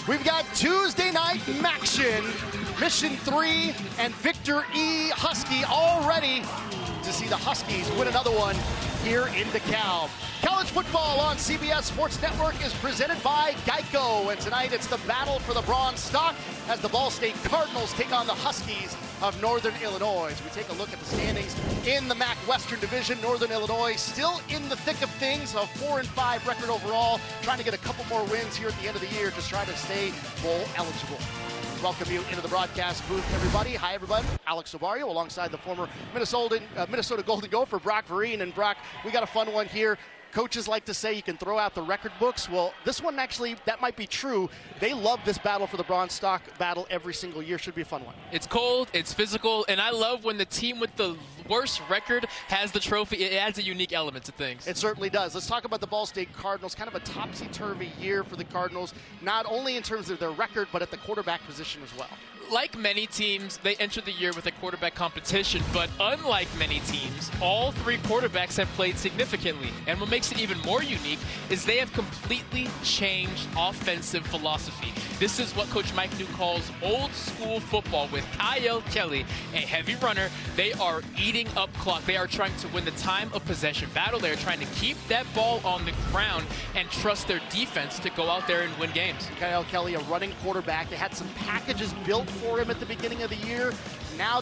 We've got Tuesday night action. Mission 3 and Victor E. Husky all ready to see the Huskies win another one here in DeKalb. College football on CBS Sports Network is presented by Geico, and tonight it's the battle for the Bronze Stalk as the Ball State Cardinals take on the Huskies of Northern Illinois. As we take a look at the standings in the MAC Western Division, Northern Illinois still in the thick of things, a 4-5 record overall, trying to get a couple more wins here at the end of the year to try to stay bowl eligible. Welcome you into the broadcast booth, everybody. Hi, everybody. Alex Obario alongside the former Minnesota Golden Gopher, Brock Vereen. And Brock, we got a fun one here. Coaches like to say you can throw out the record books. Well, this one actually, that might be true. They love this battle for the Bronze Stalk battle every single year. Should be a fun one. It's cold, it's physical, and I love when the team with the worst record has the trophy. It adds a unique element to things. It certainly does. Let's talk about the Ball State Cardinals. Kind of a topsy-turvy year for the Cardinals, not only in terms of their record, but at the quarterback position as well. Like many teams, they enter the year with a quarterback competition, but unlike many teams, all three quarterbacks have played significantly. And what makes it even more unique is they have completely changed offensive philosophy. This is what Coach Mike New calls old school football with Kyle Kelly, a heavy runner. They are eating up clock. They are trying to win the time of possession battle. They are trying to keep that ball on the ground and trust their defense to go out there and win games. Kyle Kelly, a running quarterback. They had some packages built for him at the beginning of the year. Now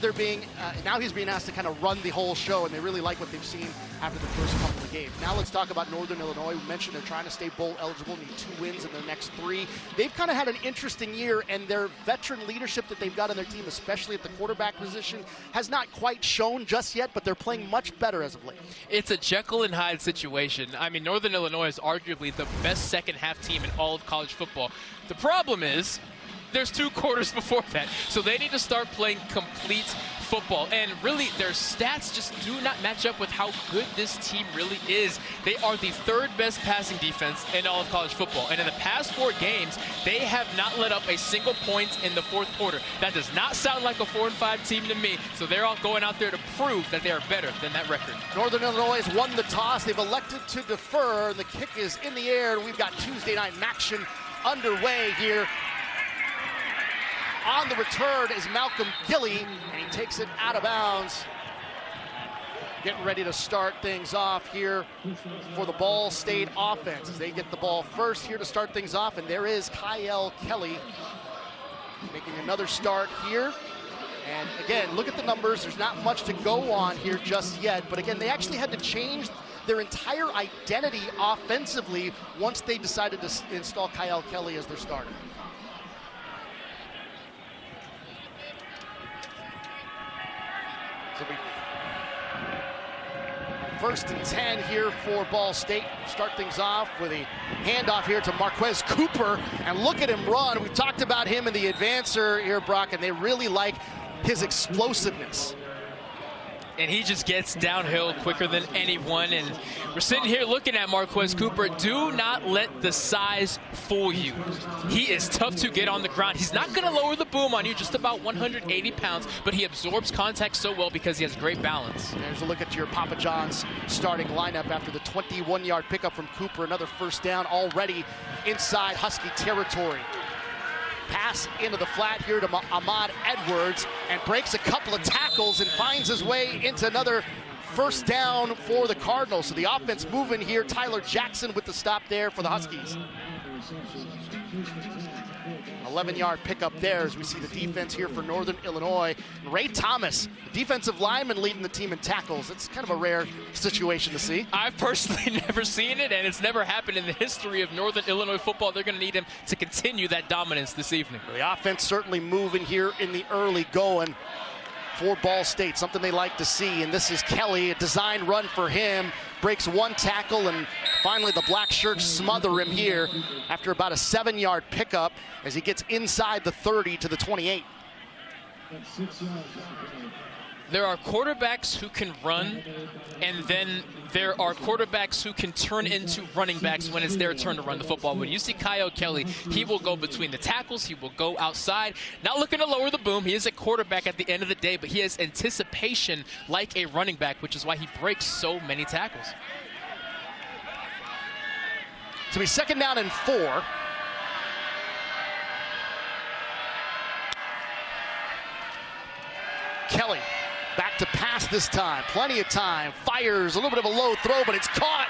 now he's being asked to kind of run the whole show, and they really like what they've seen after the first couple of games. Now let's talk about Northern Illinois. We mentioned they're trying to stay bowl eligible, need 2 wins in their next 3. They've kind of had an interesting year, and their veteran leadership that they've got on their team, especially at the quarterback position, has not quite shown just yet, but they're playing much better as of late. It's a Jekyll and Hyde situation. I mean, Northern Illinois is arguably the best second-half team in all of college football. The problem is, there's 2 quarters before that, so they need to start playing complete football. And really, their stats just do not match up with how good this team really is. They are the 3rd best passing defense in all of college football. And in the past 4 games, they have not let up a single point in the 4th quarter. That does not sound like a 4-5 team to me, so they're all going out there to prove that they are better than that record. Northern Illinois has won the toss. They've elected to defer. The kick is in the air. We've got Tuesday night action underway here. On the return is Malcolm Gilly, and he takes it out of bounds. Getting ready to start things off here for the Ball State offense as they get the ball first here to start things off, and there is Kyle Kelly making another start here. And again, look at the numbers. There's not much to go on here just yet, but again, they actually had to change their entire identity offensively once they decided to install Kyle Kelly as their starter. So we 1st and 10 here for Ball State. Start things off with a handoff here to Marquez Cooper, and look at him run. We've talked about him in the advancer here, Brock, and they really like his explosiveness. And he just gets downhill quicker than anyone. And we're sitting here looking at Marquez Cooper. Do not let the size fool you. He is tough to get on the ground. He's not going to lower the boom on you, just about 180 pounds, but he absorbs contact so well because he has great balance. There's a look at your Papa John's starting lineup after the 21-yard pickup from Cooper. Another first down already inside Husky territory. Pass into the flat here to Ahmad Edwards, and breaks a couple of tackles and finds his way into another first down for the Cardinals. So the offense moving here. Tyler Jackson with the stop there for the Huskies. 11-yard pickup there as we see the defense here for Northern Illinois. Ray Thomas, the defensive lineman, leading the team in tackles. It's kind of a rare situation to see. I've personally never seen it, and it's never happened in the history of Northern Illinois football. They're going to need him to continue that dominance this evening. The offense certainly moving here in the early going for Ball State, something they like to see. And this is Kelly, a design run for him. Breaks 1 tackle, and finally the black shirts smother him here after about a 7-yard pickup as he gets inside the 30 to the 28. There are quarterbacks who can run, and then there are quarterbacks who can turn into running backs when it's their turn to run the football. When you see Kyle Kelly, he will go between the tackles, he will go outside, not looking to lower the boom. He is a quarterback at the end of the day, but he has anticipation like a running back, which is why he breaks so many tackles. So he's 2nd down and 4. Kelly back to pass this time. Plenty of time. Fires a little bit of a low throw, but it's caught.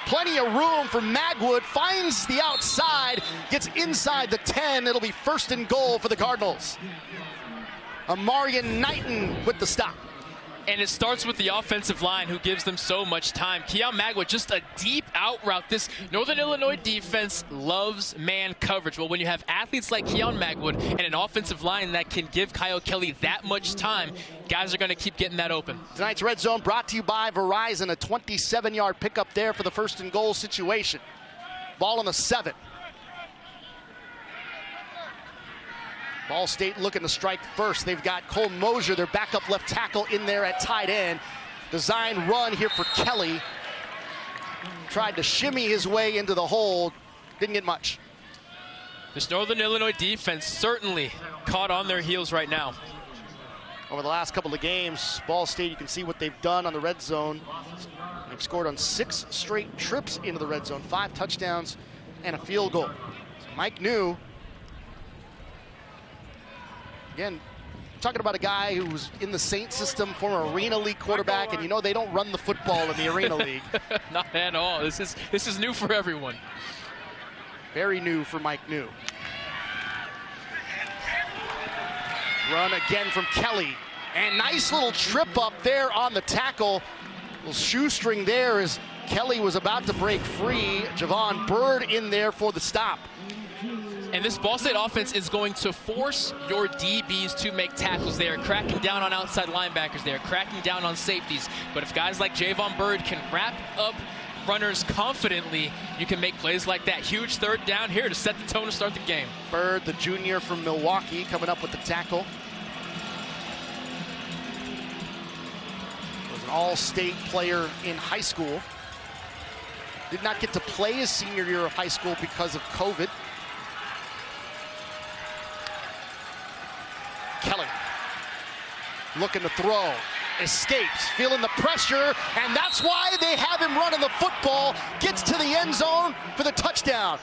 Plenty of room for Magwood. Finds the outside. Gets inside the 10. It'll be 1st and goal for the Cardinals. Amarian Knighton with the stop. And it starts with the offensive line, who gives them so much time. Keon Magwood, just a deep out route. This Northern Illinois defense loves man coverage. Well, when you have athletes like Keon Magwood and an offensive line that can give Kyle Kelly that much time, guys are going to keep getting that open. Tonight's Red Zone brought to you by Verizon. A 27-yard pickup there for the 1st and goal situation. Ball on the 7. Ball State looking to strike first. They've got Cole Mosier, their backup left tackle, in there at tight end. Design run here for Kelly. Tried to shimmy his way into the hole. Didn't get much. This Northern Illinois defense certainly caught on their heels right now. Over the last couple of games, Ball State, you can see what they've done on the red zone. They've scored on 6 straight trips into the red zone, 5 touchdowns and a field goal. So Mike New, again, talking about a guy who was in the Saint system, former Arena League quarterback, and you know they don't run the football in the Arena League. Not at all. This is new for everyone. Very new for Mike New. Run again from Kelly. And nice little trip up there on the tackle. Little shoestring there as Kelly was about to break free. Javon Bird in there for the stop. And this Ball State offense is going to force your DBs to make tackles. They are cracking down on outside linebackers. They are cracking down on safeties. But if guys like Javon Bird can wrap up runners confidently, you can make plays like that. Huge 3rd down here to set the tone to start the game. Bird, the junior from Milwaukee, coming up with the tackle. Was an all-state player in high school. Did not get to play his senior year of high school because of COVID. Kelly looking to throw, escapes, feeling the pressure, and that's why they have him running the football. Gets to the end zone for the touchdown.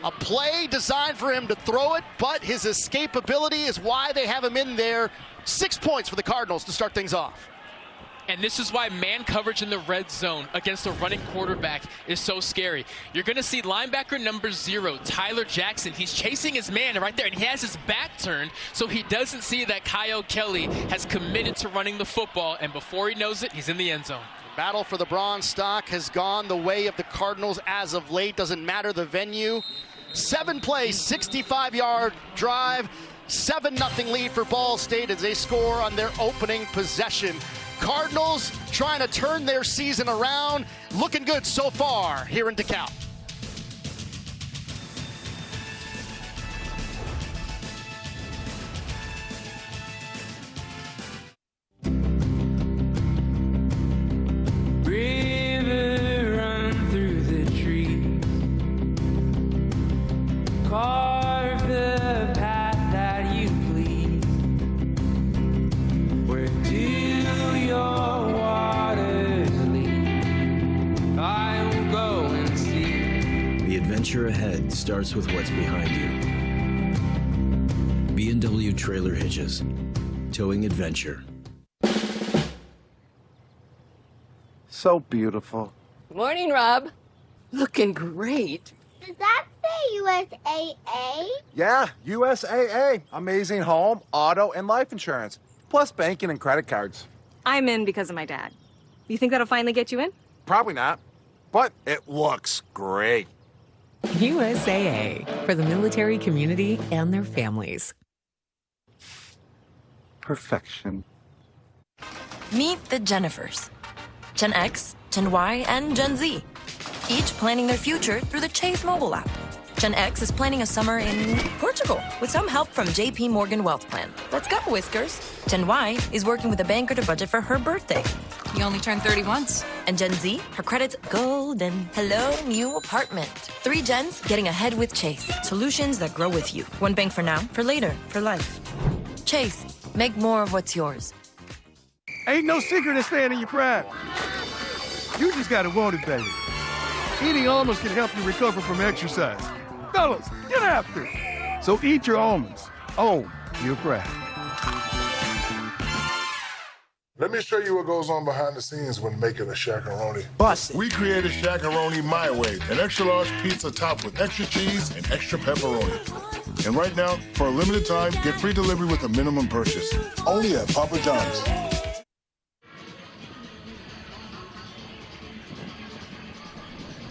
A play designed for him to throw it, but his escapability is why they have him in there. 6 points for the Cardinals to start things off. And this is why man coverage in the red zone against a running quarterback is so scary. You're going to see linebacker number 0, Tyler Jackson. He's chasing his man right there, and he has his back turned, so he doesn't see that Kyle Kelly has committed to running the football, and before he knows it, he's in the end zone. The battle for the bronze stock has gone the way of the Cardinals as of late. Doesn't matter the venue. 7 plays, 65-yard drive, 7-0 lead for Ball State as they score on their opening possession. Cardinals trying to turn their season around. Looking good so far here in DeKalb. River run through the trees, carve the path that you please. Where do your waters lead? I will go and see. The adventure ahead starts with what's behind you. B&W Trailer Hitches, towing adventure. So beautiful. Morning, Rob. Looking great. Does that say USAA? Yeah, USAA. Amazing home, auto, and life insurance. Plus banking and credit cards. I'm in because of my dad. You think that'll finally get you in? Probably not, but it looks great. USAA, for the military community and their families. Perfection. Meet the Jennifers. Gen X, Gen Y, and Gen Z. Each planning their future through the Chase mobile app. Gen X is planning a summer in Portugal with some help from JP Morgan Wealth Plan. Let's go, Whiskers. Gen Y is working with a banker to budget for her birthday. You only turned 30 once. And Gen Z, her credit's golden. Hello, new apartment. 3 gens getting ahead with Chase. Solutions that grow with you. One bank for now, for later, for life. Chase, make more of what's yours. Ain't no secret in staying in your prime. You just gotta want it, baby. Eating almonds can help you recover from exercise. Fellas, get after it. So eat your almonds. Oh, your pride. Let me show you what goes on behind the scenes when making a Shaq-a-Roni. Busted. We created Shaq-a-Roni My Way, an extra-large pizza topped with extra cheese and extra pepperoni. And right now, for a limited time, get free delivery with a minimum purchase. Only at Papa John's.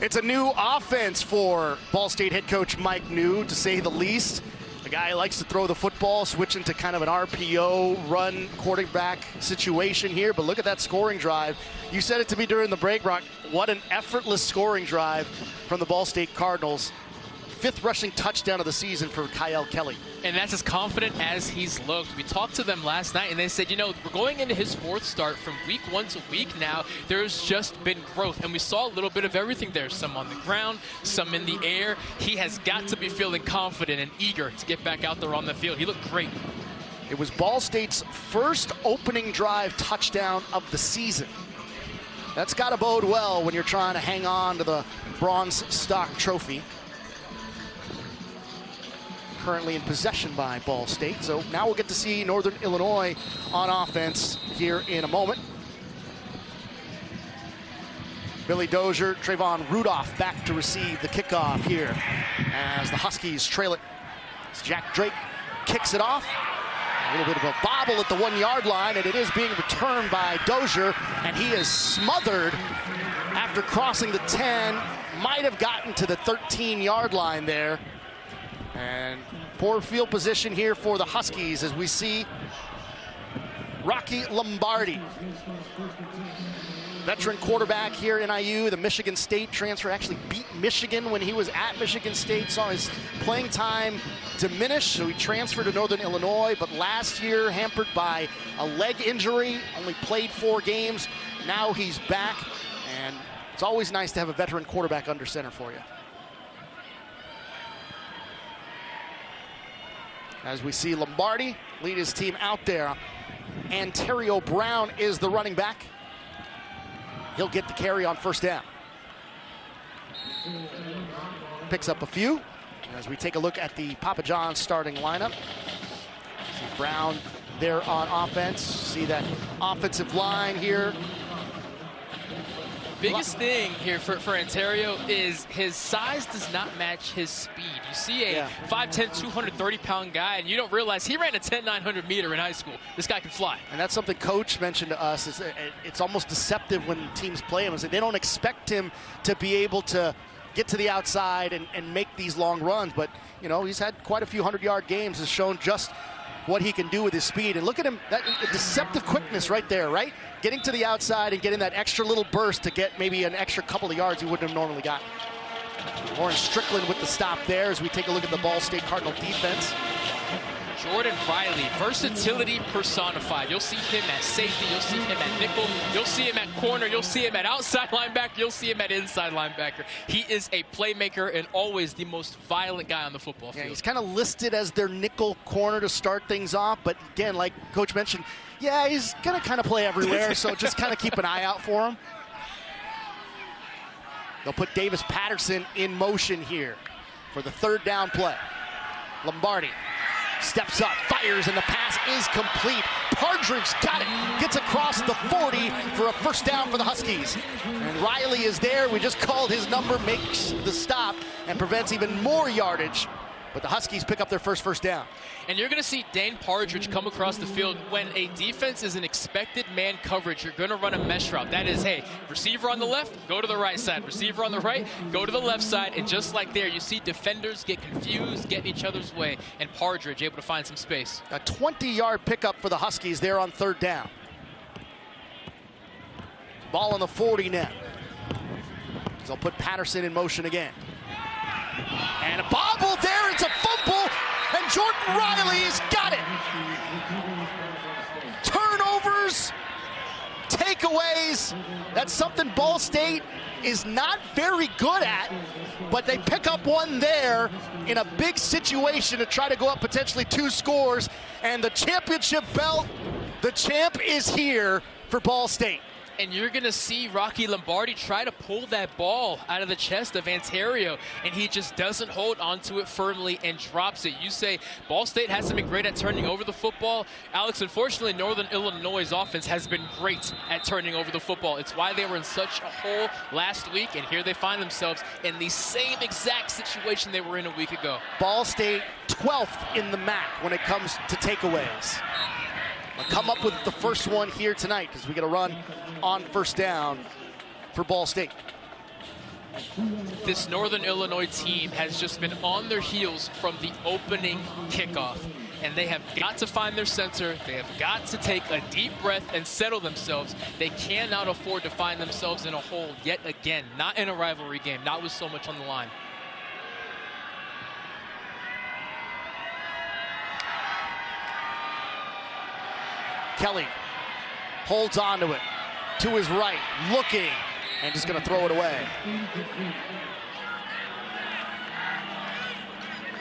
It's a new offense for Ball State head coach Mike New, to say the least. A guy who likes to throw the football, switching to kind of an RPO run quarterback situation here. But look at that scoring drive. You said it to me during the break, Brock. What an effortless scoring drive from the Ball State Cardinals. 5th rushing touchdown of the season for Kyle Kelly. And that's as confident as he's looked. We talked to them last night, and they said, you know, we're going into his 4th start from week 1 to week now. There's just been growth, and we saw a little bit of everything there. Some on the ground, some in the air. He has got to be feeling confident and eager to get back out there on the field. He looked great. It was Ball State's first opening drive touchdown of the season. That's got to bode well when you're trying to hang on to the bronze Stalk trophy. Currently in possession by Ball State. So now we'll get to see Northern Illinois on offense here in a moment. Billy Dozier, Trayvon Rudolph back to receive the kickoff here as the Huskies trail it. As Jack Drake kicks it off. A little bit of a bobble at the 1-yard line, and it is being returned by Dozier, and he is smothered after crossing the 10. Might have gotten to the 13-yard line there. And poor field position here for the Huskies as we see Rocky Lombardi. Veteran quarterback here in IU, the Michigan State transfer, actually beat Michigan when he was at Michigan State, saw his playing time diminish, so he transferred to Northern Illinois, but last year hampered by a leg injury, only played 4 games. Now he's back, and it's always nice to have a veteran quarterback under center for you. As we see Lombardi lead his team out there. Ontario Brown is the running back. He'll get the carry on first down. Picks up a few. As we take a look at the Papa John's starting lineup. See Brown there on offense. See that offensive line here. Biggest thing here for Ontario is his size does not match his speed. You see a 5'10", 230-pound guy, and you don't realize he ran a 10-900 meter in high school. This guy can fly. And that's something Coach mentioned to us. Is it's almost deceptive when teams play him. Is that they don't expect him to be able to get to the outside and make these long runs. But, you know, he's had quite a few 100-yard games, has shown just what he can do with his speed. And look at him, that deceptive quickness right there, right? Getting to the outside and getting that extra little burst to get maybe an extra couple of yards he wouldn't have normally gotten. Lauren Strickland with the stop there as we take a look at the Ball State Cardinal defense. Jordan Riley, versatility personified. You'll see him at safety, you'll see him at nickel, you'll see him at corner, you'll see him at outside linebacker, you'll see him at inside linebacker. He is a playmaker and always the most violent guy on the football field. Yeah, he's kind of listed as their nickel corner to start things off, but again, like Coach mentioned, yeah, he's going to kind of play everywhere, so just kind of keep an eye out for him. They'll put Davis Patterson in motion here for the 3rd down play. Lombardi steps up, fires, and the pass is complete. Partridge got it, gets across the 40 for a first down for the Huskies. And Riley is there. We just called his number, makes the stop, and prevents even more yardage. But the Huskies pick up their first down. And you're going to see Dane Partridge come across the field. When a defense is an expected man coverage, you're going to run a mesh route. That is, hey, receiver on the left, go to the right side. Receiver on the right, go to the left side. And just like there, you see defenders get confused, get in each other's way, and Partridge able to find some space. A 20-yard pickup for the Huskies there on 3rd down. Ball on the 40 now. They'll put Patterson in motion again. And a bobble there, it's a fumble, and Jordan Riley's got it. Turnovers, takeaways, that's something Ball State is not very good at, but they pick up one there in a big situation to try to go up potentially 2 scores, and the championship belt, the champ is here for Ball State. And you're going to see Rocky Lombardi try to pull that ball out of the chest of Ontario, and he just doesn't hold onto it firmly and drops it. You say Ball State hasn't been great at turning over the football. Alex, unfortunately, Northern Illinois' offense has been great at turning over the football. It's why they were in such a hole last week, and here they find themselves in the same exact situation they were in a week ago. Ball State 12th in the MAC when it comes to takeaways. I'll come up with the first one here tonight because we got to run on first down for Ball State. This Northern Illinois team has just been on their heels from the opening kickoff, and they have got to find their center. They have got to take a deep breath and settle themselves. They cannot afford to find themselves in a hole yet again, not in a rivalry game, not with so much on the line. Kelly holds on to it, to his right, looking, and just going to throw it away.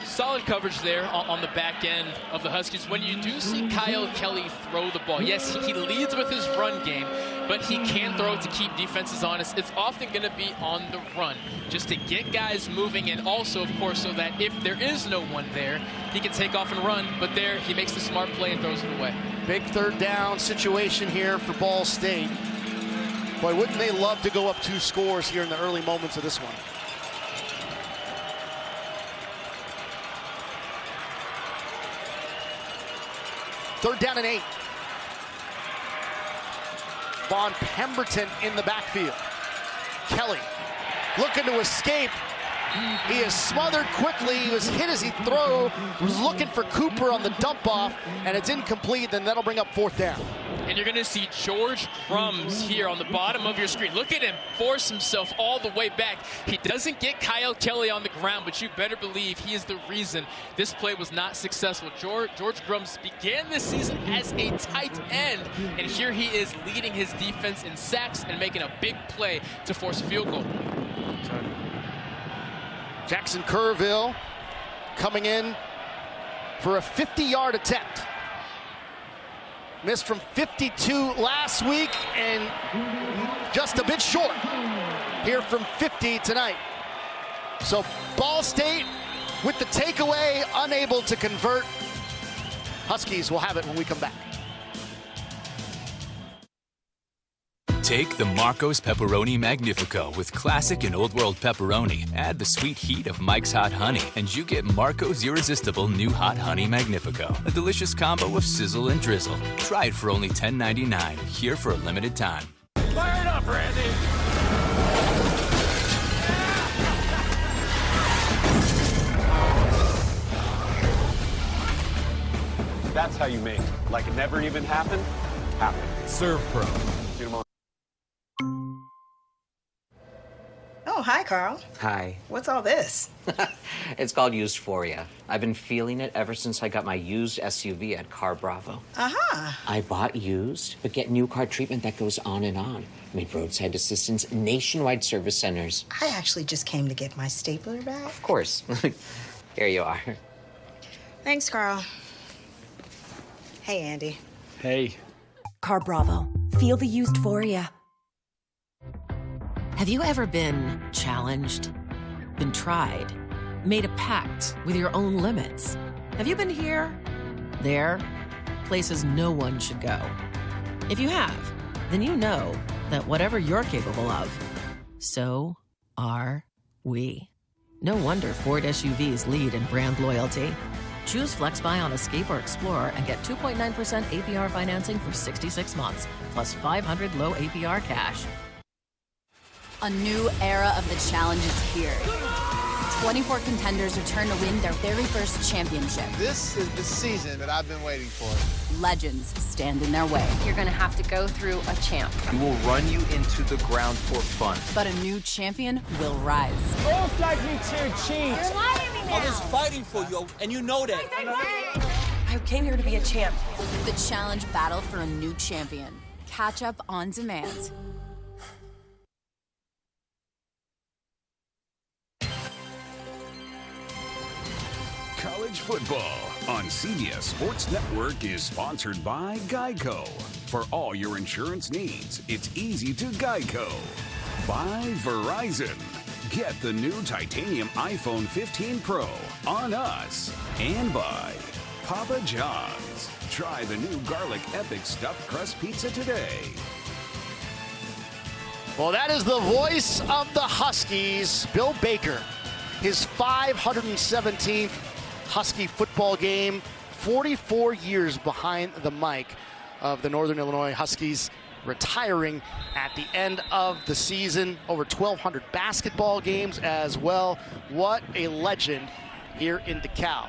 Solid coverage there on the back end of the Huskies. When you do see Kyle Kelly throw the ball, yes, he leads with his run game, but he can throw to keep defenses honest. It's often going to be on the run, just to get guys moving, and also, of course, so that if there is no one there, he can take off and run. But there, he makes the smart play and throws it away. Big third down situation here for Ball State. Boy, wouldn't they love to go up 2 scores here in the early moments of this one. Third down and 8. Vaughn Pemberton in the backfield. Kelly looking to escape. He is smothered quickly. He was hit as he threw. Was looking for Cooper on the dump off, and it's incomplete. Then that'll bring up 4th down. And you're going to see George Crumbs here on the bottom of your screen. Look at him force himself all the way back. He doesn't get Kyle Kelly on the ground, but you better believe he is the reason this play was not successful. George Crumbs began this season as a tight end, and here he is leading his defense in sacks and making a big play to force a field goal. Jackson Kerrville coming in for a 50-yard attempt. Missed from 52 last week and just a bit short here from 50 tonight. So Ball State with the takeaway, unable to convert. Huskies will have it when we come back. Take the Marco's Pepperoni Magnifico with classic and Old World pepperoni. Add the sweet heat of Mike's Hot Honey, and you get Marco's Irresistible New Hot Honey Magnifico. A delicious combo of sizzle and drizzle. Try it for only $10.99, here for a limited time. Fire it up, Randy! That's how you make like it never even happened, happen. Serve Pro. Oh, hi, Carl. Hi. What's all this? It's called Used-Phoria. I've been feeling it ever since I got my used SUV at Car Bravo. Aha. I bought used, but get new car treatment that goes on and on. I mean, roadside assistance, nationwide service centers. I actually just came to get my stapler back. Of course. Here you are. Thanks, Carl. Hey, Andy. Hey. Car Bravo. Feel the Used-Phoria. Have you ever been challenged, been tried, made a pact with your own limits? Have you been here, there, places no one should go? If you have, then you know that whatever you're capable of, so are we. No wonder Ford SUVs lead in brand loyalty. Choose FlexBuy on Escape or Explorer and get 2.9% APR financing for 66 months, plus $500 low APR cash. A new era of the challenge is here. 24 contenders return to win their very first championship. This is the season that I've been waiting for. Legends stand in their way. You're gonna have to go through a champ. He will run you into the ground for fun. But a new champion will rise. Most likely to cheat. You're lying to me now. I was fighting for you, and you know that. I came here to be a champ. The challenge battle for a new champion. Catch up on demand. College football on CBS Sports Network is sponsored by Geico. For all your insurance needs, it's easy to Geico. By Verizon. Get the new titanium iPhone 15 Pro on us. And by Papa John's. Try the new garlic epic stuffed crust pizza today. Well, that is the voice of the Huskies, Bill Baker. His 517th Husky football game, 44 years behind the mic of the Northern Illinois Huskies, retiring at the end of the season. Over 1,200 basketball games as well. What a legend here in DeKalb.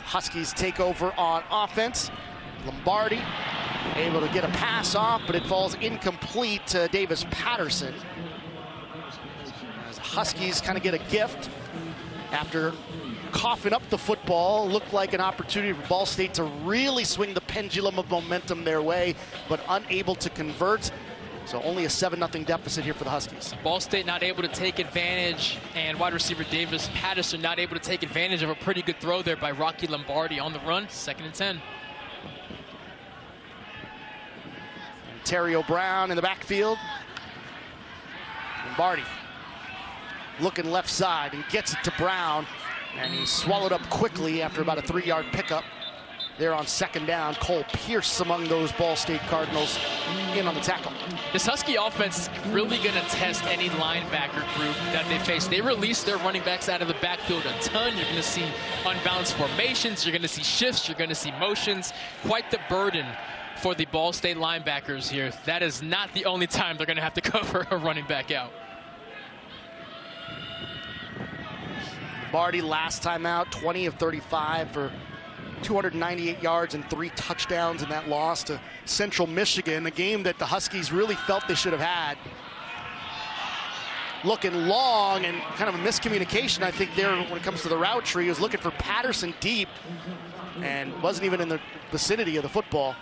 Huskies take over on offense. Lombardi able to get a pass off, but it falls incomplete to Davis Patterson. As Huskies kind of get a gift after coughing up the football. Looked like an opportunity for Ball State to really swing the pendulum of momentum their way, but unable to convert. So only a 7-0 deficit here for the Huskies. Ball State not able to take advantage, and wide receiver Davis Patterson not able to take advantage of a pretty good throw there by Rocky Lombardi on the run. 2nd and 10. Ontario Brown in the backfield. Lombardi looking left side and gets it to Brown, and he's swallowed up quickly after about a 3-yard pickup there on 2nd down. Cole Pierce among those Ball State Cardinals in on the tackle. This Husky offense is really going to test any linebacker group that they face. They release their running backs out of the backfield a ton. You're going to see unbalanced formations. You're going to see shifts. You're going to see motions. Quite the burden for the Ball State linebackers here. That is not the only time they're going to have to cover a running back out. Lombardi last time out, 20 of 35 for 298 yards and 3 touchdowns in that loss to Central Michigan, a game that the Huskies really felt they should have had. Looking long and kind of a miscommunication, I think, there when it comes to the route tree. He was looking for Patterson deep and wasn't even in the vicinity of the football.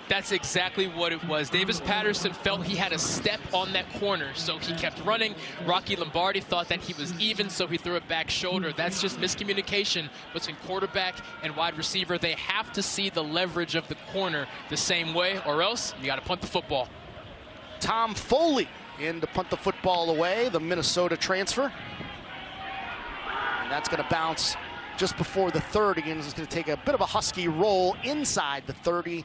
That's exactly what it was. Davis Patterson felt he had a step on that corner, so he kept running. Rocky Lombardi thought that he was even, so he threw it back shoulder. That's just miscommunication between quarterback and wide receiver. They have to see the leverage of the corner the same way, or else you got to punt the football. Tom Foley in to punt the football away, the Minnesota transfer. And that's going to bounce just before the 30, and it's going to take a bit of a Husky roll inside the 30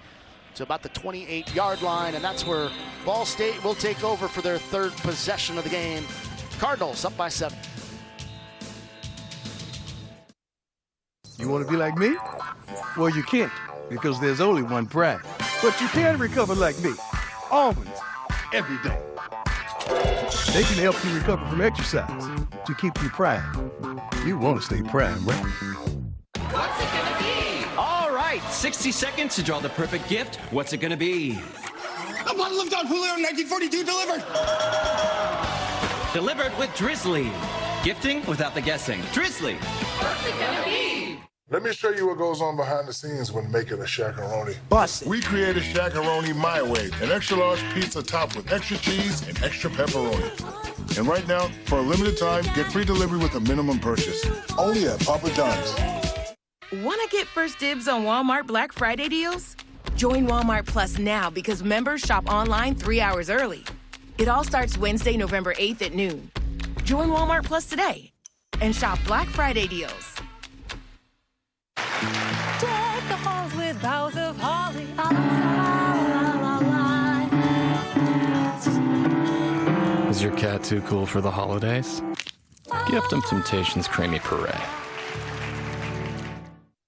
to about the 28-yard line, and that's where Ball State will take over for their 3rd possession of the game. Cardinals up by 7. You want to be like me? Well, you can't, because there's only one brand. But you can recover like me. Almonds, every day. They can help you recover from exercise to keep you prime. You want to stay prime, right? What's it gonna be? All right, 60 seconds to draw the perfect gift. What's it gonna be? A bottle of Don Julio 1942 delivered. Delivered with Drizzly. Gifting without the guessing. Drizzly. What's it gonna be? Let me show you what goes on behind the scenes when making a Shaq-a-Roni. Bust. We created Shaq-a-Roni My Way, an extra large pizza topped with extra cheese and extra pepperoni. And right now, for a limited time, get free delivery with a minimum purchase. Only at Papa John's. Want to get first dibs on Walmart Black Friday deals? Join Walmart Plus now because members shop online 3 hours early. It all starts Wednesday, November 8th at noon. Join Walmart Plus today and shop Black Friday deals. Deck the halls with boughs of holly. Is your cat too cool for the holidays? Gift him Temptations Creamy Puree.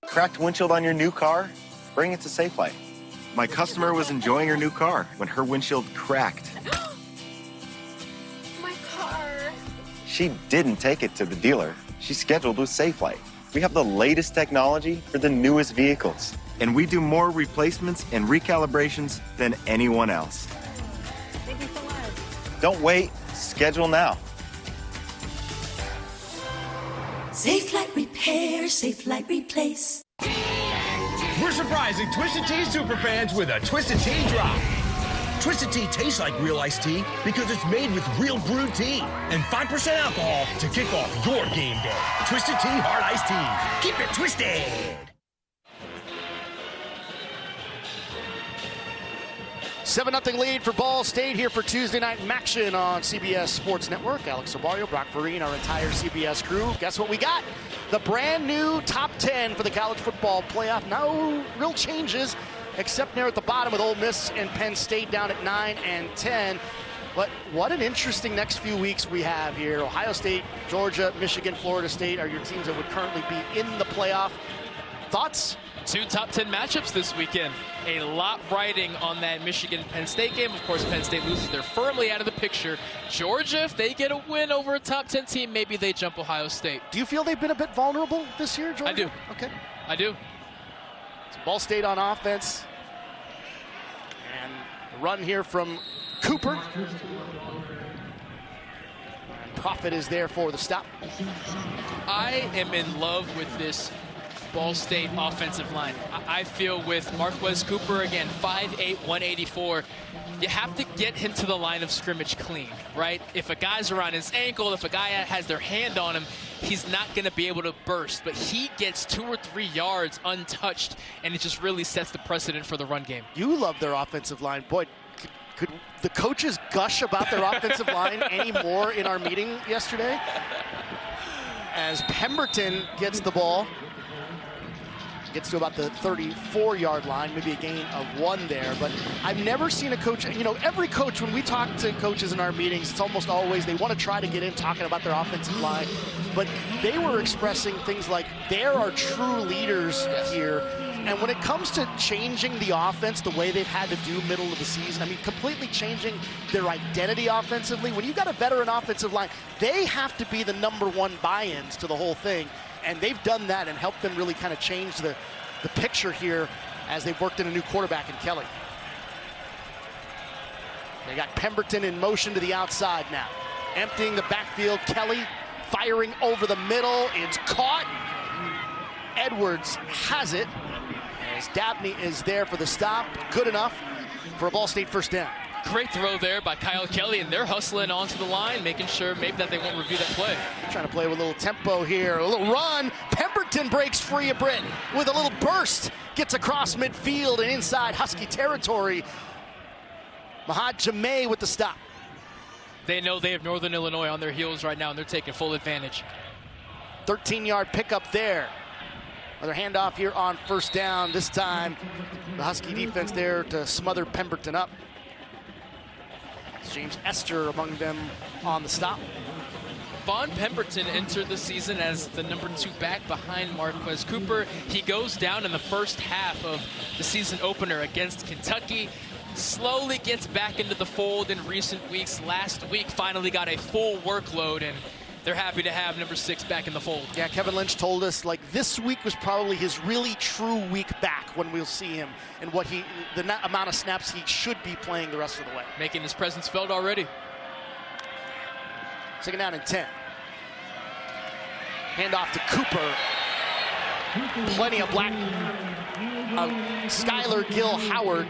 Cracked windshield on your new car? Bring it to Safelight. My customer was enjoying her new car when her windshield cracked. My car. She didn't take it to the dealer. She scheduled with Safelight. We have the latest technology for the newest vehicles. And we do more replacements and recalibrations than anyone else. Thank you so much. Don't wait. Schedule now. Safelight Repair, Safelight Replace. We're surprising Twisted Tea superfans with a Twisted Tea drop. Twisted Tea tastes like real iced tea because it's made with real brewed tea and 5% alcohol to kick off your game day. Twisted Tea Hard Iced Tea. Keep it twisted. 7-0 lead for Ball State here for Tuesday night action on CBS Sports Network. Alex Sabario, Brock Vereen, our entire CBS crew. Guess what we got? The brand new top 10 for the college football playoff. No real changes, except there at the bottom with Ole Miss and Penn State down at 9 and 10. But what an interesting next few weeks we have here. Ohio State, Georgia, Michigan, Florida State are your teams that would currently be in the playoff. Thoughts? 2 top 10 matchups this weekend. A lot riding on that Michigan-Penn State game. Of course, Penn State loses. They're firmly out of the picture. Georgia, if they get a win over a top 10 team, maybe they jump Ohio State. Do you feel they've been a bit vulnerable this year, Georgia? I do. Okay. I do. It's Ball State on offense. And the run here from Cooper. And Profit is there for the stop. I am in love with this Ball State offensive line. I feel with Marquez Cooper, again, 5'8", 184, you have to get him to the line of scrimmage clean, right? If a guy's around his ankle, if a guy has their hand on him, he's not going to be able to burst. But he gets 2 or 3 yards untouched, and it just really sets the precedent for the run game. You love their offensive line. Boy, could the coaches gush about their offensive line anymore in our meeting yesterday? As Pemberton gets the ball. Gets to about the 34-yard line, maybe a gain of 1 there. But I've never seen a coach, you know, every coach, when we talk to coaches in our meetings, it's almost always they want to try to get in talking about their offensive line. But they were expressing things like there are true leaders here. And when it comes to changing the offense the way they've had to do middle of the season, I mean, completely changing their identity offensively, when you've got a veteran offensive line, they have to be the #1 buy-ins to the whole thing. And they've done that and helped them really kind of change the picture here as they've worked in a new quarterback in Kelly. They got Pemberton in motion to the outside now. Emptying the backfield, Kelly firing over the middle. It's caught. Edwards has it. As Dabney is there for the stop. Good enough for a Ball State first down. Great throw there by Kyle Kelly, and they're hustling onto the line, making sure maybe that they won't review that play. Trying to play with a little tempo here, a little run. Pemberton breaks free of Britt with a little burst. Gets across midfield and inside Husky territory. Mahad Jameh with the stop. They know they have Northern Illinois on their heels right now, and they're taking full advantage. 13-yard pickup there. Another handoff here on first down. This time, the Husky defense there to smother Pemberton up. James Esther among them on the stop. Vaughn Pemberton entered the season as the #2 back behind Marquez Cooper. He goes down in the first half of the season opener against Kentucky. Slowly gets back into the fold in recent weeks. Last week finally got a full workload, and they're happy to have #6 back in the fold. Yeah, Kevin Lynch told us like this week was probably his really true week back when we'll see him and what the amount of snaps he should be playing the rest of the way. Making his presence felt already. 2nd down and 10. Handoff to Cooper. Plenty of black. Skylar Gill Howard.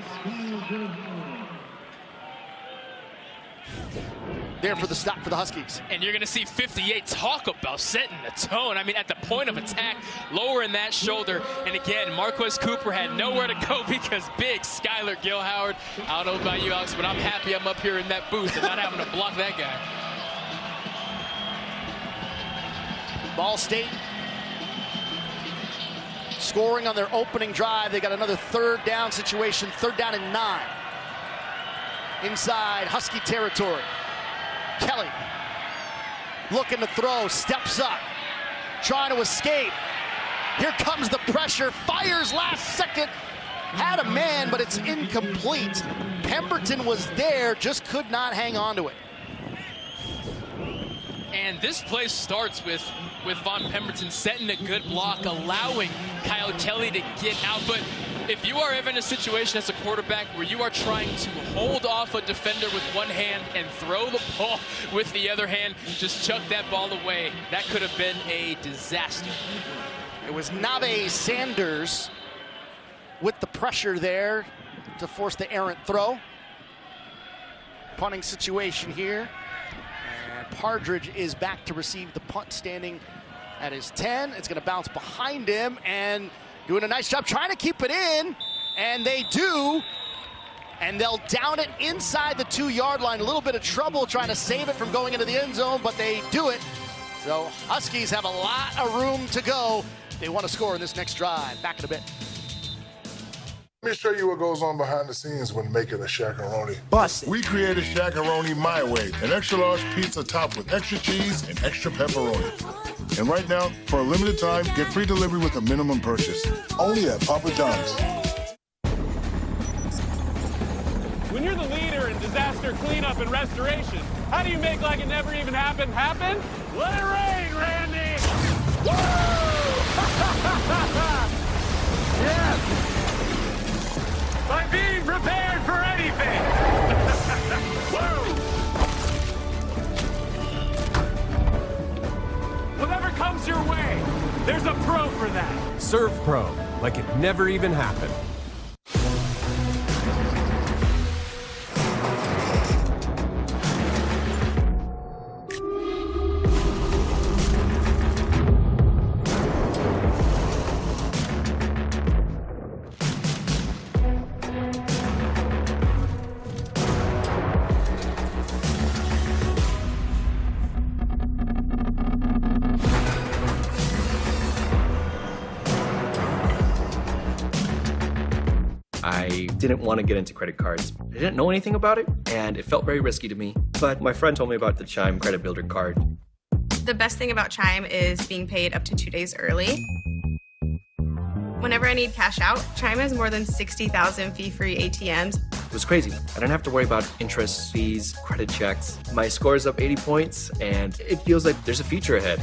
There for the stop for the Huskies. And you're going to see 58 talk about setting the tone. I mean, at the point of attack, lowering that shoulder. And again, Marquez Cooper had nowhere to go because big Skylar Gill Howard. I don't know about you, Alex, but I'm happy I'm up here in that booth and not having to block that guy. Ball State scoring on their opening drive. They got another 3rd down situation, 3rd down and 9. Inside Husky territory. Kelly looking to throw, steps up, trying to escape. Here comes the pressure, fires last second. Had a man, but it's incomplete. Pemberton was there, just could not hang on to it. And this play starts with Vaughn Pemberton setting a good block, allowing Kyle Kelly to get out. But if you are ever in a situation as a quarterback where you are trying to hold off a defender with one hand and throw the ball with the other hand, just chuck that ball away. That could have been a disaster. It was Nabe Sanders with the pressure there to force the errant throw. Punting situation here. And Partridge is back to receive the punt, standing at his 10. It's going to bounce behind him and doing a nice job trying to keep it in. And they do. and they'll down it inside the 2-yard line. A little bit of trouble trying to save it from going into the end zone, but they do it. So Huskies have a lot of room to go. They want to score in this next drive. Back in a bit. Let me show you what goes on behind the scenes when making a Shaq-a-Roni. Busted. We created Shaq-a-Roni My Way, an extra-large pizza topped with extra cheese and extra pepperoni. And right now, for a limited time, get free delivery with a minimum purchase. Only at Papa John's. When you're the leader in disaster cleanup and restoration, how do you make like it never even happened happen? Let it rain, Randy! Woo! Yes! By being prepared for anything! Woo! Whatever comes your way, there's a pro for that. Serve Pro, like it never even happened. I didn't want to get into credit cards. I didn't know anything about it, and it felt very risky to me. But my friend told me about the Chime Credit Builder card. The best thing about Chime is being paid up to 2 days early. Whenever I need cash out, Chime has more than 60,000 fee-free ATMs. It was crazy. I didn't have to worry about interest, fees, credit checks. My score is up 80 points, and it feels like there's a future ahead.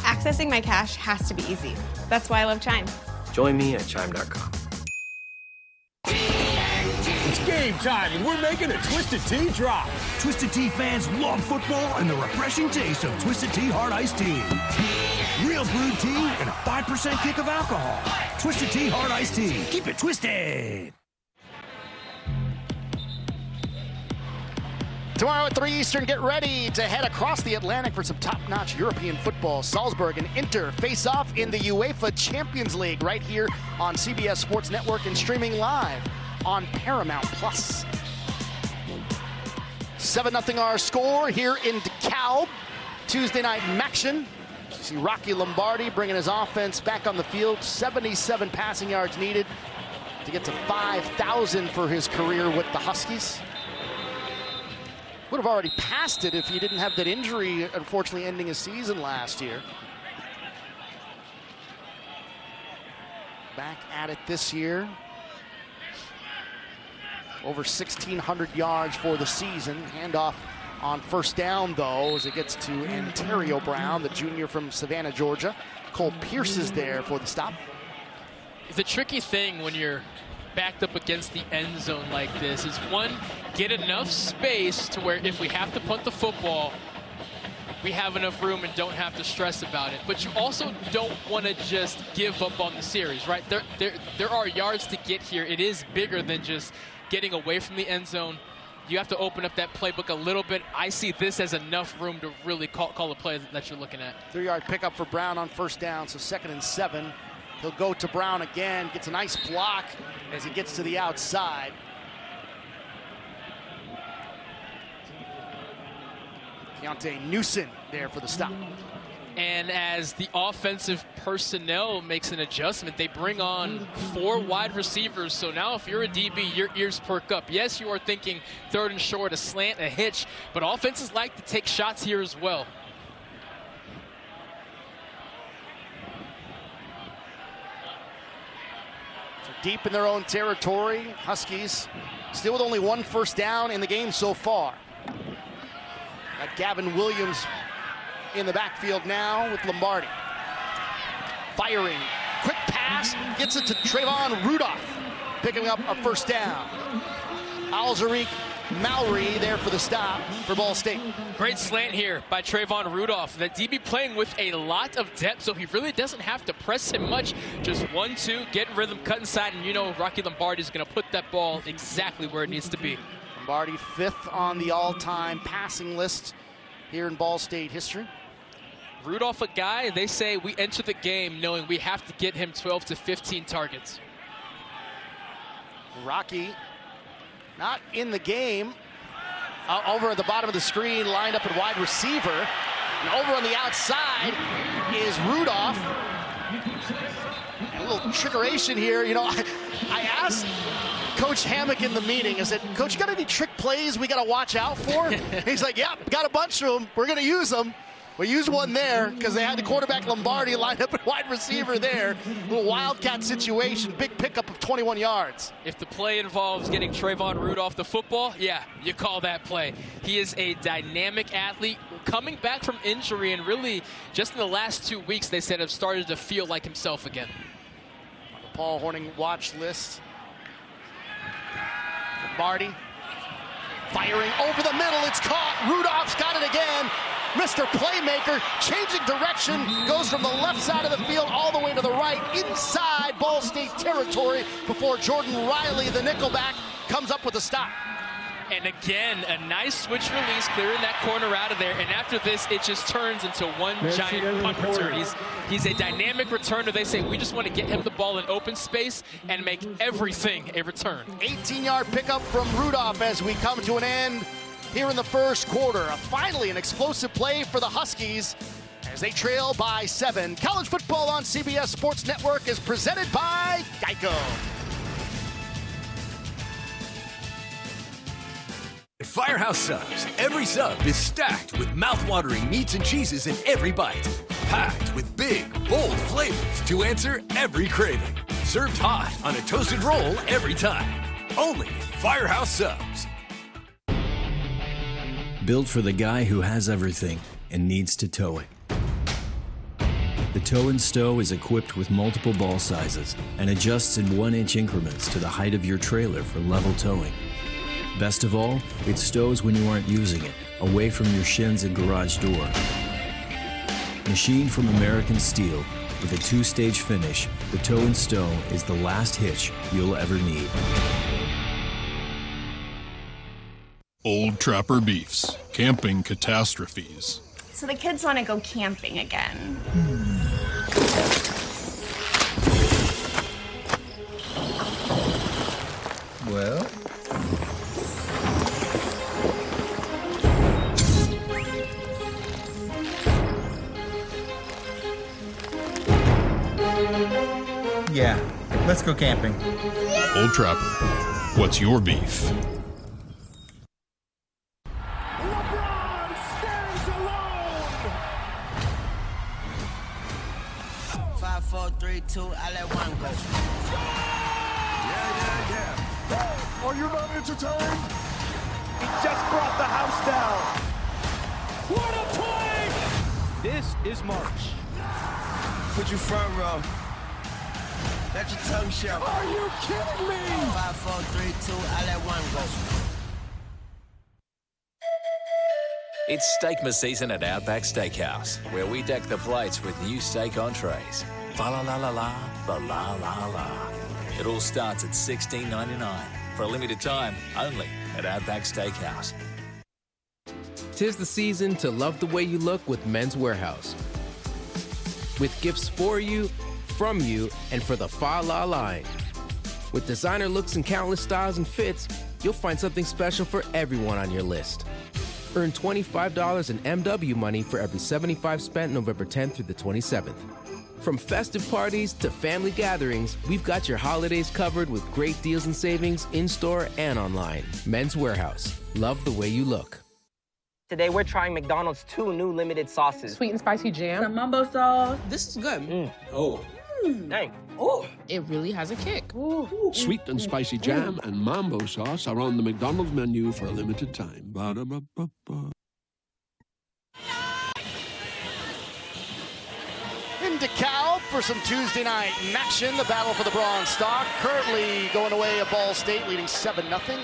Accessing my cash has to be easy. That's why I love Chime. Join me at Chime.com. It's game time, and we're making a Twisted Tea drop. Twisted Tea fans love football and the refreshing taste of Twisted Tea Hard Iced Tea. Real brewed tea and a 5% kick of alcohol. Twisted Tea Hard Iced Tea. Keep it twisted. Tomorrow at 3 Eastern, get ready to head across the Atlantic for some top-notch European football. Salzburg and Inter face off in the UEFA Champions League right here on CBS Sports Network and streaming live on Paramount+. 7-0 our score here in DeKalb. Tuesday night action. You see Rocky Lombardi bringing his offense back on the field. 77 passing yards needed to get to 5,000 for his career with the Huskies. Would have already passed it if he didn't have that injury, unfortunately, ending his season last year. Back at it this year. Over 1,600 yards for the season. Handoff on first down, though, as it gets to Ontario Brown, the junior from Savannah, Georgia. Cole Pierce is there for the stop. The tricky thing when you're backed up against the end zone like this is, one, get enough space to where if we have to punt the football, we have enough room and don't have to stress about it. But you also don't want to just give up on the series, right? There are yards to get here. It is bigger than just getting away from the end zone. You have to open up that playbook a little bit. I see this as enough room to really call a play that you're looking at. 3-yard pickup for Brown on first down, so 2nd and 7. He'll go to Brown again, gets a nice block as he gets to the outside. Keontae Newson there for the stop. And as the offensive personnel makes an adjustment, they bring on 4 wide receivers. So now if you're a DB, your ears perk up. Yes, you are thinking 3rd and short, a slant, a hitch, but offenses like to take shots here as well. So deep in their own territory, Huskies still with only 1 first down in the game so far. Got Gavin Williams in the backfield now with Lombardi. Firing, quick pass, gets it to Trayvon Rudolph, picking up a first down. Alzariq Mallory there for the stop for Ball State. Great slant here by Trayvon Rudolph. That DB playing with a lot of depth, so he really doesn't have to press him much. Just 1-2, get rhythm, cut inside, and you know Rocky Lombardi is going to put that ball exactly where it needs to be. Lombardi 5th on the all-time passing list here in Ball State history. Rudolph, a guy, they say we enter the game knowing we have to get him 12 to 15 targets. Rocky not in the game. Over at the bottom of the screen, lined up at wide receiver. And over on the outside is Rudolph. A little trickeration here. You know, I asked Coach Hammock in the meeting, I said, Coach, you got any trick plays we got to watch out for? He's like, yeah, got a bunch of them. We're going to use them. We used one there because they had the quarterback Lombardi lined up at wide receiver there. Little wildcat situation, big pickup of 21 yards. If the play involves getting Trayvon Rudolph the football, yeah, you call that play. He is a dynamic athlete coming back from injury, and really just in the last 2 weeks, they said have started to feel like himself again. On the Paul Hornung watch list. Lombardi firing over the middle. It's caught. Rudolph's got it again. Mr. Playmaker changing direction, goes from the left side of the field all the way to the right, inside Ball State territory before Jordan Riley, the nickelback, comes up with a stop. And again, a nice switch release, clearing that corner out of there. And after this, it just turns into one giant punt return. He's a dynamic returner. They say we just want to get him the ball in open space and make everything a return. 18-yard pickup from Rudolph as we come to an end here in the first quarter. Finally, an explosive play for the Huskies as they trail by 7. College football on CBS Sports Network is presented by Geico. At Firehouse Subs, every sub is stacked with mouth-watering meats and cheeses in every bite. Packed with big, bold flavors to answer every craving. Served hot on a toasted roll every time. Only Firehouse Subs. Built for the guy who has everything and needs to tow it. The Tow and Stow is equipped with multiple ball sizes and adjusts in 1-inch increments to the height of your trailer for level towing. Best of all, it stows when you aren't using it, away from your shins and garage door. Machined from American steel, with a 2-stage finish, the Tow and Stow is the last hitch you'll ever need. Old Trapper Beefs, camping catastrophes. So the kids want to go camping again. Well? Yeah, let's go camping. Old Trapper, what's your beef? 4, 3, 2, I let one go. Yeah. Are you not entertained? He just brought the house down. What a play! This is March. Put you front row. Let your tongue show. Are you kidding me? 5, 4, 3, 2, I let one go. It's Steakmas season at Outback Steakhouse, where we deck the plates with new steak entrees. Fa la la la la, fa la la la. It all starts at $16.99 for a limited time only at Outback Steakhouse. 'Tis the season to love the way you look with Men's Warehouse. With gifts for you, from you, and for the Fa La line. With designer looks and countless styles and fits, you'll find something special for everyone on your list. Earn $25 in MW money for every $75 spent November 10th through the 27th. From festive parties to family gatherings, we've got your holidays covered with great deals and savings in-store and online. Men's Warehouse. Love the way you look. Today we're trying McDonald's 2 new limited sauces. Sweet and spicy jam. Some mumbo sauce. This is good. Oh. Dang. Oh. It really has a kick. Sweet and spicy jam and mambo sauce are on the McDonald's menu for a limited time. Ba-da-ba-ba-ba. In DeKalb for some Tuesday night action. The battle for the Bronze Stalk. Currently going away at Ball State, leading 7-0.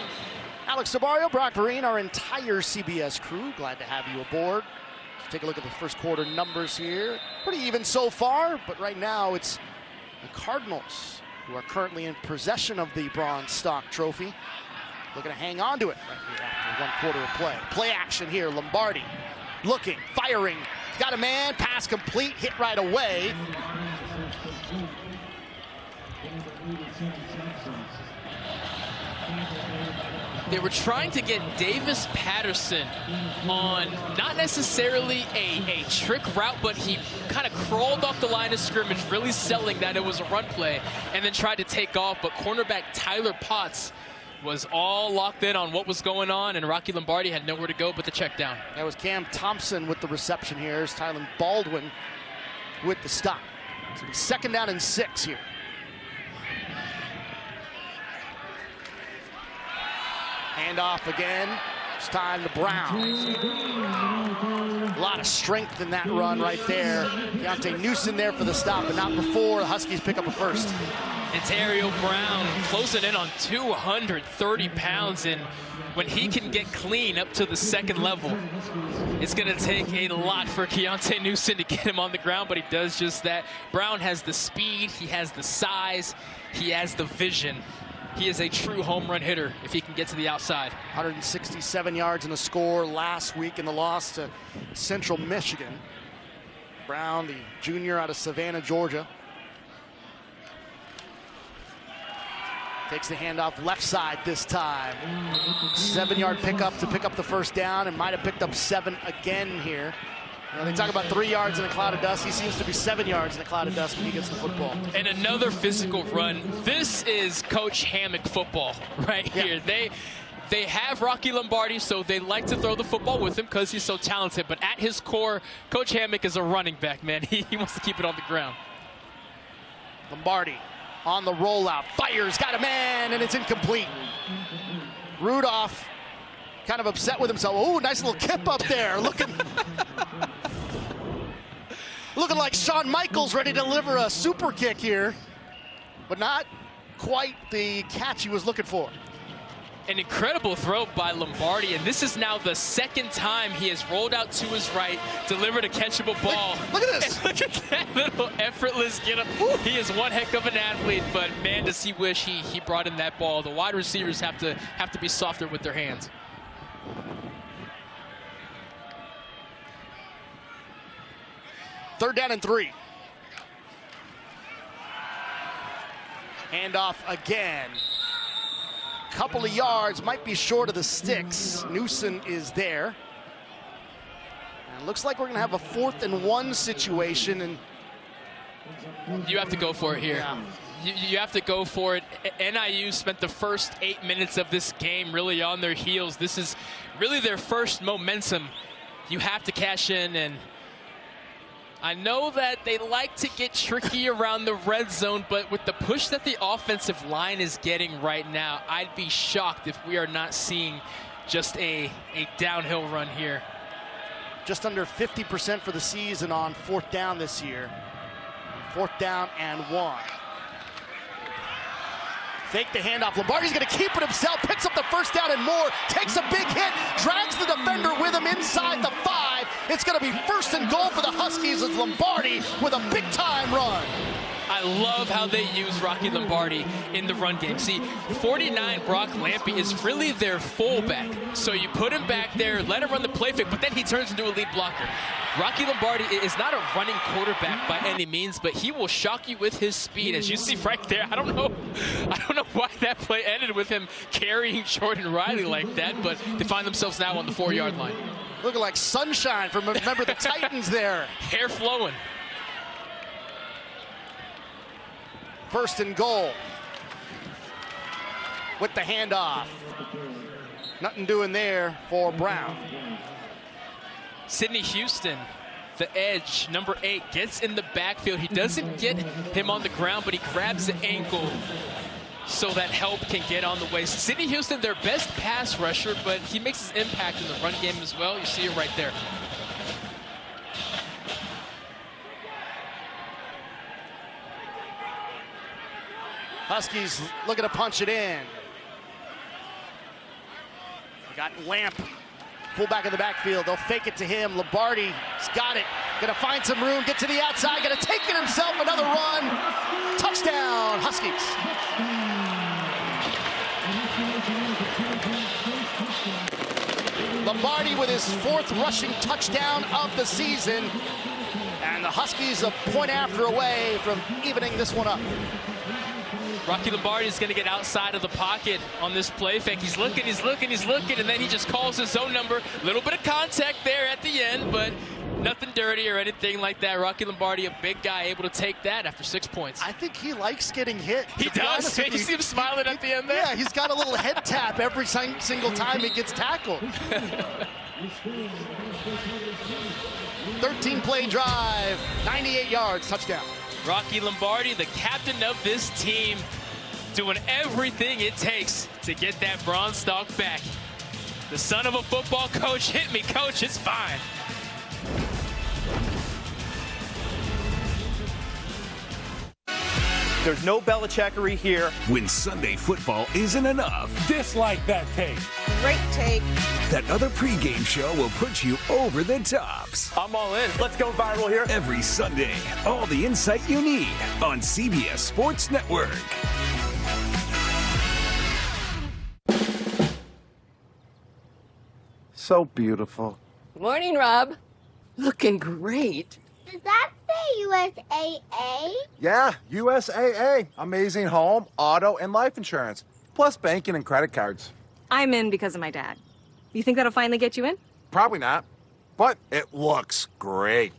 Alex Sabario, Brock Vereen, our entire CBS crew. Glad to have you aboard. Let's take a look at the first quarter numbers here. Pretty even so far, but right now it's the Cardinals who are currently in possession of the Bronze Stalk trophy. Looking to hang on to it right here after 1 quarter of play. Play action here, Lombardi looking, firing. Got a man, pass complete, hit right away. They were trying to get Davis Patterson on not necessarily a trick route, but he kind of crawled off the line of scrimmage, really selling that it was a run play, and then tried to take off. But cornerback Tyler Potts was all locked in on what was going on, and Rocky Lombardi had nowhere to go but the check down. That was Cam Thompson with the reception here. Here's Tylen Baldwin with the stop. So it's 2nd down and 6 here. Hand off again. It's time to Brown. A lot of strength in that run right there. Keontae Newsom there for the stop, but not before the Huskies pick up a first. Ontario Brown closing in on 230 pounds, and when he can get clean up to the 2nd level, it's going to take a lot for Keontae Newsom to get him on the ground, but he does just that. Brown has the speed, he has the size, he has the vision. He is a true home run hitter if he can get to the outside. 167 yards in the score last week in the loss to Central Michigan. Brown, the junior out of Savannah, Georgia. Takes the handoff left side this time. 7-yard pickup to pick up the first down, and might have picked up 7 again here. You know, they talk about 3 yards in a cloud of dust. He seems to be 7 yards in a cloud of dust when he gets the football. And another physical run. This is Coach Hammock football right here. They have Rocky Lombardi, so they like to throw the football with him because he's so talented. But at his core, Coach Hammock is a running back, man. He wants to keep it on the ground. Lombardi on the rollout. Fires, got a man, and it's incomplete. Rudolph kind of upset with himself. Oh, nice little kip up there. Looking like Shawn Michaels ready to deliver a super kick here, but not quite the catch he was looking for. An incredible throw by Lombardi, and this is now the 2nd time he has rolled out to his right, delivered a catchable ball. Look at this. And look at that little effortless get up. He is one heck of an athlete, but man, does he wish he brought in that ball. The wide receivers have to be softer with their hands. Third down and 3. Handoff again. Couple of yards, might be short of the sticks. Newsom is there. And it looks like we're going to have a 4th and 1 situation. And you have to go for it here. Yeah. You have to go for it. NIU spent the first 8 minutes of this game really on their heels. This is really their first momentum. You have to cash in, and I know that they like to get tricky around the red zone, but with the push that the offensive line is getting right now, I'd be shocked if we are not seeing just a downhill run here. Just under 50% for the season on 4th down this year. 4th down and 1. Fake the handoff. Lombardi's going to keep it himself. Picks up the first down and more. Takes a big hit. Drags the defender with him inside the 5. It's going to be 1st and goal for the Huskies as Lombardi with a big-time run. I love how they use Rocky Lombardi in the run game. See, 49 Brock Lampy is really their fullback. So you put him back there, let him run the play fake, but then he turns into a lead blocker. Rocky Lombardi is not a running quarterback by any means, but he will shock you with his speed. As you see right there, I don't know why that play ended with him carrying Jordan Riley like that, but they find themselves now on the 4-yard line. Looking like sunshine from, remember, the Titans there. Hair flowing. 1st and goal with the handoff. Nothing doing there for Brown. Sidney Houston, the edge, number 8, gets in the backfield. He doesn't get him on the ground, but he grabs the ankle so that help can get on the way. Sidney Houston, their best pass rusher, but he makes his impact in the run game as well. You see it right there. Huskies looking to punch it in. We got Lamp, fullback in the backfield. They'll fake it to him. Lombardi's got it. Gonna find some room, get to the outside, gonna take it himself, another run. Touchdown, Huskies. Lombardi with his 4th rushing touchdown of the season. And the Huskies a point after away from evening this one up. Rocky Lombardi is going to get outside of the pocket on this play fake. He's looking, and then he just calls his zone number. A little bit of contact there at the end, but nothing dirty or anything like that. Rocky Lombardi, a big guy, able to take that after 6 points. I think he likes getting hit. He does. You see him smiling at the end there? Yeah, he's got a little head tap every single time he gets tackled. 13-play drive, 98 yards, touchdown. Rocky Lombardi, the captain of this team, doing everything it takes to get that bronze stalk back. The son of a football coach, hit me, coach, it's fine. There's no Belichickery here. When Sunday football isn't enough. Dislike that take. Great take. That other pregame show will put you over the tops. I'm all in. Let's go viral here. Every Sunday, all the insight you need on CBS Sports Network. So beautiful. Morning, Rob. Looking great. Does that say USAA? Yeah, USAA. Amazing home, auto, and life insurance. Plus banking and credit cards. I'm in because of my dad. You think that'll finally get you in? Probably not, but it looks great.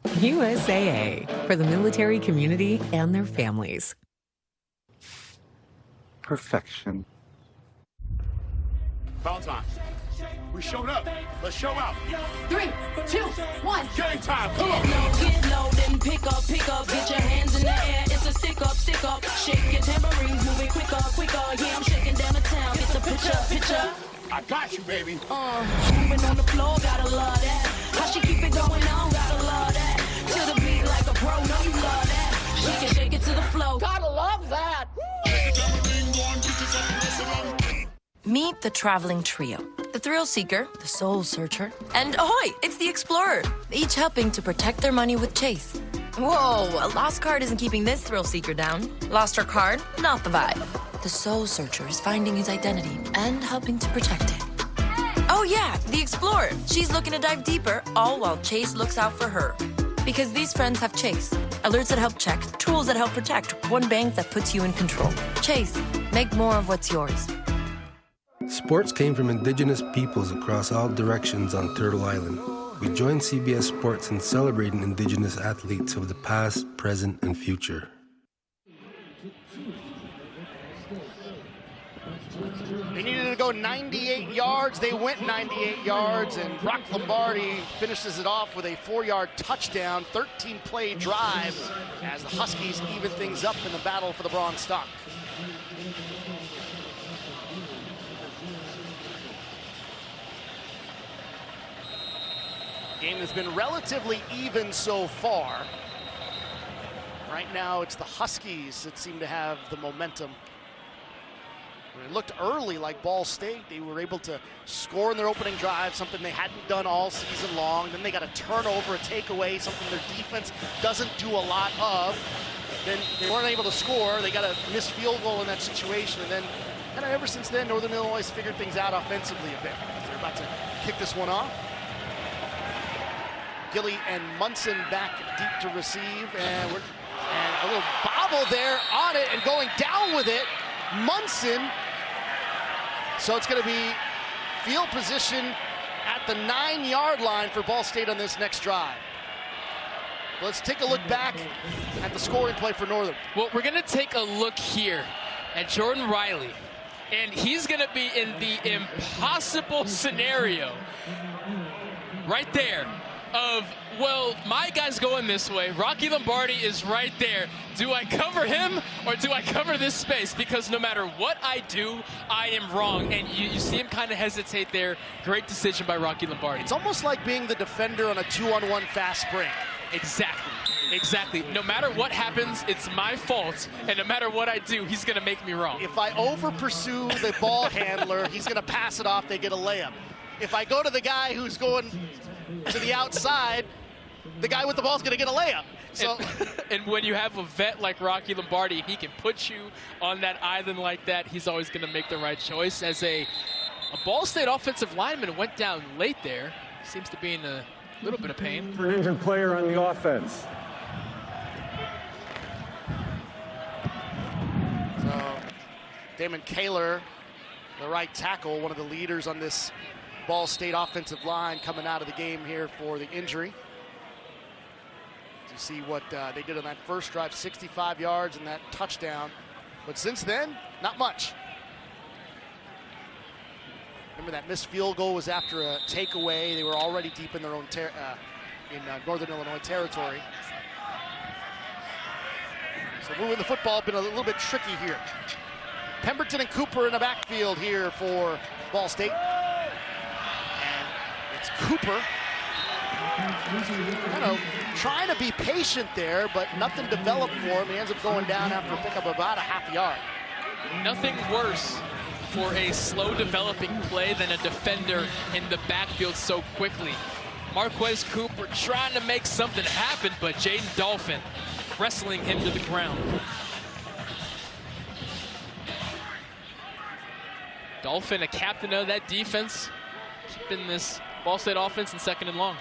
USAA, for the military community and their families. Perfection. Foul time. We showed up. Let's show out. 3, 2, 1. Game time. Come on. Get low, then pick up. Get your hands in the air. It's a stick up. Shake your tambourines, moving quicker. Yeah, I'm shaking down the town. It's a picture. I got you, baby. Moving on the floor, gotta love that. How she keep it going on, gotta love that. To the beat like a pro, know you love that. Shake it to the flow. Gotta love that. Meet the traveling trio. The thrill seeker, the soul searcher, and ahoy, it's the explorer. Each helping to protect their money with Chase. Whoa, a lost card isn't keeping this thrill seeker down. Lost her card? Not the vibe. The soul searcher is finding his identity and helping to protect it. Oh yeah, the explorer. She's looking to dive deeper, all while Chase looks out for her. Because these friends have Chase. Alerts that help check, tools that help protect, one bank that puts you in control. Chase, make more of what's yours. Sports came from indigenous peoples across all directions on Turtle Island. We joined CBS Sports in celebrating indigenous athletes of the past, present, and future. They needed to go 98 yards. They went 98 yards, and Rock Lombardi finishes it off with a 4-yard touchdown, 13-play drive as the Huskies even things up in the battle for the bronze stock. Game has been relatively even so far. Right now, it's the Huskies that seem to have the momentum. It looked early like Ball State. They were able to score in their opening drive, something they hadn't done all season long. Then they got a turnover, a takeaway, something their defense doesn't do a lot of. Then they weren't able to score. They got a missed field goal in that situation. And then kind of ever since then, Northern Illinois has figured things out offensively a bit. They're about to kick this one off. Gilly and Munson back deep to receive, and a little bobble there on it and going down with it. Munson. So it's going to be field position at the 9-yard line for Ball State on this next drive. Let's take a look back at the scoring play for Northern. Well, we're going to take a look here at Jordan Riley, and he's going to be in the impossible scenario right there of, well, my guy's going this way. Rocky Lombardi is right there. Do I cover him or do I cover this space? Because no matter what I do, I am wrong. And you see him kind of hesitate there. Great decision by Rocky Lombardi. It's almost like being the defender on a 2-on-1 fast break. Exactly. No matter what happens, it's my fault. And no matter what I do, he's going to make me wrong. If I over-pursue the ball handler, he's going to pass it off. They get a layup. If I go to the guy who's going to the outside, the guy with the ball is going to get a layup. So, and when you have a vet like Rocky Lombardi, he can put you on that island like that. He's always going to make the right choice. As a Ball State offensive lineman went down late there, seems to be in a little bit of pain. For an injured player on the offense. Damon Kaler, the right tackle, one of the leaders on this Ball State offensive line, coming out of the game here for the injury. To see what they did on that first drive, 65 yards and that touchdown. But since then, not much. Remember that missed field goal was after a takeaway. They were already deep in their own Northern Illinois territory. So moving the football been a little bit tricky here. Pemberton and Cooper in the backfield here for Ball State. And it's Cooper kind of trying to be patient there, but nothing developed for him. He ends up going down after a pickup of about a half yard. Nothing worse for a slow developing play than a defender in the backfield so quickly. Marquez Cooper trying to make something happen, but Jaden Dolphin wrestling him to the ground. Dolphin, a captain of that defense, keeping this Ball State offense in 2nd and long.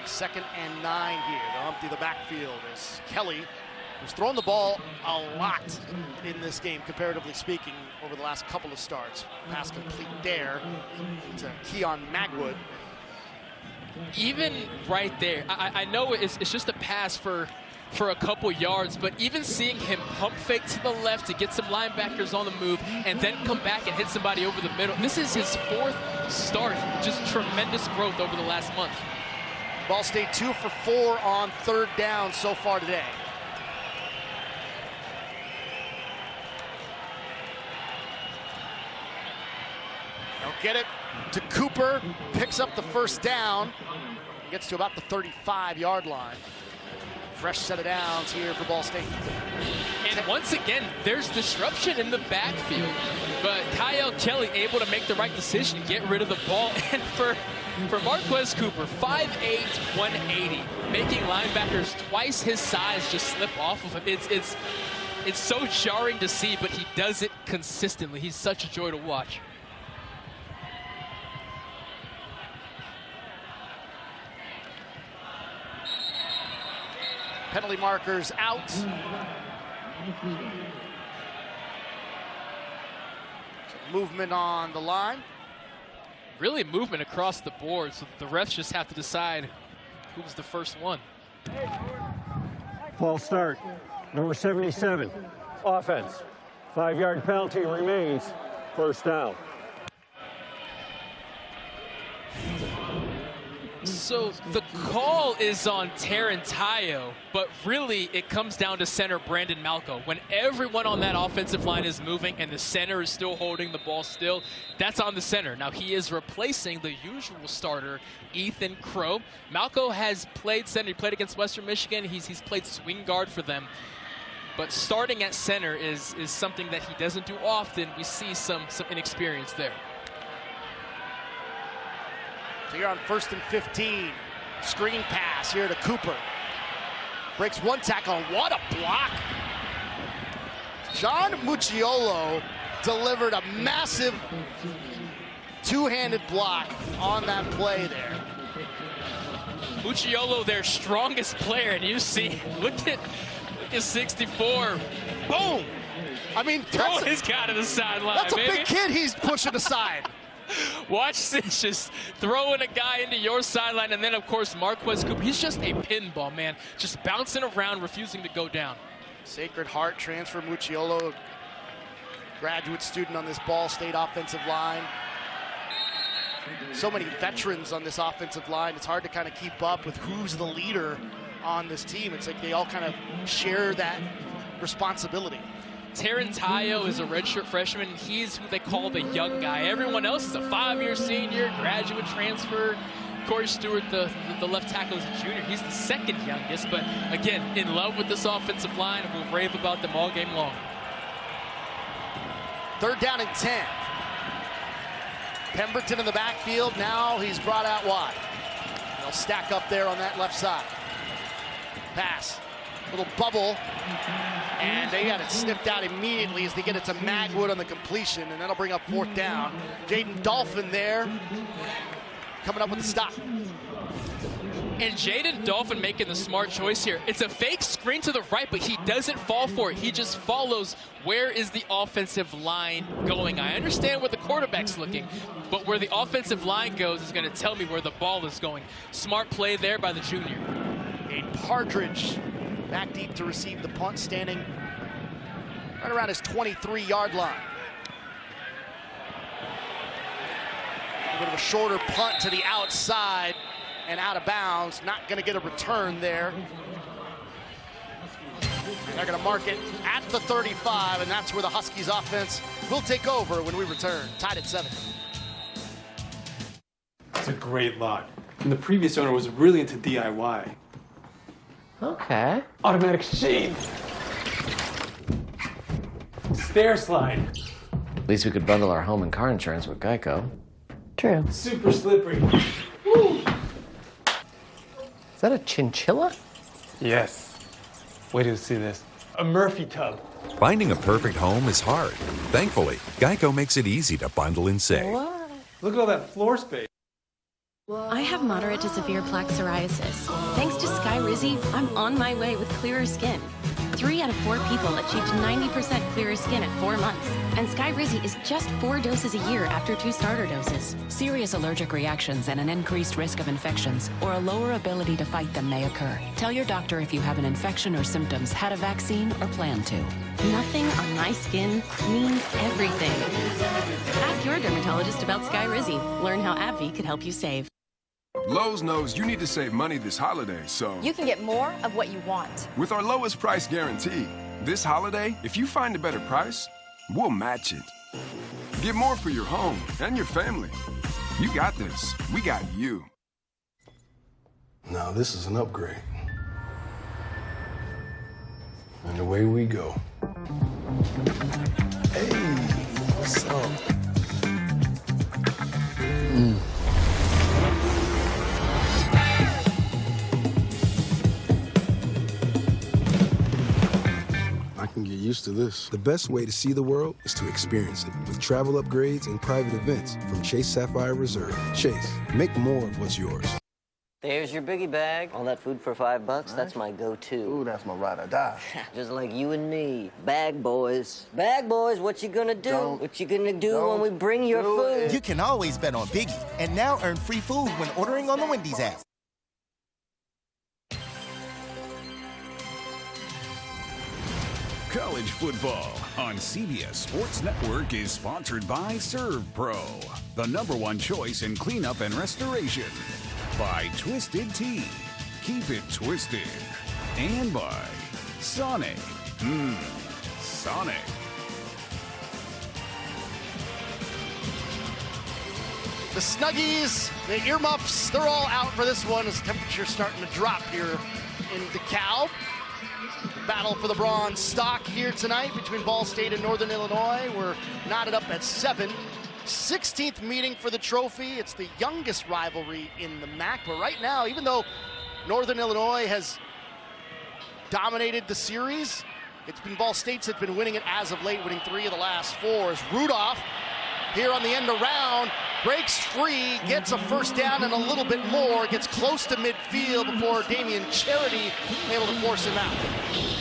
2nd and 9 here. They'll empty the backfield as Kelly, who's thrown the ball a lot in this game, comparatively speaking, over the last couple of starts. Pass complete there to Keon Magwood. Even right there, I know it's just a pass for a couple yards, but even seeing him pump fake to the left to get some linebackers on the move and then come back and hit somebody over the middle. This is his 4th start. Just tremendous growth over the last month. Ball State 2 for 4 on 3rd down so far today. They'll get it to Cooper, picks up the 1st down, gets to about the 35-yard line. Fresh set of downs here for Ball State. And once again, there's disruption in the backfield, but Kyle Kelly able to make the right decision, get rid of the ball. And for Marquez Cooper, 5'8", 180, making linebackers twice his size just slip off of him. It's so jarring to see, but he does it consistently. He's such a joy to watch. Penalty markers out. Movement on the line. Really movement across the board, so the refs just have to decide who's the first one. False start, number 77, offense. 5-yard penalty remains, 1st down. So the call is on Tarantayo, but really it comes down to center Brandon Malco. When everyone on that offensive line is moving and the center is still holding the ball still, that's on the center. Now he is replacing the usual starter, Ethan Crow. Malco has played center. He played against Western Michigan. He's played swing guard for them. But starting at center is something that he doesn't do often. We see some inexperience there. So you're on 1st and 15. Screen pass here to Cooper. Breaks one tackle. What a block. John Mucciolo delivered a massive two-handed block on that play there. Mucciolo, their strongest player, and you see, look at 64. Boom! I mean, throw his guy to the sideline. That's a big kid he's pushing aside. Watch this, just throwing a guy into your sideline, and then, of course, Marquez Cooper. He's just a pinball, man. Just bouncing around, refusing to go down. Sacred Heart transfer Mucciolo, graduate student on this Ball State offensive line. So many veterans on this offensive line. It's hard to kind of keep up with who's the leader on this team. It's like they all kind of share that responsibility. Tarantayo is a redshirt freshman. He's who they call the young guy. Everyone else is a 5-year senior, graduate transfer. Corey Stewart, the left tackle, is a junior. He's the 2nd youngest, but again, in love with this offensive line, and we'll rave about them all game long. 3rd down and 10. Pemberton in the backfield. Now he's brought out wide. They'll stack up there on that left side. Pass. Little bubble. And they got it snipped out immediately as they get it to Magwood on the completion, and that'll bring up 4th down. Jaden Dolphin there, coming up with the stop. And Jaden Dolphin making the smart choice here. It's a fake screen to the right, but he doesn't fall for it. He just follows where is the offensive line going. I understand where the quarterback's looking, but where the offensive line goes is going to tell me where the ball is going. Smart play there by the junior. A Partridge back deep to receive the punt, standing right around his 23-yard line. A bit of a shorter punt to the outside and out of bounds. Not going to get a return there. They're going to mark it at the 35, and that's where the Huskies offense will take over when we return. Tied at 7. It's a great lot. And the previous owner was really into DIY. Okay. Automatic shades. Stair slide. At least we could bundle our home and car insurance with Geico. True. Super slippery. Woo. Is that a chinchilla? Yes. Wait till you see this. A Murphy tub. Finding a perfect home is hard. Thankfully, Geico makes it easy to bundle and save. What? Look at all that floor space. I have moderate to severe plaque psoriasis. Thanks to Skyrizi, I'm on my way with clearer skin. 3 out of 4 people achieved 90% clearer skin at 4 months. And Skyrizi is just 4 doses a year after 2 starter doses. Serious allergic reactions and an increased risk of infections or a lower ability to fight them may occur. Tell your doctor if you have an infection or symptoms, had a vaccine, or plan to. Nothing on my skin means everything. Ask your dermatologist about Skyrizi. Learn how AbbVie could help you save. Lowe's knows you need to save money this holiday, so you can get more of what you want. With our lowest price guarantee, this holiday, if you find a better price, we'll match it. Get more for your home and your family. You got this. We got you. Now this is an upgrade. And away we go. Hey, what's up? I can get used to this. The best way to see the world is to experience it with travel upgrades and private events from Chase Sapphire Reserve. Chase, make more of what's yours. There's your biggie bag. All that food for $5, that's my go-to. Ooh, that's my ride or die. Just like you and me. Bag boys. Bag boys, what you gonna do? What you gonna do when we bring your food? You can always bet on Biggie and now earn free food when ordering on the Wendy's app. College football on CBS Sports Network is sponsored by Serve Pro, the #1 choice in cleanup and restoration. By Twisted Tea, keep it twisted. And by Sonic. Sonic. The Snuggies, the earmuffs, they're all out for this one as temperature's starting to drop here in DeKalb. Battle for the bronze stock here tonight between Ball State and Northern Illinois. We're knotted up at 7. 16th meeting for the trophy. It's the youngest rivalry in the MAC, but right now, even though Northern Illinois has dominated the series, it's been Ball State's that have been winning it as of late, winning 3 of the last 4. As Rudolph here on the end around, breaks free, gets a first down and a little bit more, gets close to midfield before Damian Charity able to force him out.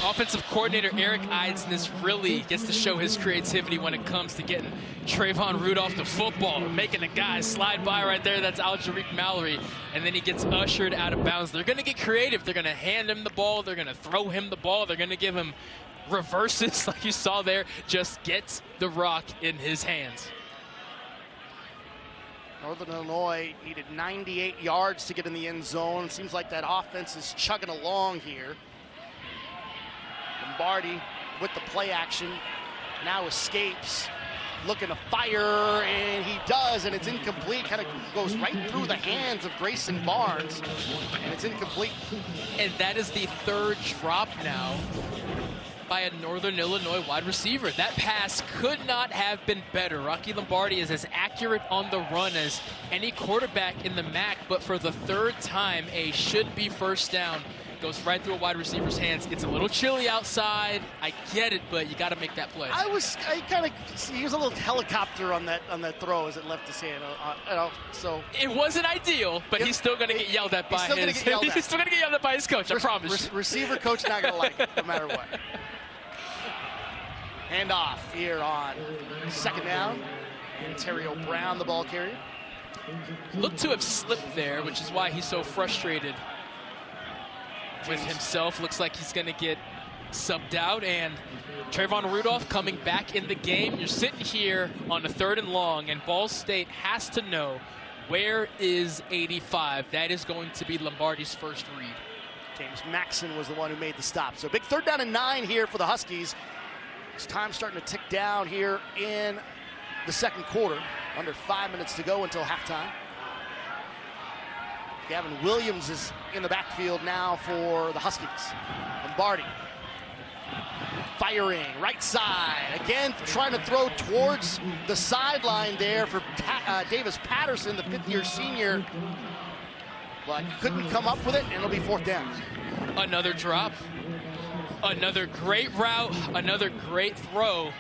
Offensive coordinator Eric Eidsness really gets to show his creativity when it comes to getting Trayvon Rudolph the football, making the guy slide by right there. That's Aljariq Mallory, and then he gets ushered out of bounds. They're going to get creative. They're going to hand him the ball. They're going to throw him the ball. They're going to give him reverses like you saw there. Just gets the rock in his hands. Northern Illinois needed 98 yards to get in the end zone. Seems like that offense is chugging along here. Lombardi with the play action, now escapes, looking to fire, and he does, and it's incomplete. Kind of goes right through the hands of Grayson Barnes, and it's incomplete. And that is the 3rd drop now by a Northern Illinois wide receiver. That pass could not have been better. Rocky Lombardi is as accurate on the run as any quarterback in the MAC, but for the 3rd time, a should-be first down goes right through a wide receiver's hands. It's a little chilly outside. I get it, but you got to make that play. He was a little helicopter on that throw as it left his hand. So it wasn't ideal, but he's still going to get yelled at by his. He's still going to get yelled at by his coach. I promise. Receiver coach not going to like it no matter what. Hand off here on second down. Ontario Brown, the ball carrier. Looked to have slipped there, which is why he's so frustrated with himself. Looks like he's going to get subbed out, and Trayvon Rudolph coming back in the game. You're sitting here on a 3rd and long, and Ball State has to know, where is 85? That is going to be Lombardi's first read. James Maxson was the one who made the stop. So big 3rd down and 9 here for the Huskies. It's time starting to tick down here in the second quarter. Under 5 minutes to go until halftime. Gavin Williams is in the backfield now for the Huskies. Lombardi firing right side. Again, trying to throw towards the sideline there for Davis Patterson, the 5th-year senior. But couldn't come up with it, and it'll be 4th down. Another drop. Another great route. Another great throw.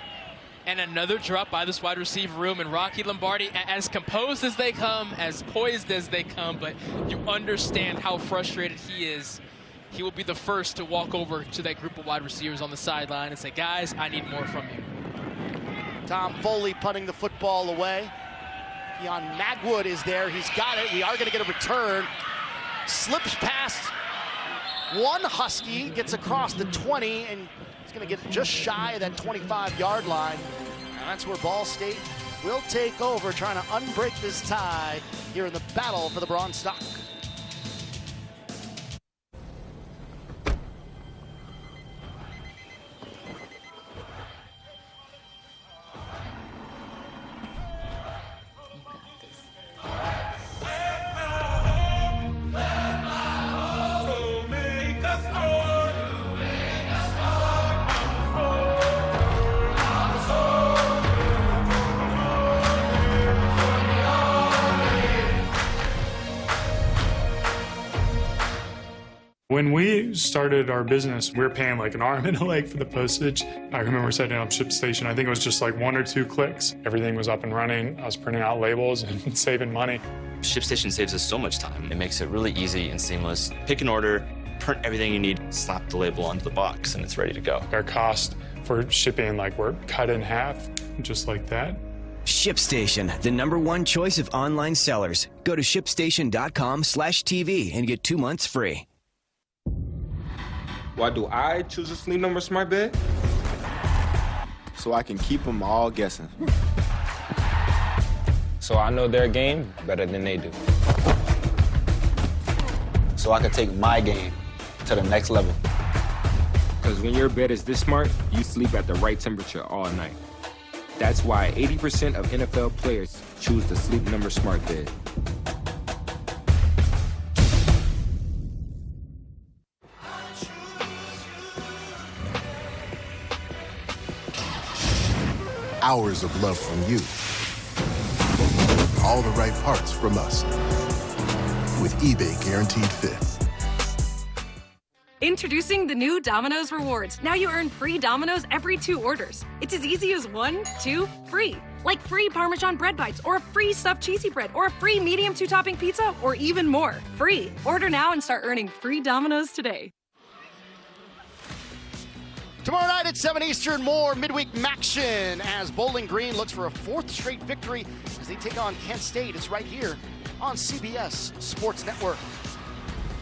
And another drop by this wide receiver room, and Rocky Lombardi, as composed as they come, as poised as they come, but you understand how frustrated he is. He will be the first to walk over to that group of wide receivers on the sideline and say, guys, I need more from you. Tom Foley punting the football away. Keon Magwood is there. He's got it. We are going to get a return. Slips past one Husky, gets across the 20, and he's going to get just shy of that 25-yard line. And that's where Ball State will take over, trying to unbreak this tie here in the battle for the Bronze Stalk. When we started our business, we were paying like an arm and a leg for the postage. I remember setting up ShipStation. I think it was just like 1 or 2 clicks. Everything was up and running. I was printing out labels and saving money. ShipStation saves us so much time. It makes it really easy and seamless. Pick an order, print everything you need, slap the label onto the box, and it's ready to go. Our cost for shipping, like, we're cut in half, just like that. ShipStation, the #1 choice of online sellers. Go to shipstation.com/TV and get 2 months free. Why do I choose a Sleep Number smart bed? So I can keep them all guessing. So I know their game better than they do. So I can take my game to the next level. Because when your bed is this smart, you sleep at the right temperature all night. That's why 80% of NFL players choose the Sleep Number smart bed. Hours of love from you. All the right parts from us. With eBay Guaranteed Fit. Introducing the new Domino's Rewards. Now you earn free Domino's every 2 orders. It's as easy as 1, 2, free. Like free Parmesan bread bites, or a free stuffed cheesy bread, or a free medium 2-topping pizza, or even more. Free. Order now and start earning free Domino's today. Tomorrow night at 7 Eastern, more midweek action as Bowling Green looks for a 4th straight victory as they take on Kent State. It's right here on CBS Sports Network.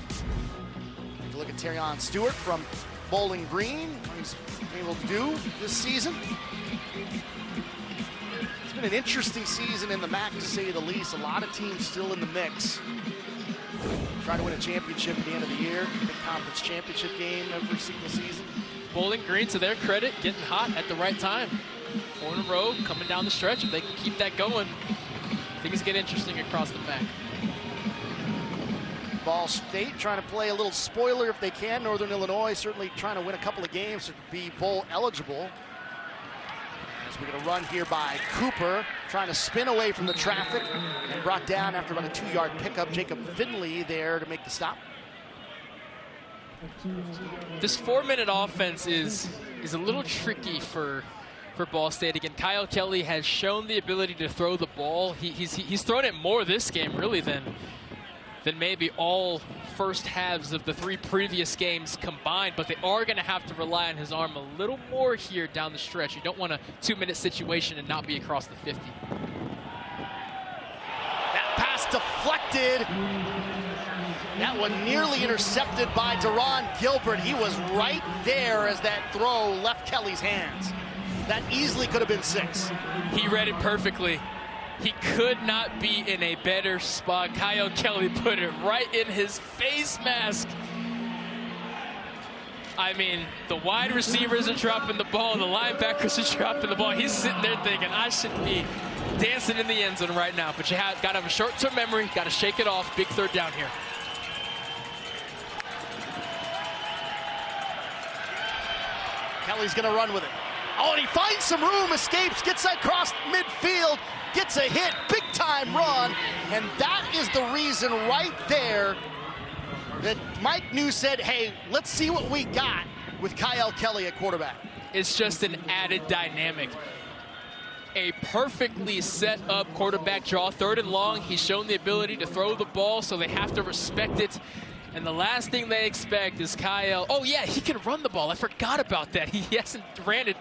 Take a look at Terrion Stewart from Bowling Green, what he's been able to do this season. It's been an interesting season in the MAC, to say the least. A lot of teams still in the mix. Try to win a championship at the end of the year. Big conference championship game every single season. Bowling Green, to their credit, getting hot at the right time. 4 in a row, coming down the stretch. If they can keep that going, things get interesting across the MAC. Ball State trying to play a little spoiler if they can. Northern Illinois certainly trying to win a couple of games to be bowl eligible. As we're going to run here by Cooper, trying to spin away from the traffic and brought down after about a 2-yard pickup. Jacob Finley there to make the stop. This 4-minute offense is a little tricky for Ball State. Again, Kyle Kelly has shown the ability to throw the ball. He's thrown it more this game, really, than maybe all first halves of the 3 previous games combined, but they are going to have to rely on his arm a little more here down the stretch. You don't want a 2-minute situation and not be across the 50. That pass deflected. That one nearly intercepted by Deron Gilbert. He was right there as that throw left Kelly's hands. That easily could have been 6. He read it perfectly. He could not be in a better spot. Kyle Kelly put it right in his face mask. I mean, the wide receivers are dropping the ball, the linebackers are dropping the ball. He's sitting there thinking, I should be dancing in the end zone right now. But you got to have a short-term memory, got to shake it off. Big 3rd down here. Kelly's going to run with it. Oh, and he finds some room, escapes, gets across midfield, gets a hit, big-time run, and that is the reason right there that Mike New said, hey, let's see what we got with Kyle Kelly at quarterback. It's just an added dynamic. A perfectly set up quarterback draw, 3rd and long. He's shown the ability to throw the ball, so they have to respect it. And the last thing they expect is Kyle. Oh, yeah, he can run the ball. I forgot about that. He hasn't ran it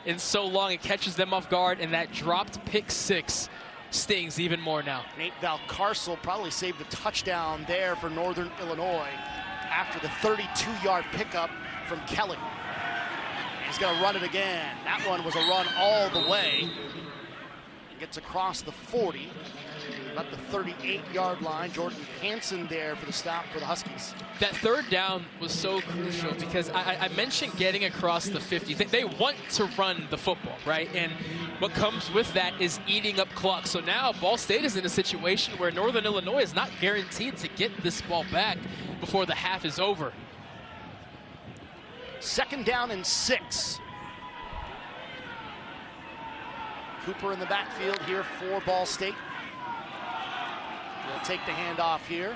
in so long. It catches them off guard, and that dropped pick 6 stings even more now. Nate Valcarcel probably saved a touchdown there for Northern Illinois after the 32-yard pickup from Kelly. He's going to run it again. That one was a run all the way. Gets across the 40. About the 38-yard line. Jordan Hansen there for the stop for the Huskies. That 3rd down was so crucial because I mentioned getting across the 50. They want to run the football, right? And what comes with that is eating up clock. So now Ball State is in a situation where Northern Illinois is not guaranteed to get this ball back before the half is over. 2nd down and 6. Cooper in the backfield here for Ball State. They'll take the handoff here.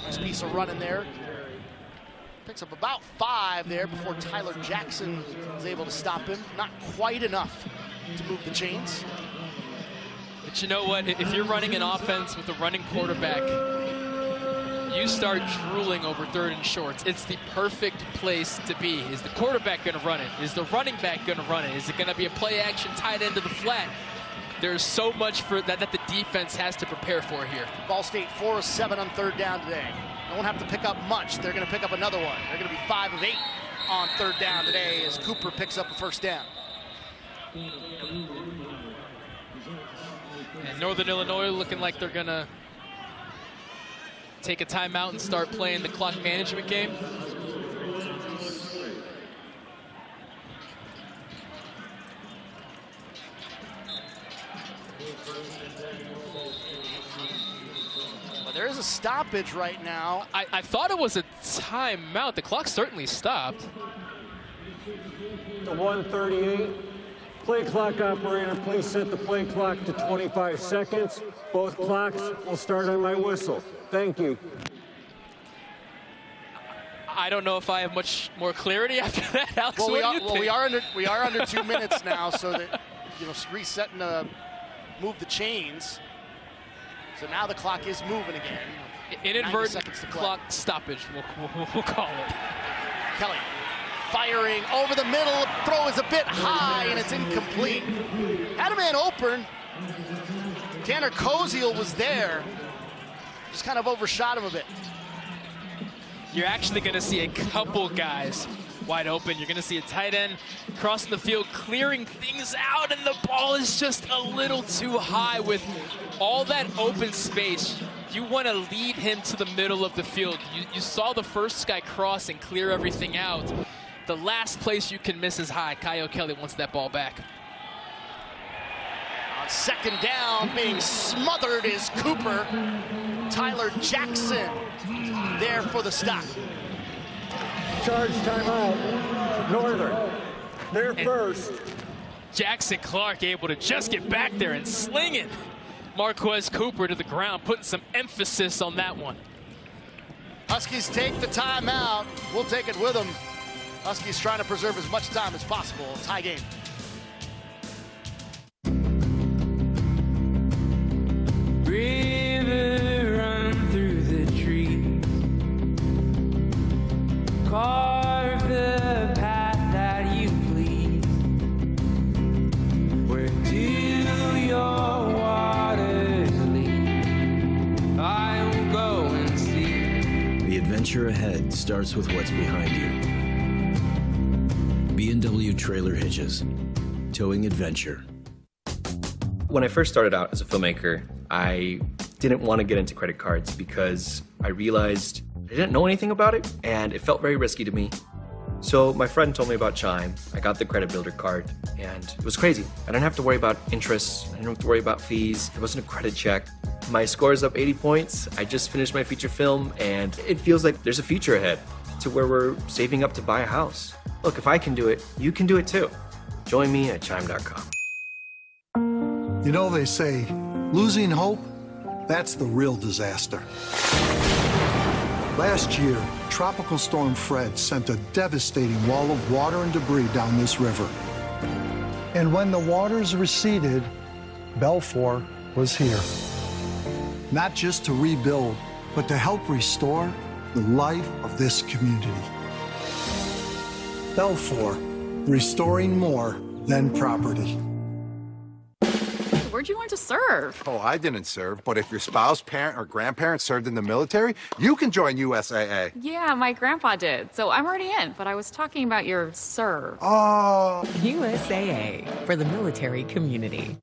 Nice piece of running there. Picks up about 5 there before Tyler Jackson is able to stop him. Not quite enough to move the chains. But you know what? If you're running an offense with a running quarterback, you start drooling over 3rd and shorts. It's the perfect place to be. Is the quarterback going to run it? Is the running back going to run it? Is it going to be a play action tight end to the flat? There's so much for that the defense has to prepare for here. Ball State 4 of 7 on 3rd down today. They won't have to pick up much. They're going to pick up another one. They're going to be 5 of 8 on 3rd down today as Cooper picks up a 1st down. And Northern Illinois looking like they're going to take a timeout and start playing the clock management game. Well, there is a stoppage right now. I thought it was a timeout. The clock certainly stopped. The 1:38. Play clock operator, please set the play clock to 25 seconds. Both clocks will start on my whistle. Thank you. I don't know if I have much more clarity after that, Alex. Well, we are under 2 minutes now, so that resetting to move the chains. So now the clock is moving again. Inadvertent clock stoppage, we'll call it. Kelly firing over the middle, throw is a bit high and it's incomplete. Had a man open. Tanner Koziel was there. Just kind of overshot him a bit. You're actually going to see a couple guys wide open. You're going to see a tight end crossing the field, clearing things out, and the ball is just a little too high. With all that open space, you want to lead him to the middle of the field. You saw the first guy cross and clear everything out. The last place you can miss is high. Kyle Kelly wants that ball back. On 2nd down, being smothered is Cooper. Tyler Jackson there for the stop. Charge timeout. Northern. They're first. Jackson Clark able to just get back there and sling it. Marquez Cooper to the ground, putting some emphasis on that one. Huskies take the timeout. We'll take it with them. Huskies trying to preserve as much time as possible. Tie game. River run through the trees, carve the path that you please. Where do your waters lead? I will go and see. The adventure ahead starts with what's behind you. B&W Trailer Hitches, towing adventure. When I first started out as a filmmaker, I didn't want to get into credit cards because I realized I didn't know anything about it and it felt very risky to me. So my friend told me about Chime. I got the credit builder card and it was crazy. I didn't have to worry about interest. I didn't have to worry about fees. There wasn't a credit check. My score is up 80 points. I just finished my feature film and it feels like there's a future ahead to where we're saving up to buy a house. Look, if I can do it, you can do it too. Join me at chime.com. You know, they say, losing hope, that's the real disaster. Last year, Tropical Storm Fred sent a devastating wall of water and debris down this river. And when the waters receded, Belfour was here. Not just to rebuild, but to help restore the life of this community. Belfour, restoring more than property. Where'd you learn to serve? Oh, I didn't serve, but if your spouse, parent, or grandparent served in the military, you can join USAA. Yeah, my grandpa did, so I'm already in, but I was talking about your serve. Oh. USAA, for the military community.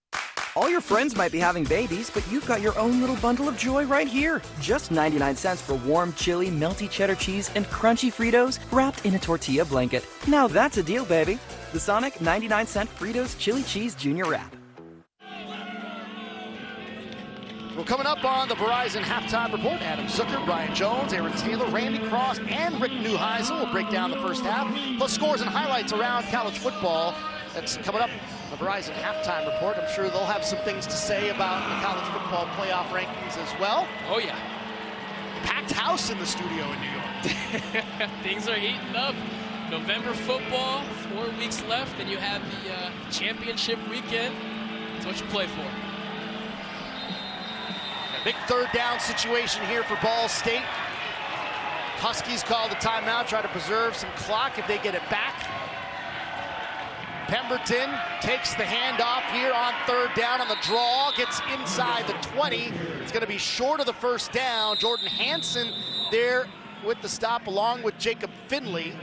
All your friends might be having babies, but you've got your own little bundle of joy right here. Just 99 cents for warm, chili, melty cheddar cheese and crunchy Fritos wrapped in a tortilla blanket. Now that's a deal, baby. The Sonic 99-cent Fritos Chili Cheese Junior Wrap. Well, coming up on the Verizon Halftime Report, Adam Zucker, Brian Jones, Aaron Taylor, Randy Cross, and Rick Neuheisel will break down the first half, plus scores and highlights around college football. That's coming up on the Verizon Halftime Report. I'm sure they'll have some things to say about the college football playoff rankings as well. Oh, yeah. Packed house in the studio in New York. Things are heating up. November football, 4 weeks left, and you have the championship weekend. That's what you play for. Big third down situation here for Ball State. Huskies call the timeout, try to preserve some clock if they get it back. Pemberton takes the handoff here on third down on the draw, gets inside the 20. It's going to be short of the first down. Jordan Hansen there with the stop along with Jacob Finley.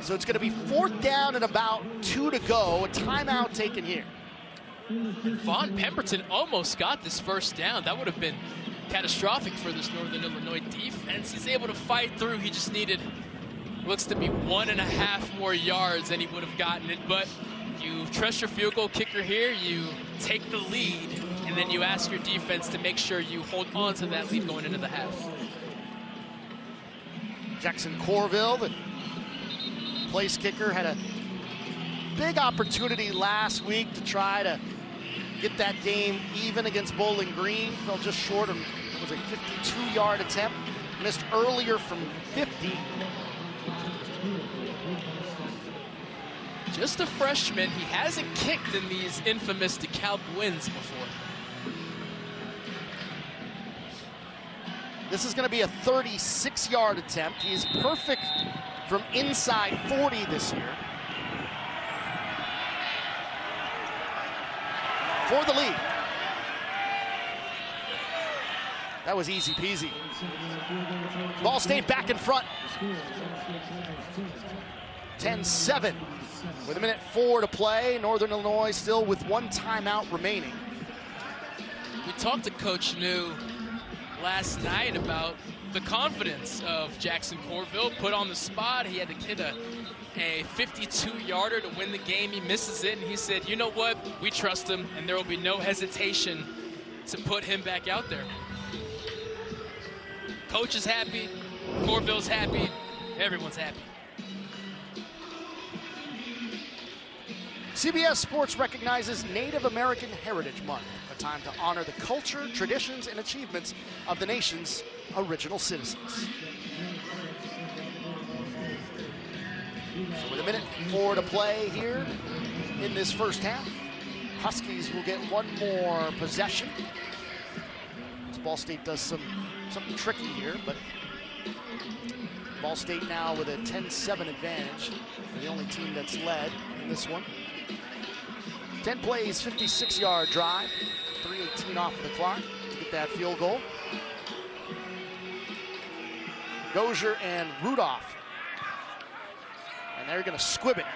So it's going to be fourth down and about 2 to go. A timeout taken here. And Vaughn Pemberton almost got this first down. That would have been catastrophic for this Northern Illinois defense. He's able to fight through. He just needed, looks to be 1.5 more yards and he would have gotten it. But you trust your field goal kicker here. You take the lead and then you ask your defense to make sure you hold on to that lead going into the half. Jackson Corville, the place kicker, had a big opportunity last week to try to get that game even against Bowling Green. Fell just short of, it was a 52-yard attempt. Missed earlier from 50. Just a freshman. He hasn't kicked in these infamous DeKalb wins before. This is going to be a 36-yard attempt. He is perfect from inside 40 this year. For the lead. That was easy peasy. Ball State back in front. 10-7 with 1:04 to play. Northern Illinois still with one timeout remaining. We talked to Coach New last night about the confidence of Jackson Corville, put on the spot. He had to hit a 52-yarder to win the game. He misses it, and he said, you know what? We trust him, and there will be no hesitation to put him back out there. Coach is happy. Corville's happy. Everyone's happy. CBS Sports recognizes Native American Heritage Month, a time to honor the culture, traditions, and achievements of the nation's original citizens. So with 1:04 to play here in this first half, Huskies will get one more possession. Ball State does something tricky here, but Ball State now with a 10-7 advantage. They're the only team that's led in this one. 10 plays, 56-yard drive, 3:18 off of the clock to get that field goal. Dozier and Rudolph, and they're going to squib it.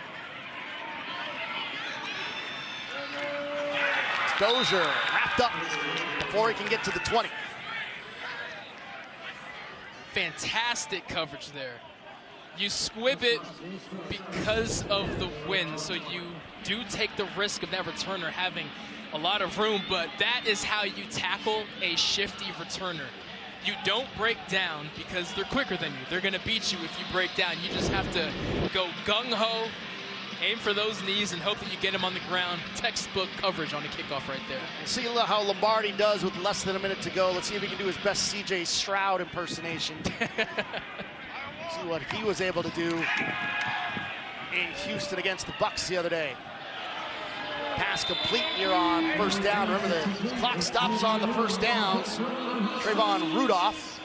Dozier wrapped up before he can get to the 20. Fantastic coverage there. You squib it because of the wind, so you do take the risk of that returner having a lot of room, but that is how you tackle a shifty returner. You don't break down because they're quicker than you. They're going to beat you if you break down. You just have to go gung-ho, aim for those knees, and hope that you get him on the ground. Textbook coverage on a kickoff right there. We'll see how Lombardi does with less than a minute to go. Let's see if he can do his best C.J. Stroud impersonation. See what he was able to do in Houston against the Bucs the other day. Pass complete here on first down. Remember, the clock stops on the first downs. Trayvon Rudolph.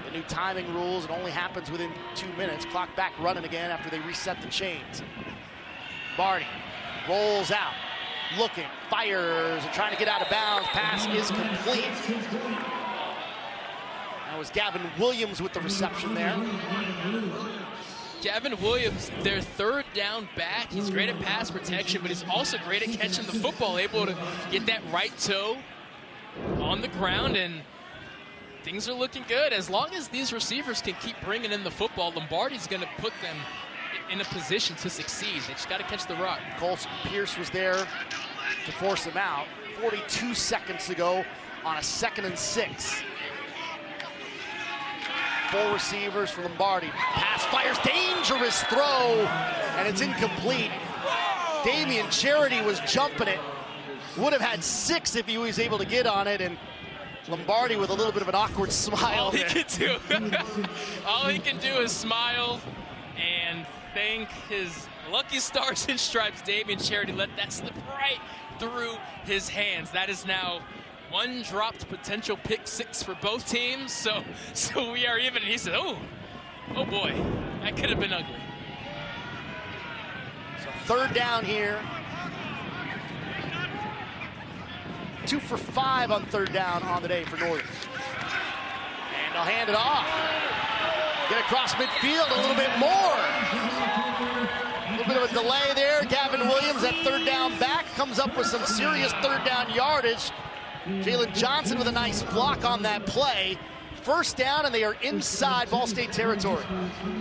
The new timing rules, it only happens within 2 minutes. Clock back running again after they reset the chains. Barty rolls out, looking, fires, and trying to get out of bounds. Pass is complete. That was Gavin Williams with the reception there. Gavin Williams, their third down back. He's great at pass protection, but he's also great at catching the football, able to get that right toe on the ground, and things are looking good. As long as these receivers can keep bringing in the football, Lombardi's going to put them in a position to succeed. They just got to catch the rock. Colson Pierce was there to force him out. 42 seconds to go on a 2nd and 6. 4 receivers for Lombardi. Pass fires, dangerous throw, and it's incomplete. Damian Charity was jumping it. Would have had 6 if he was able to get on it, and Lombardi with a little bit of an awkward smile. All he can do, all he can do is smile and thank his lucky stars and stripes. Damian Charity let that slip right through his hands. That is now one dropped potential pick 6 for both teams. So we are even. And he said, oh boy, that could have been ugly. So third down here. 2 for 5 on third down on the day for Northern. And they'll hand it off. Get across midfield a little bit more. A little bit of a delay there. Gavin Williams, that third down back, comes up with some serious third down yardage. Jalen Johnson with a nice block on that play. First down, and they are inside Ball State territory.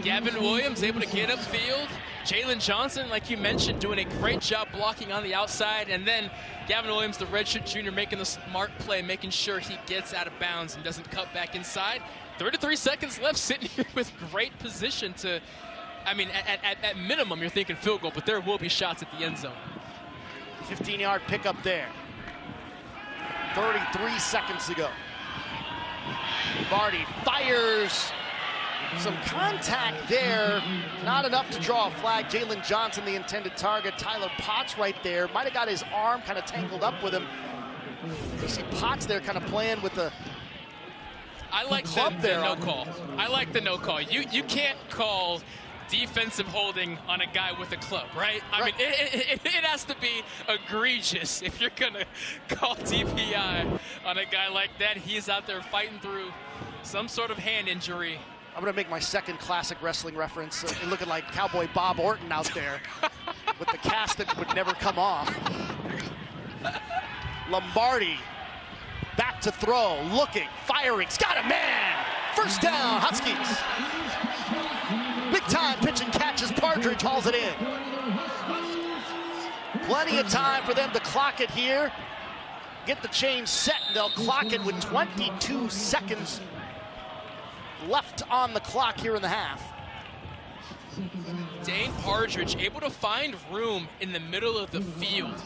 Gavin Williams able to get upfield. Jalen Johnson, like you mentioned, doing a great job blocking on the outside. And then Gavin Williams, the redshirt junior, making the smart play, making sure he gets out of bounds and doesn't cut back inside. 33 seconds left, sitting here with great position to, I mean, at minimum, you're thinking field goal, but there will be shots at the end zone. 15-yard pickup there. 33 seconds to go. Barty fires. Some contact there. Not enough to draw a flag. Jalen Johnson, the intended target. Tyler Potts right there. Might have got his arm kind of tangled up with him. You see Potts there kind of playing with the I like the no call. I like the no call. You can't call defensive holding on a guy with a club, right? I mean, it has to be egregious if you're going to call DPI on a guy like that. He's out there fighting through some sort of hand injury. I'm going to make my second classic wrestling reference, looking like Cowboy Bob Orton out there with the cast that would never come off. Lombardi back to throw, looking, firing, he's got a man! First down, Huskies. Big time pitch and catch as Partridge hauls it in. Plenty of time for them to clock it here. Get the chain set, and they'll clock it with 22 seconds left on the clock here in the half. Dane Partridge able to find room in the middle of the field.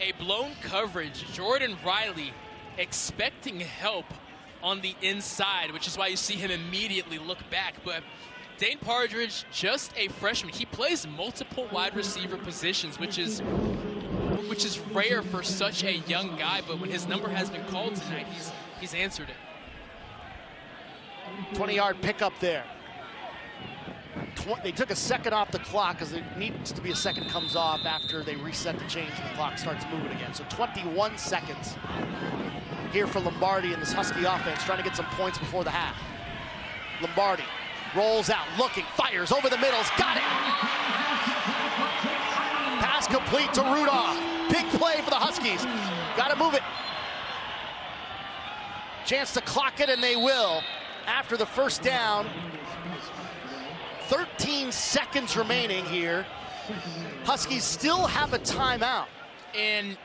A blown coverage. Jordan Riley expecting help on the inside, which is why you see him immediately look back. But Dane Partridge, just a freshman. He plays multiple wide receiver positions, which is rare for such a young guy. But when his number has been called tonight, he's answered it. 20-yard pickup there. They took a second off the clock because it needs to be a second comes off after they reset the change and the clock starts moving again. So 21 seconds here for Lombardi and this Husky offense trying to get some points before the half. Lombardi rolls out, looking, fires over the middles, got it! Pass complete to Rudolph. Big play for the Huskies. Got to move it. Chance to clock it, and they will after the first down. 13 seconds remaining here. Huskies still have a timeout. And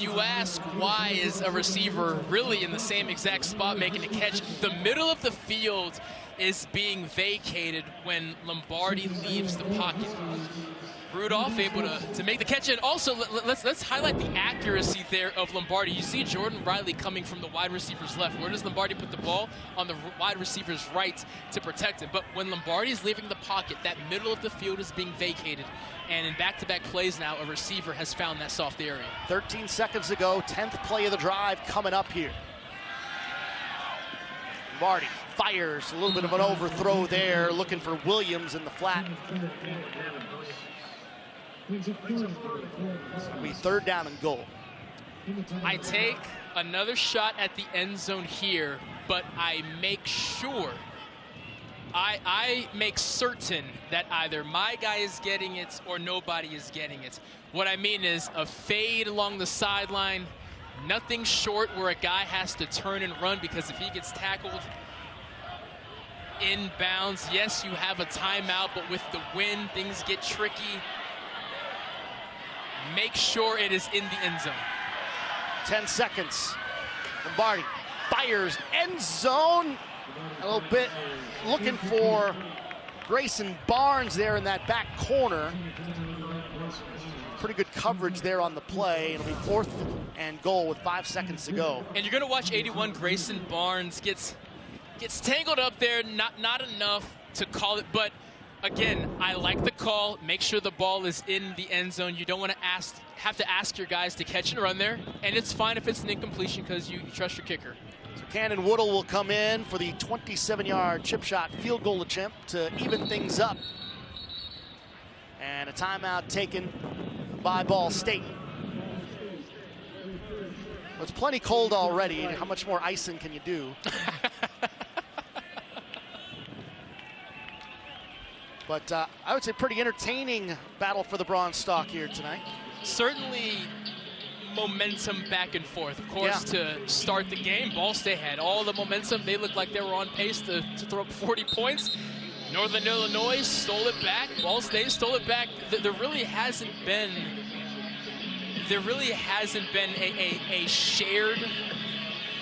you ask, why is a receiver really in the same exact spot making a catch? The middle of the field is being vacated when Lombardi leaves the pocket. Rudolph able to make the catch. And also, let's highlight the accuracy there of Lombardi. You see Jordan Riley coming from the wide receiver's left. Where does Lombardi put the ball? On the wide receiver's right to protect him. But when Lombardi is leaving the pocket, that middle of the field is being vacated. And in back-to-back plays now, a receiver has found that soft area. 13 seconds ago, 10th play of the drive coming up here. Lombardi fires, a little bit of an overthrow there, looking for Williams in the flat. It'll be third down and goal. I take another shot at the end zone here, but I make sure, I make certain that either my guy is getting it or nobody is getting it. What I mean is a fade along the sideline, nothing short where a guy has to turn and run, because if he gets tackled inbounds, yes, you have a timeout, but with the wind, things get tricky. Make sure it is in the end zone. 10 seconds. Lombardi fires, end zone. A little bit looking for Grayson Barnes there in that back corner. Pretty good coverage there on the play. It'll be fourth and goal with 5 seconds to go. And you're going to watch 81 Grayson Barnes gets tangled up there, not enough to call it, but again, I like the call. Make sure the ball is in the end zone. You don't want to have to ask your guys to catch and run there, and it's fine if it's an incompletion because you trust your kicker. So Cannon Woodle will come in for the 27-yard chip shot field goal attempt to even things up. And a timeout taken by Ball State. Well, it's plenty cold already. How much more icing can you do? But I would say pretty entertaining battle for the bronze stock here tonight. Certainly momentum back and forth. Of course, to start the game, Ball State had all the momentum. They looked like they were on pace to throw up 40 points. Northern Illinois stole it back. Ball State stole it back. There really hasn't been a shared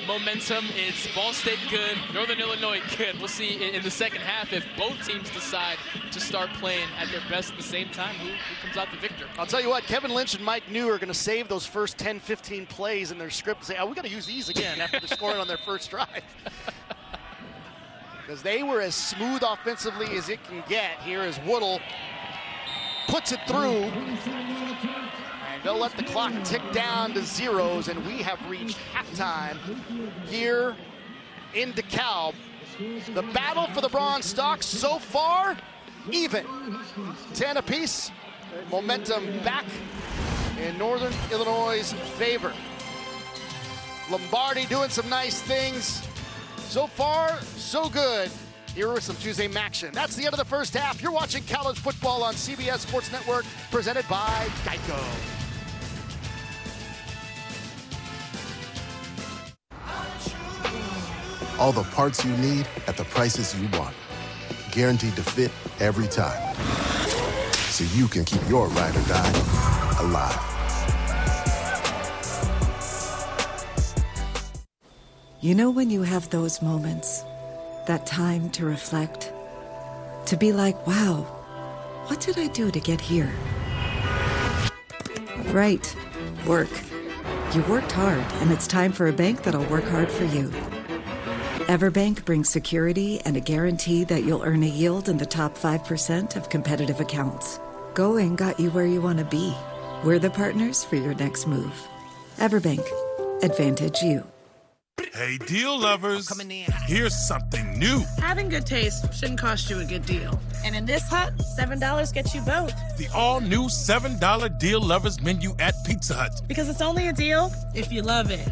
momentum. It's Ball State good, Northern Illinois good. We'll see in the second half if both teams decide to start playing at their best at the same time, who comes out the victor. I'll tell you what, Kevin Lynch and Mike New are going to save those first 10, 15 plays in their script and say, oh, we got to use these again after the scoring on their first drive. Because they were as smooth offensively as it can get. Here as Woodle puts it through. And they'll let the clock tick down to zeros, and we have reached halftime here in DeKalb. The battle for the bronze stock so far, even. 10 apiece. Momentum back in Northern Illinois' favor. Lombardi doing some nice things. So far, so good. Here with some Tuesday Maction. That's the end of the first half. You're watching college football on CBS Sports Network, presented by Geico. All the parts you need at the prices you want. Guaranteed to fit every time. So you can keep your ride or die alive. You know when you have those moments, that time to reflect, to be like, wow, what did I do to get here? Right, work. You worked hard, and it's time for a bank that'll work hard for you. Everbank brings security and a guarantee that you'll earn a yield in the top 5% of competitive accounts. Going got you where you want to be. We're the partners for your next move. Everbank. Advantage you. Hey, deal lovers. Here's something new. Having good taste shouldn't cost you a good deal. And in this hut, $7 gets you both. The all-new $7 deal lovers menu at Pizza Hut. Because it's only a deal if you love it.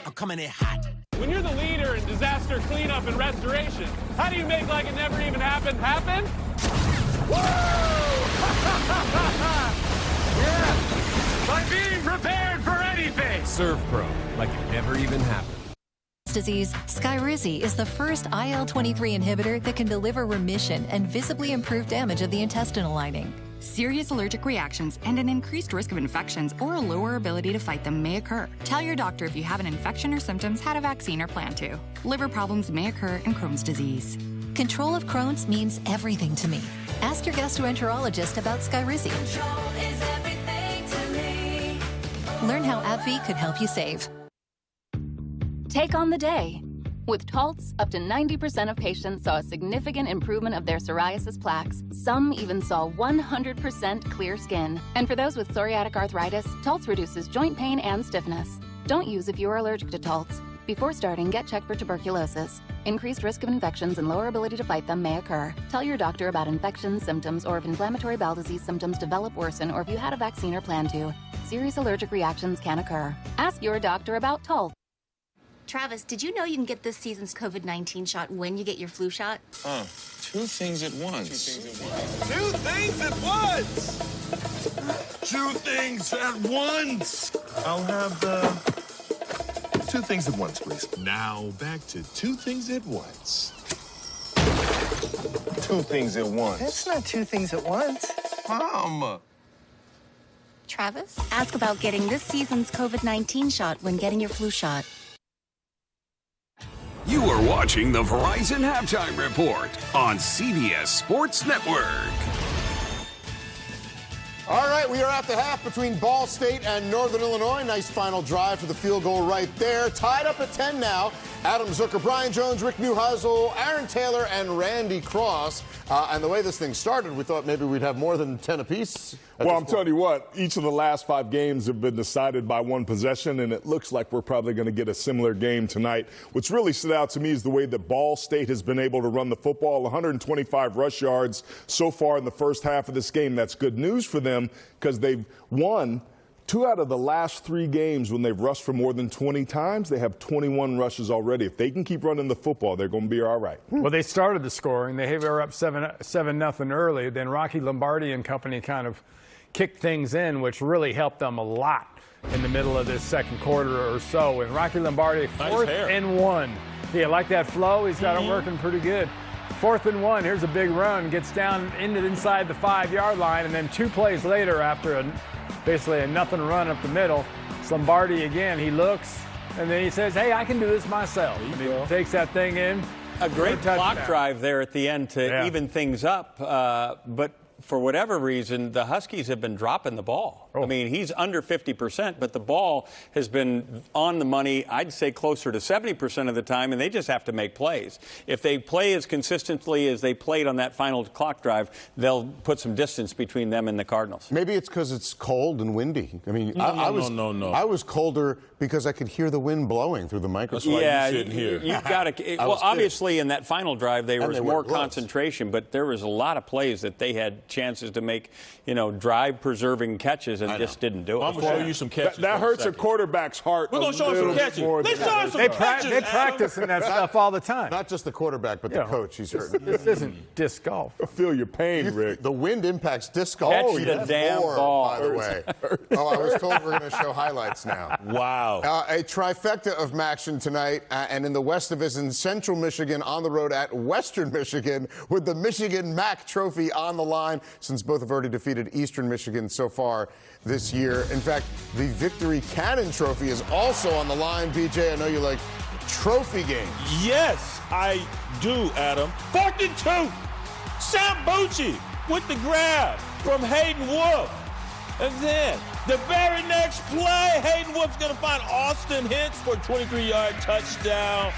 I'm coming in hot. When you're the leader in disaster cleanup and restoration, how do you make like it never even happened happen? Woo! Yeah! By being prepared for anything! Serve Pro, like it never even happened. Disease, Skyrizi is the first IL-23 inhibitor that can deliver remission and visibly improve damage of the intestinal lining. Serious allergic reactions and an increased risk of infections or a lower ability to fight them may occur. Tell your doctor if you have an infection or symptoms, had a vaccine, or plan to. Liver problems may occur in Crohn's disease. Control of Crohn's means everything to me. Ask your gastroenterologist about Skyrizi. Control is everything to me. Learn how AbbVie could help you save. Take on the day. With Taltz, up to 90% of patients saw a significant improvement of their psoriasis plaques. Some even saw 100% clear skin. And for those with psoriatic arthritis, Taltz reduces joint pain and stiffness. Don't use if you are allergic to Taltz. Before starting, get checked for tuberculosis. Increased risk of infections and lower ability to fight them may occur. Tell your doctor about infections, symptoms, or if inflammatory bowel disease symptoms develop, worsen, or if you had a vaccine or plan to. Serious allergic reactions can occur. Ask your doctor about Taltz. Travis, did you know you can get this season's COVID-19 shot when you get your flu shot? Two things at once. Two things at once! Two things at once! I'll have the 2 things at once, please. Now back to 2 things at once. 2 things at once. That's not 2 things at once. Mom! Travis, ask about getting this season's COVID-19 shot when getting your flu shot. You are watching the Verizon Halftime Report on CBS Sports Network. All right, we are at the half between Ball State and Northern Illinois. Nice final drive for the field goal right there. Tied up at 10 now. Adam Zucker, Brian Jones, Rick Neuheisel, Aaron Taylor, and Randy Cross. And the way this thing started, we thought maybe we'd have more than 10 apiece. Well, I'm telling you what, each of the last 5 games have been decided by one possession, and it looks like we're probably going to get a similar game tonight. What's really stood out to me is the way that Ball State has been able to run the football. 125 rush yards so far in the first half of this game. That's good news for them because they've won 2 out of the last 3 games when they've rushed for more than 20 times. They have 21 rushes already. If they can keep running the football, they're going to be all right. Well, they started the scoring. They were up 7-0 early. Then Rocky Lombardi and company kind of kicked things in, which really helped them a lot in the middle of this second quarter or so. And Rocky Lombardi, 4th and 1. Yeah, like that flow. He's got it working pretty good. 4th and 1. Here's a big run. Gets down inside the 5-yard line. And then 2 plays later, after basically a nothing run up the middle, it's Lombardi again. He looks, and then he says, hey, I can do this myself. And he takes that thing in. A great clock drive there at the end to even things up. But for whatever reason, the Huskies have been dropping the ball. I mean, he's under 50%, but the ball has been on the money, I'd say closer to 70% of the time, and they just have to make plays. If they play as consistently as they played on that final clock drive, they'll put some distance between them and the Cardinals. Maybe it's because it's cold and windy. I mean, No. I was colder because I could hear the wind blowing through the microphone. That's why you shouldn't hear. You've got to. Well, obviously, in that final drive, there was more concentration, but there was a lot of plays that they had chances to make, drive-preserving catches and just didn't do it. I'm going to show you some catches. That hurts a quarterback's heart. We're going to show him some catches. Let's show him some catches. They practice in that stuff all the time. Not just the quarterback, but the coach. He's hurt. This isn't disc golf. I feel your pain, Rick. The wind impacts disc golf. Catch the damn ball. By the way. I was told we're going to show highlights now. Wow. A trifecta of action tonight, and in the West Division, Central Michigan on the road at Western Michigan with the Michigan MAC Trophy on the line, since both have already defeated Eastern Michigan so far this year. In fact, the Victory Cannon Trophy is also on the line. BJ, I know you like trophy games. Yes, I do, Adam. 4th and 2. Sam Bucci with the grab from Hayden Wolf. And then the very next play, Hayden Wolf's going to find Austin Hicks for a 23-yard touchdown.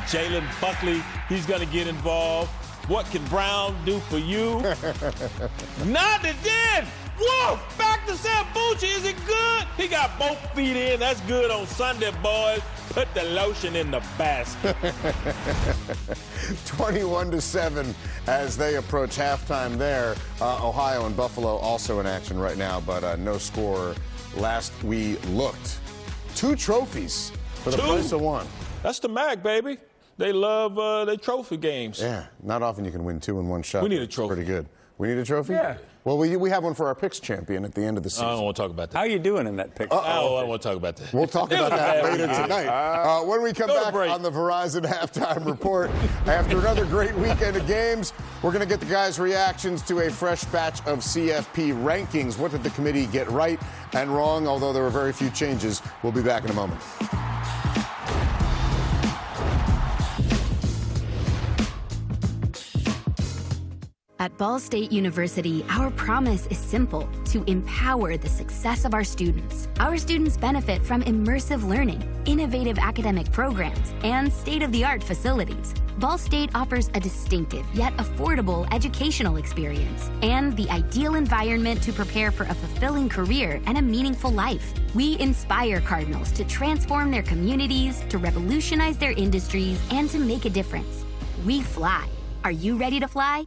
Jalen Buckley, he's going to get involved. What can Brown do for you? Not again! Whoa! Back to Sambucci. Is it good? He got both feet in. That's good on Sunday, boys. Put the lotion in the basket. 21-7 as they approach halftime there. Ohio and Buffalo also in action right now, but no score last we looked. 2 trophies for the price of 1. That's the MAC, baby. They love their trophy games. Yeah, not often you can win 2 in one shot. We need a trophy. Pretty good. We need a trophy? Yeah. Well, we have one for our picks champion at the end of the season. I don't want to talk about that. How are you doing in that picture? I don't want to talk about that. We'll talk about that later tonight. When we come back break. on the Verizon Halftime Report, after another great weekend of games, we're going to get the guys' reactions to a fresh batch of CFP rankings. What did the committee get right and wrong? Although there were very few changes. We'll be back in a moment. At Ball State University, our promise is simple: to empower the success of our students. Our students benefit from immersive learning, innovative academic programs, and state-of-the-art facilities. Ball State offers a distinctive yet affordable educational experience and the ideal environment to prepare for a fulfilling career and a meaningful life. We inspire Cardinals to transform their communities, to revolutionize their industries, and to make a difference. We fly. Are you ready to fly?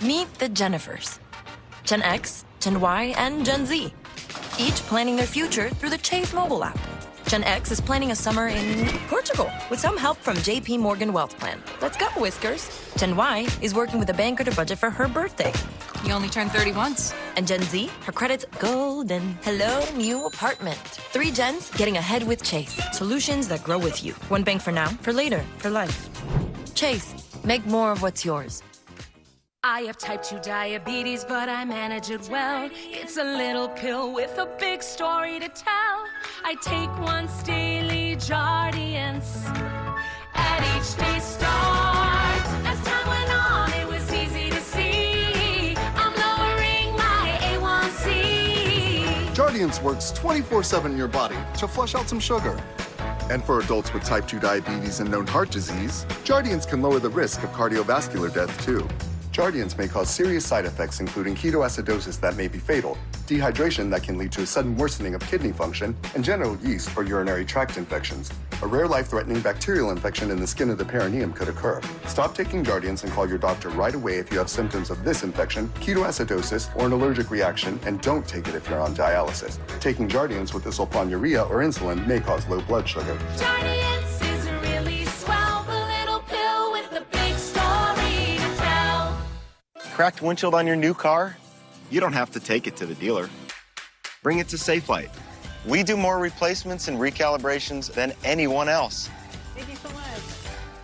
Meet the Jennifers. Gen X, Gen Y, and Gen Z. Each planning their future through the Chase mobile app. Gen X is planning a summer in Portugal with some help from JP Morgan Wealth Plan. Let's go, Whiskers. Gen Y is working with a banker to budget for her birthday. You only turned 30 once. And Gen Z, her credit's golden. Hello, new apartment. 3 gens getting ahead with Chase. Solutions that grow with you. One bank for now, for later, for life. Chase, make more of what's yours. I have type 2 diabetes, but I manage it well. It's a little pill with a big story to tell. I take once daily Jardiance at each day start. As time went on, it was easy to see I'm lowering my A1C. Jardiance works 24/7 in your body to flush out some sugar. And for adults with type 2 diabetes and known heart disease, Jardiance can lower the risk of cardiovascular death too. Jardiance may cause serious side effects, including ketoacidosis that may be fatal, dehydration that can lead to a sudden worsening of kidney function, and genital yeast or urinary tract infections. A rare life-threatening bacterial infection in the skin of the perineum could occur. Stop taking Jardiance and call your doctor right away if you have symptoms of this infection, ketoacidosis, or an allergic reaction, and don't take it if you're on dialysis. Taking Jardiance with sulfonylurea or insulin may cause low blood sugar. Jardiance is really swell, the little pill with the big story to tell. Cracked windshield on your new car? You don't have to take it to the dealer. Bring it to Safelite. We do more replacements and recalibrations than anyone else. Thank you so much.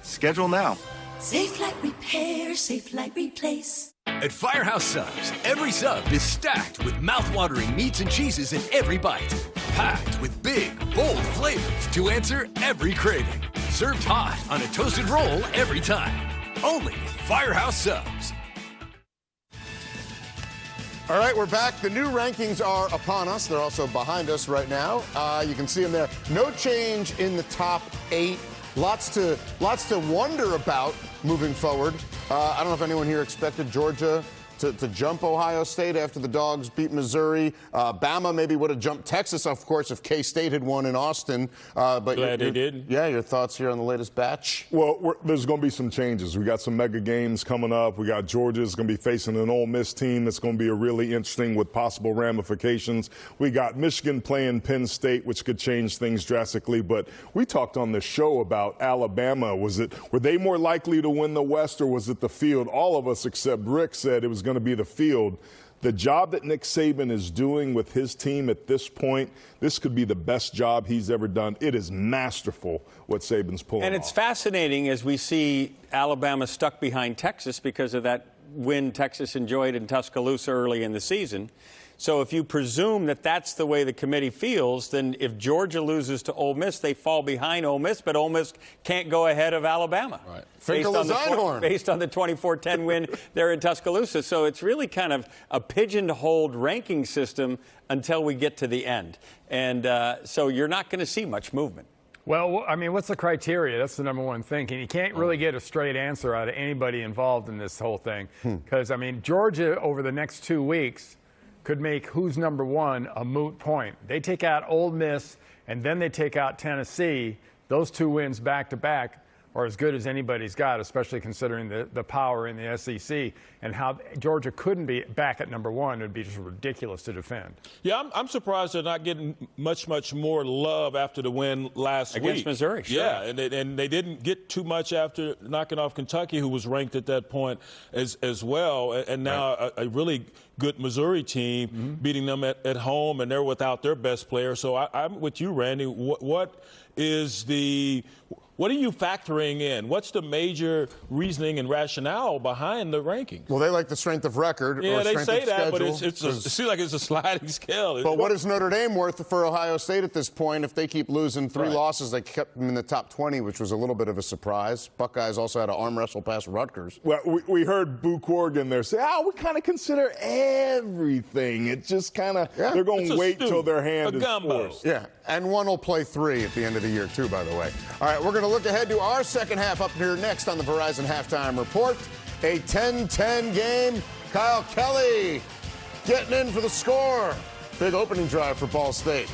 Schedule now. Safelite Repair, Safelite Replace. At Firehouse Subs, every sub is stacked with mouth-watering meats and cheeses in every bite. Packed with big, bold flavors to answer every craving. Served hot on a toasted roll every time. Only Firehouse Subs. All right, we're back. The new rankings are upon us. They're also behind us right now. You can see them there. No change in the top 8. Lots to wonder about moving forward. I don't know if anyone here expected Georgia to jump Ohio State after the Dogs beat Missouri. Bama maybe would have jumped Texas, of course, if K-State had won in Austin. But glad they didn't. Yeah, your thoughts here on the latest batch? Well, there's going to be some changes. We got some mega games coming up. We got Georgia's going to be facing an Ole Miss team that's going to be a really interesting with possible ramifications. We got Michigan playing Penn State, which could change things drastically. But we talked on the show about Alabama. Were they more likely to win the West, or was it the field? All of us except Rick said it was going to be the field. The job that Nick Saban is doing with his team at this point, this could be the best job he's ever done. It is masterful what Saban's pulling And it's off. fascinating as we see Alabama stuck behind Texas because of that win Texas enjoyed in Tuscaloosa early in the season. So if you presume that that's the way the committee feels, then if Georgia loses to Ole Miss, they fall behind Ole Miss, but Ole Miss can't go ahead of Alabama. Right. Based on the 24-10 win there in Tuscaloosa. So it's really kind of a pigeonholed ranking system until we get to the end. And so you're not going to see much movement. Well, I mean, what's the criteria? That's the number one thing. And you can't really get a straight answer out of anybody involved in this whole thing. Because, I mean, Georgia over the next 2 weeks could make who's number one a moot point. They take out Ole Miss, and then they take out Tennessee. Those 2 wins back-to-back are as good as anybody's got, especially considering the power in the SEC and how Georgia couldn't be back at number one. It would be just ridiculous to defend. Yeah, I'm surprised they're not getting much more love after the win last week. Against Missouri, sure. Yeah, and they didn't get too much after knocking off Kentucky, who was ranked at that point as well. And now a really good Missouri team beating them at home, and they're without their best player. So I'm with you, Randy. What are you factoring in? What's the major reasoning and rationale behind the rankings? Well, they like the strength of record. Yeah, or they strength say of that, schedule, but it seems like it's a sliding scale. But what is Notre Dame worth for Ohio State at this point? If they keep losing 3 losses, they kept them in the top 20, which was a little bit of a surprise. Buckeyes also had an arm wrestle past Rutgers. Well, we heard Boo Corrigan there say, we kind of consider everything. It's just kind of, they're going to wait till their hand is forced. Yeah, and one will play 3 at the end of the year, too, by the way. All right, we're going to look ahead to our second half up here next on the Verizon Halftime Report. A 10-10 game. Kyle Kelly getting in for the score. Big opening drive for Ball State.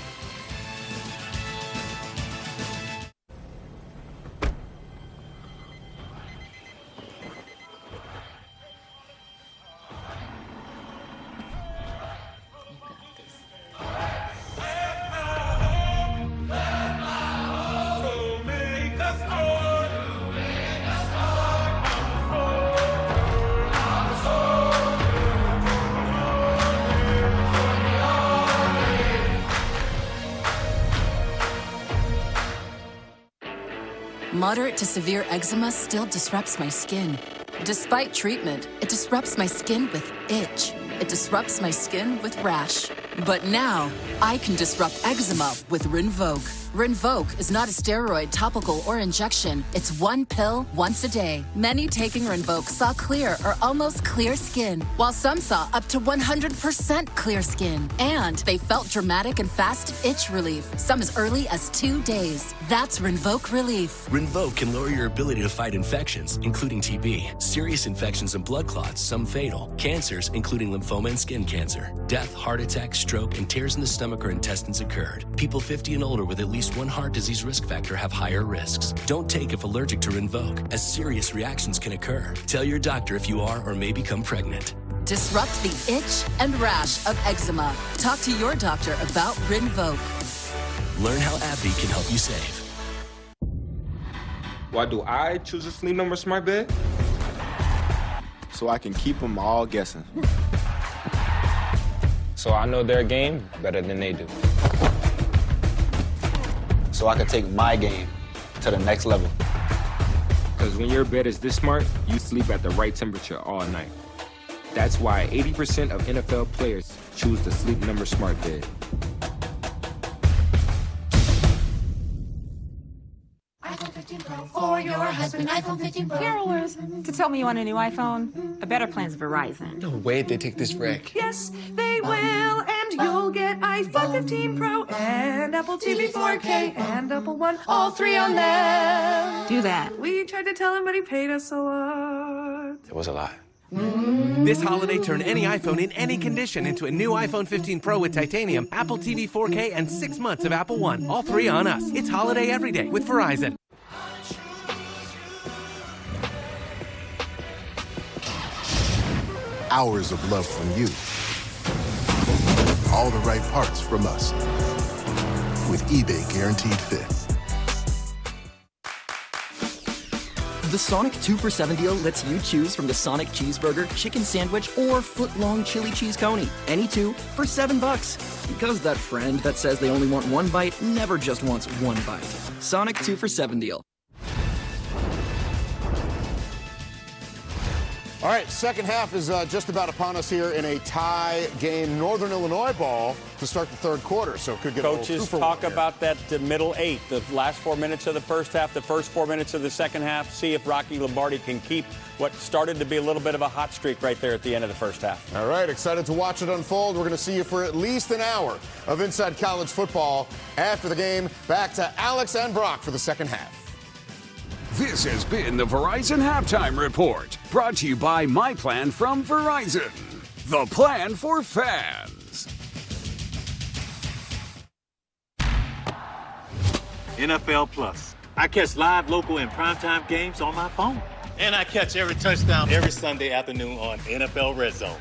Moderate to severe eczema still disrupts my skin. Despite treatment, it disrupts my skin with itch. It disrupts my skin with rash. But now, I can disrupt eczema with Rinvoq. Rinvoq is not a steroid, topical, or injection. It's 1 pill once a day. Many taking Rinvoq saw clear or almost clear skin, while some saw up to 100% clear skin. And they felt dramatic and fast itch relief, some as early as 2 days. That's Rinvoq Relief. Rinvoq can lower your ability to fight infections, including TB, serious infections and blood clots, some fatal, cancers, including lymphoma and skin cancer, death, heart attack, stroke, and tears in the stomach or intestines occurred. People 50 and older with at least one heart disease risk factor have higher risks. Don't take if allergic to Rinvoq, as serious reactions can occur. Tell your doctor if you are or may become pregnant. Disrupt the itch and rash of eczema. Talk to your doctor about Rinvoq. Learn how AbbVie can help you save. Why do I choose a Sleep Number smart bed? So I can keep them all guessing. So I know their game better than they do. So I can take my game to the next level. Because when your bed is this smart, you sleep at the right temperature all night. That's why 80% of NFL players choose the Sleep Number smart bed. iPhone 15 Pro for your husband. iPhone 15 Pro. Carolers, to tell me you want a new iPhone, a better plan's Verizon. No way they take this wreck. Yes, they will, and you'll get iPhone 15 Pro and Apple TV 4K and Apple One, all 3 on them. Do that. We tried to tell him, but he paid us a lot. It was a lot. This holiday, turn any iPhone in any condition into a new iPhone 15 Pro with titanium, Apple TV 4K, and 6 months of Apple One. All 3 on us. It's holiday every day with Verizon. Hours of love from you. All the right parts from us. With eBay Guaranteed Fit. The Sonic 2 for $7 deal lets you choose from the Sonic Cheeseburger, Chicken Sandwich, or Foot-Long Chili Cheese Coney. Any two for $7. Because that friend that says they only want one bite never just wants one bite. Sonic 2 for $7 deal. All right, second half is just about upon us here in a tie game. Northern Illinois ball to start the third quarter, so it could get Coaches a little talk about that middle eight, the last 4 minutes of the first half, the first 4 minutes of the second half. See if Rocky Lombardi can keep what started to be a little bit of a hot streak right there at the end of the first half. All right, excited to watch it unfold. We're going to see you for at least an hour of Inside College Football. After the game, back to Alex and Brock for the second half. This has been the Verizon Halftime Report, brought to you by My Plan from Verizon, the plan for fans. NFL Plus. I catch live, local, and primetime games on my phone. And I catch every touchdown every Sunday afternoon on NFL Red Zone.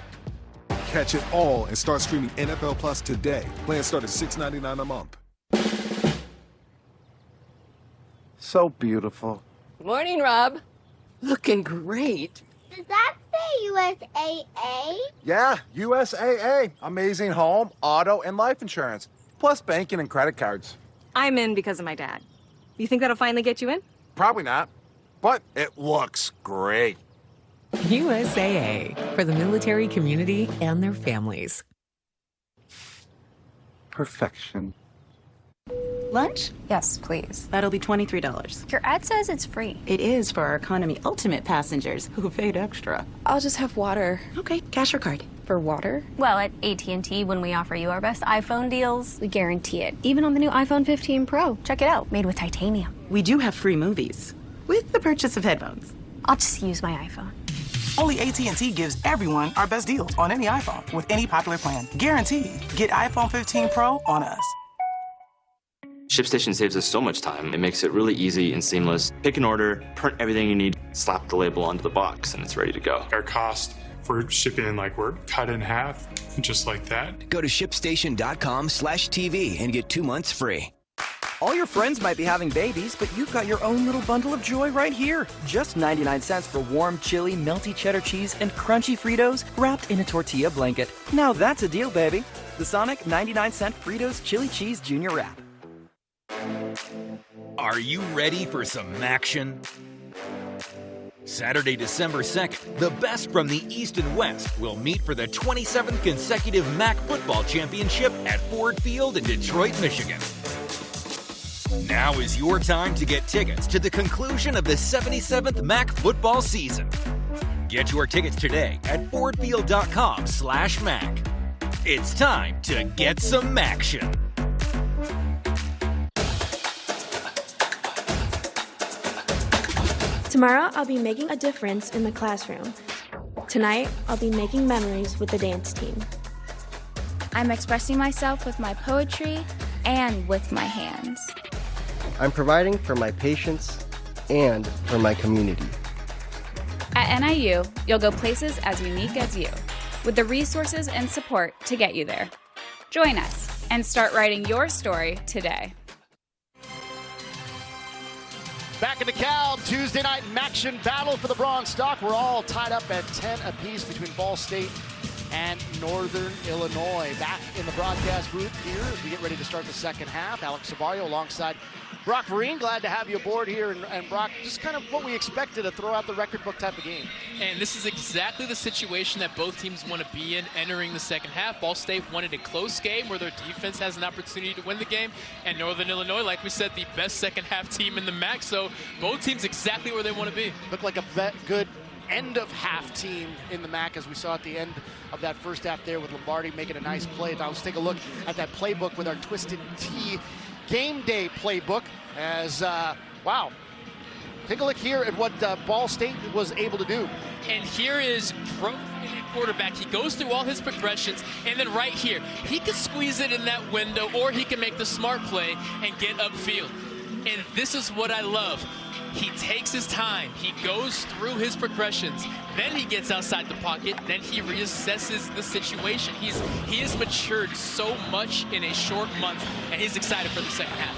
Catch it all and start streaming NFL Plus today. Plans start at $6.99 a month. So beautiful. Morning, Rob. Looking great. Does that say USAA? Yeah, USAA. Amazing home, auto, and life insurance. Plus banking and credit cards. I'm in because of my dad. You think that'll finally get you in? Probably not, but it looks great. USAA, for the military community and their families. Perfection. Lunch? Yes, please. That'll be $23. Your ad says it's free. It is for our Economy Ultimate passengers who paid extra. I'll just have water. Okay, cash or card. For water? Well, at AT&T, when we offer you our best iPhone deals, we guarantee it. Even on the new iPhone 15 Pro. Check it out, made with titanium. We do have free movies, with the purchase of headphones. I'll just use my iPhone. Only AT&T gives everyone our best deals on any iPhone with any popular plan. Guaranteed. Get iPhone 15 Pro on us. ShipStation saves us so much time. It makes it really easy and seamless. Pick an order, print everything you need, slap the label onto the box, and it's ready to go. Our cost for shipping, we're cut in half, just like that. Go to ShipStation.com/TV and get 2 months free. All your friends might be having babies, but you've got your own little bundle of joy right here. Just 99 cents for warm, chili, melty cheddar cheese and crunchy Fritos wrapped in a tortilla blanket. Now that's a deal, baby. The Sonic 99-cent Fritos Chili Cheese Junior Wrap. Are you ready for some action? Saturday, December 2nd, the best from the East and West will meet for the 27th consecutive MAC Football Championship at Ford Field in Detroit, Michigan. Now is your time to get tickets to the conclusion of the 77th MAC football season. Get your tickets today at fordfield.com/MAC. It's time to get some action. Tomorrow, I'll be making a difference in the classroom. Tonight, I'll be making memories with the dance team. I'm expressing myself with my poetry and with my hands. I'm providing for my patients and for my community. At NIU, you'll go places as unique as you, with the resources and support to get you there. Join us and start writing your story today. Back in the Cal, Tuesday night action battle for the bronze stock. We're all tied up at 10 apiece between Ball State and Northern Illinois. Back in the broadcast booth here as we get ready to start the second half. Alex Savario alongside Brock Vereen. Glad to have you aboard here. And Brock, just kind of what we expected, to throw out the record book type of game. And this is exactly the situation that both teams want to be in entering the second half. Ball State wanted a close game where their defense has an opportunity to win the game. And Northern Illinois, like we said, the best second half team in the MAC. So both teams exactly where they want to be. Look like a good end of half team in the MAC, as we saw at the end of that first half there with Lombardi making a nice play. Now let's take a look at that playbook with our Twisted Tea game day playbook. As wow, take a look here at what Ball State was able to do. And here is pro quarterback. He goes through all his progressions, and then right here, he can squeeze it in that window, or he can make the smart play and get upfield. And this is what I love. He takes his time. He goes through his progressions. Then he gets outside the pocket. Then he reassesses the situation. He has matured so much in a short month, and he's excited for the second half.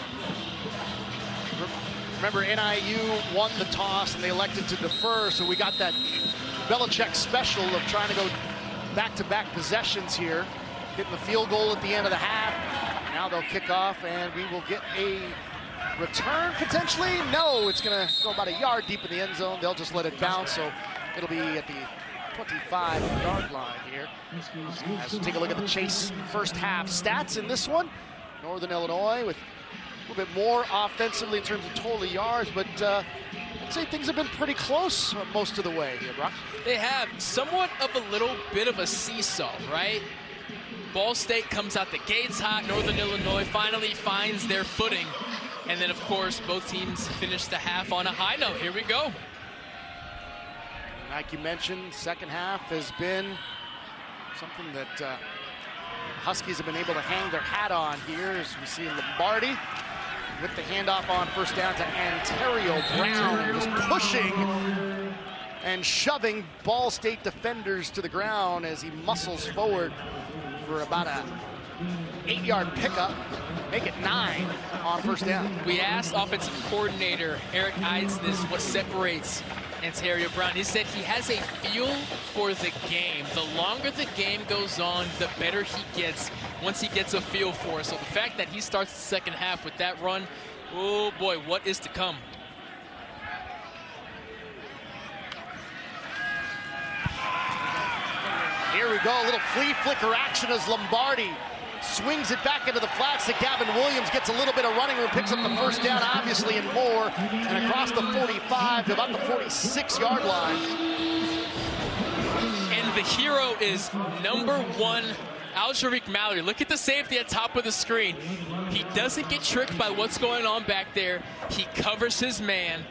Remember, NIU won the toss and they elected to defer, so we got that Belichick special of trying to go back-to-back possessions here, getting the field goal at the end of the half. Now they'll kick off, and we will get a return potentially. No, it's going to go about a yard deep in the end zone. They'll just let it bounce, so it'll be at the 25-yard line here. As we take a look at the Chase first half stats in this one. Northern Illinois with a little bit more offensively in terms of total yards, but I'd say things have been pretty close most of the way here, Brock. They have somewhat of a little bit of a seesaw, right? Ball State comes out the gates hot. Northern Illinois finally finds their footing. And then, of course, both teams finish the half on a high note. Here we go. Like you mentioned, second half has been something that Huskies have been able to hang their hat on here, as we see Lombardi with the handoff on first down to Ontario Brown, just pushing and shoving Ball State defenders to the ground as he muscles forward for about a 8-yard pickup, make it 9 on first down. We asked offensive coordinator Eric Eisnes what separates Ontario Brown. He said he has a feel for the game. The longer the game goes on, the better he gets once he gets a feel for it. So the fact that he starts the second half with that run, oh boy, what is to come? Here we go, a little flea flicker action as Lombardi swings it back into the flats to Gavin Williams, gets a little bit of running room, picks up the first down, obviously, and more, and across the 45 to about the 46-yard line. And the hero is number 1, Algerique Mallory. Look at the safety at top of the screen. He doesn't get tricked by what's going on back there. He covers his man,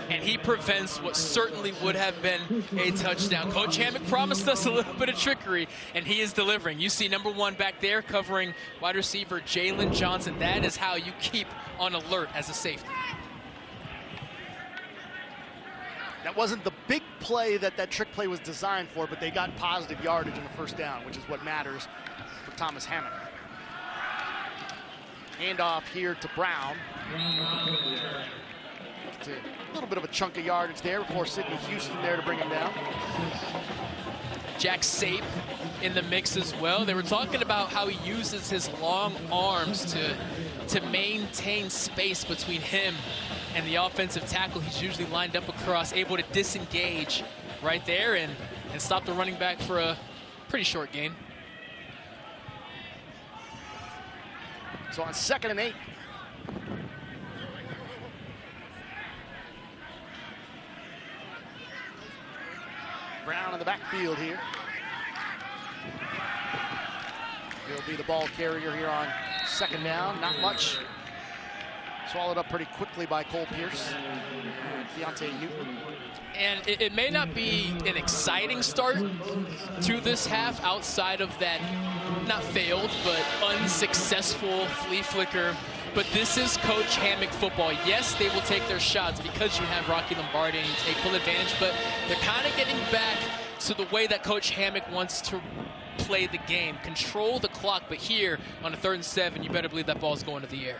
and he prevents what certainly would have been a touchdown. Coach Hammock promised us a little bit of trickery, and he is delivering. You see number 1 back there covering wide receiver Jalen Johnson. That is how you keep on alert as a safety. That wasn't the big play that trick play was designed for, but they got positive yardage in the first down, which is what matters for Thomas Hammock. Handoff here to Brown. It's a little bit of a chunk of yardage there before Sidney Houston there to bring him down. Jack Sape in the mix as well. They were talking about how he uses his long arms to maintain space between him and the offensive tackle. He's usually lined up across, able to disengage right there and stop the running back for a pretty short gain. So on 2nd and 8. Brown in the backfield here. He'll be the ball carrier here on 2nd down. Not much. Swallowed up pretty quickly by Cole Pierce. Deontay Newton. And it may not be an exciting start to this half outside of that, not failed, but unsuccessful flea flicker. But this is Coach Hammock football. Yes, they will take their shots because you have Rocky Lombardi and you take full advantage, but they're kind of getting back to the way that Coach Hammock wants to play the game. Control the clock, but here on a 3rd and 7, you better believe that ball's going to the air.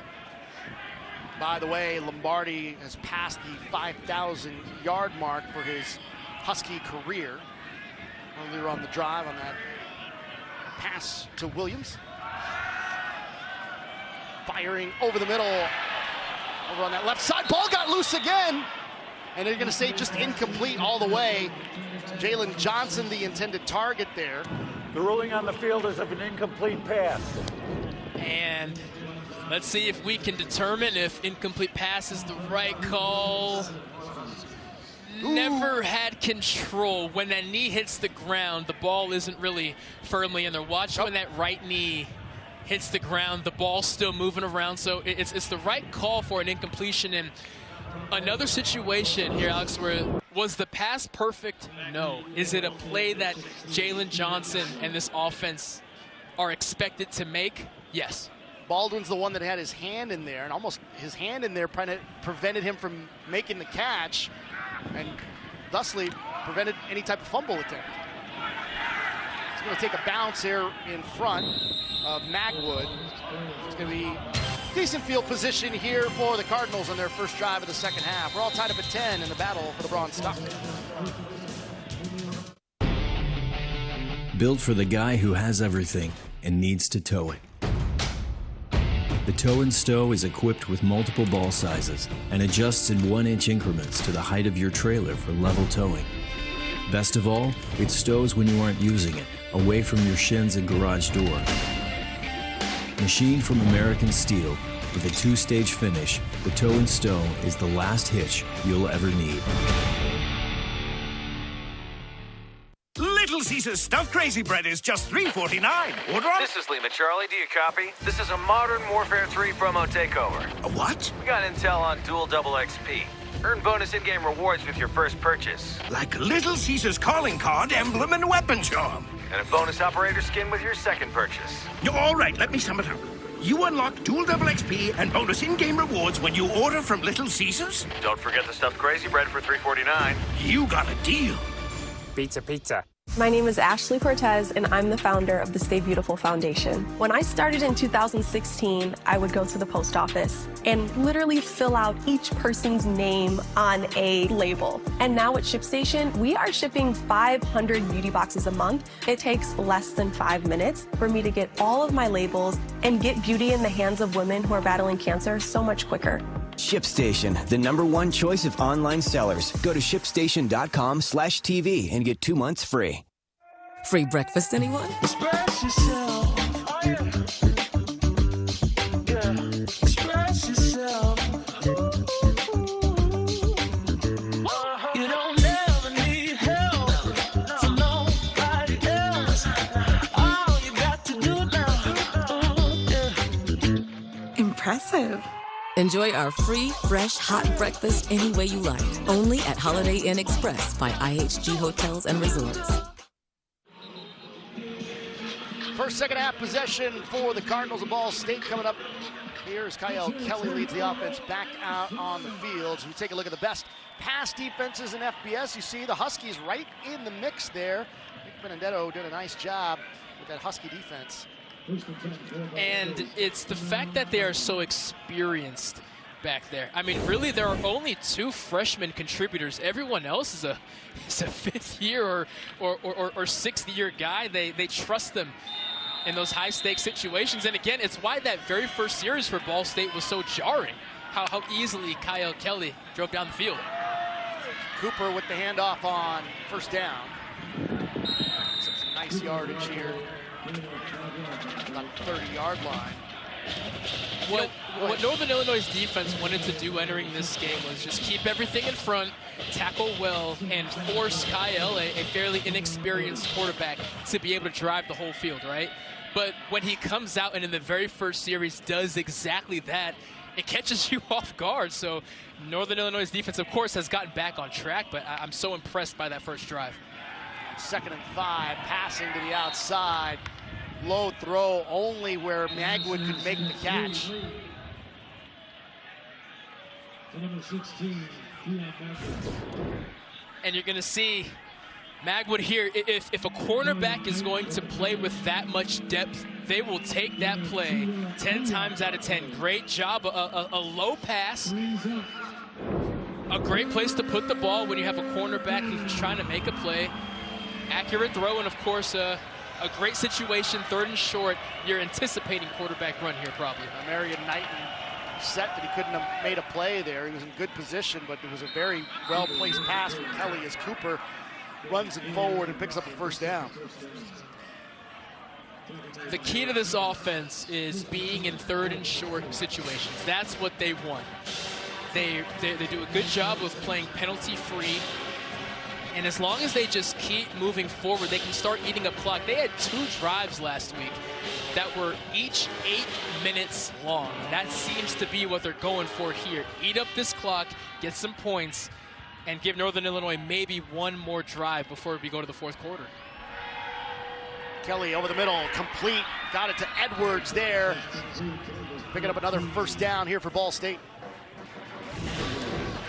By the way, Lombardi has passed the 5,000-yard mark for his Husky career. Earlier on the drive on that pass to Williams. Firing over the middle, over on that left side. Ball got loose again, and they're going to say just incomplete all the way. Jalen Johnson, the intended target there. The ruling on the field is of an incomplete pass. And let's see if we can determine if incomplete pass is the right call. Ooh. Never had control. When that knee hits the ground, the ball isn't really firmly in there. Watch when that right knee hits the ground, the ball's still moving around. So it's the right call for an incompletion. And another situation here, Alex, where was the pass perfect? No. Is it a play that Jalen Johnson and this offense are expected to make? Yes. Baldwin's the one that had his hand in there, and almost his hand in there prevented him from making the catch, and thusly prevented any type of fumble attempt. It's going to take a bounce here in front of Magwood. It's going to be Decent field position here for the Cardinals on their first drive of the second half. We're all tied up at 10 in the battle for the bronze stock. Built for the guy who has everything and needs to tow it. The Tow and Stow is equipped with multiple ball sizes and adjusts in 1-inch increments to the height of your trailer for level towing. Best of all, it stows when you aren't using it, away from your shins and garage door. Machined from American steel, with a 2-stage finish, the Tow and Stow is the last hitch you'll ever need. Little Caesar's stuffed crazy bread is just $3.49. Order on. This is Lima Charlie. Do you copy? This is a Modern Warfare 3 promo takeover. A what? We got intel on dual double XP. Earn bonus in-game rewards with your first purchase. Like Little Caesar's calling card, emblem, and weapon charm. And a bonus operator skin with your second purchase. All right, let me sum it up. You unlock dual double XP and bonus in-game rewards when you order from Little Caesar's. Don't forget the stuffed crazy bread for $3.49. You got a deal. Pizza. My name is Ashley Cortez, and I'm the founder of the Stay Beautiful Foundation. When I started in 2016, I would go to the post office and literally fill out each person's name on a label. And now at ShipStation, we are shipping 500 beauty boxes a month. It takes less than 5 minutes for me to get all of my labels and get beauty in the hands of women who are battling cancer so much quicker. ShipStation, the #1 choice of online sellers. Go to shipstation.com/TV and get 2 months free. Free breakfast, anyone? Express yourself. Express yourself. You don't ever need help from nobody else. All you got to do now. Impressive. Enjoy our free, fresh, hot breakfast any way you like. Only at Holiday Inn Express by IHG Hotels and Resorts. First, second half possession for the Cardinals of Ball State coming up. Here's Kyle Kelly leads the offense back out on the field. So we take a look at the best pass defenses in FBS. You see the Huskies right in the mix there. Nick Benedetto did a nice job with that Husky defense. And it's the fact that they are so experienced back there. I mean, really, there are only 2 freshman contributors. Everyone else is a 5th-year or 6th-year guy. They trust them in those high-stakes situations. And again, it's why that very first series for Ball State was so jarring. How easily Kyle Kelly drove down the field. Cooper with the handoff on first down. Some nice yardage here. About the 30-yard line. What Northern Illinois' defense wanted to do entering this game was just keep everything in front, tackle well, and force Kyle, a fairly inexperienced quarterback, to be able to drive the whole field, right? But when he comes out and in the very first series does exactly that, it catches you off guard. So Northern Illinois' defense, of course, has gotten back on track, but I'm so impressed by that first drive. 2nd and 5, passing to the outside. Low throw only where Magwood could make the catch. And you're going to see Magwood here. If a cornerback is going to play with that much depth, they will take that play 10 times out of 10. Great job. A low pass. A great place to put the ball when you have a cornerback who's trying to make a play. Accurate throw, and of course, a great situation, 3rd and short. You're anticipating quarterback run here, probably. Marion Knighton set that he couldn't have made a play there. He was in good position, but it was a very well-placed pass from Kelly as Cooper runs it forward and picks up a first down. The key to this offense is being in 3rd and short situations. That's what they want. They do a good job of playing penalty-free. And as long as they just keep moving forward, they can start eating up clock. They had 2 drives last week that were each 8 minutes long. That seems to be what they're going for here. Eat up this clock, get some points, and give Northern Illinois maybe 1 more drive before we go to the 4th quarter. Kelly over the middle, complete. Got it to Edwards there. Picking up another first down here for Ball State.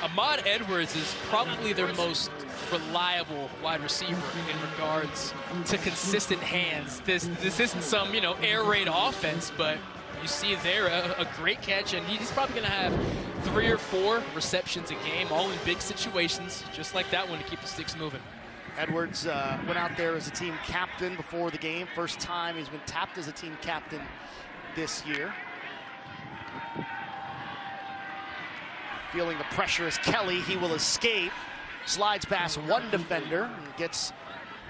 Ahmad Edwards is probably their most reliable wide receiver in regards to consistent hands. This isn't some, air raid offense, but you see there a great catch, and he's probably going to have 3 or 4 receptions a game, all in big situations, just like that one, to keep the sticks moving. Edwards went out there as a team captain before the game. First time he's been tapped as a team captain this year. Feeling the pressure as Kelly, he will escape. Slides past one defender and gets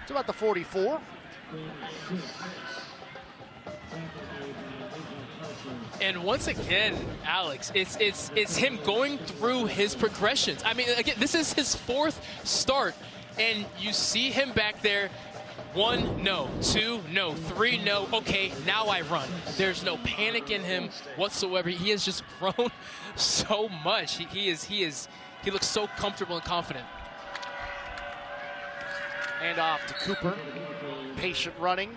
to about the 44. And once again, Alex, it's him going through his progressions. I mean, again, this is his 4th start, and you see him back there. 1, no. 2, no. 3, no. Okay, now I run. There's no panic in him whatsoever. He has just grown so much. He looks so comfortable and confident. Hand off to Cooper. Patient running.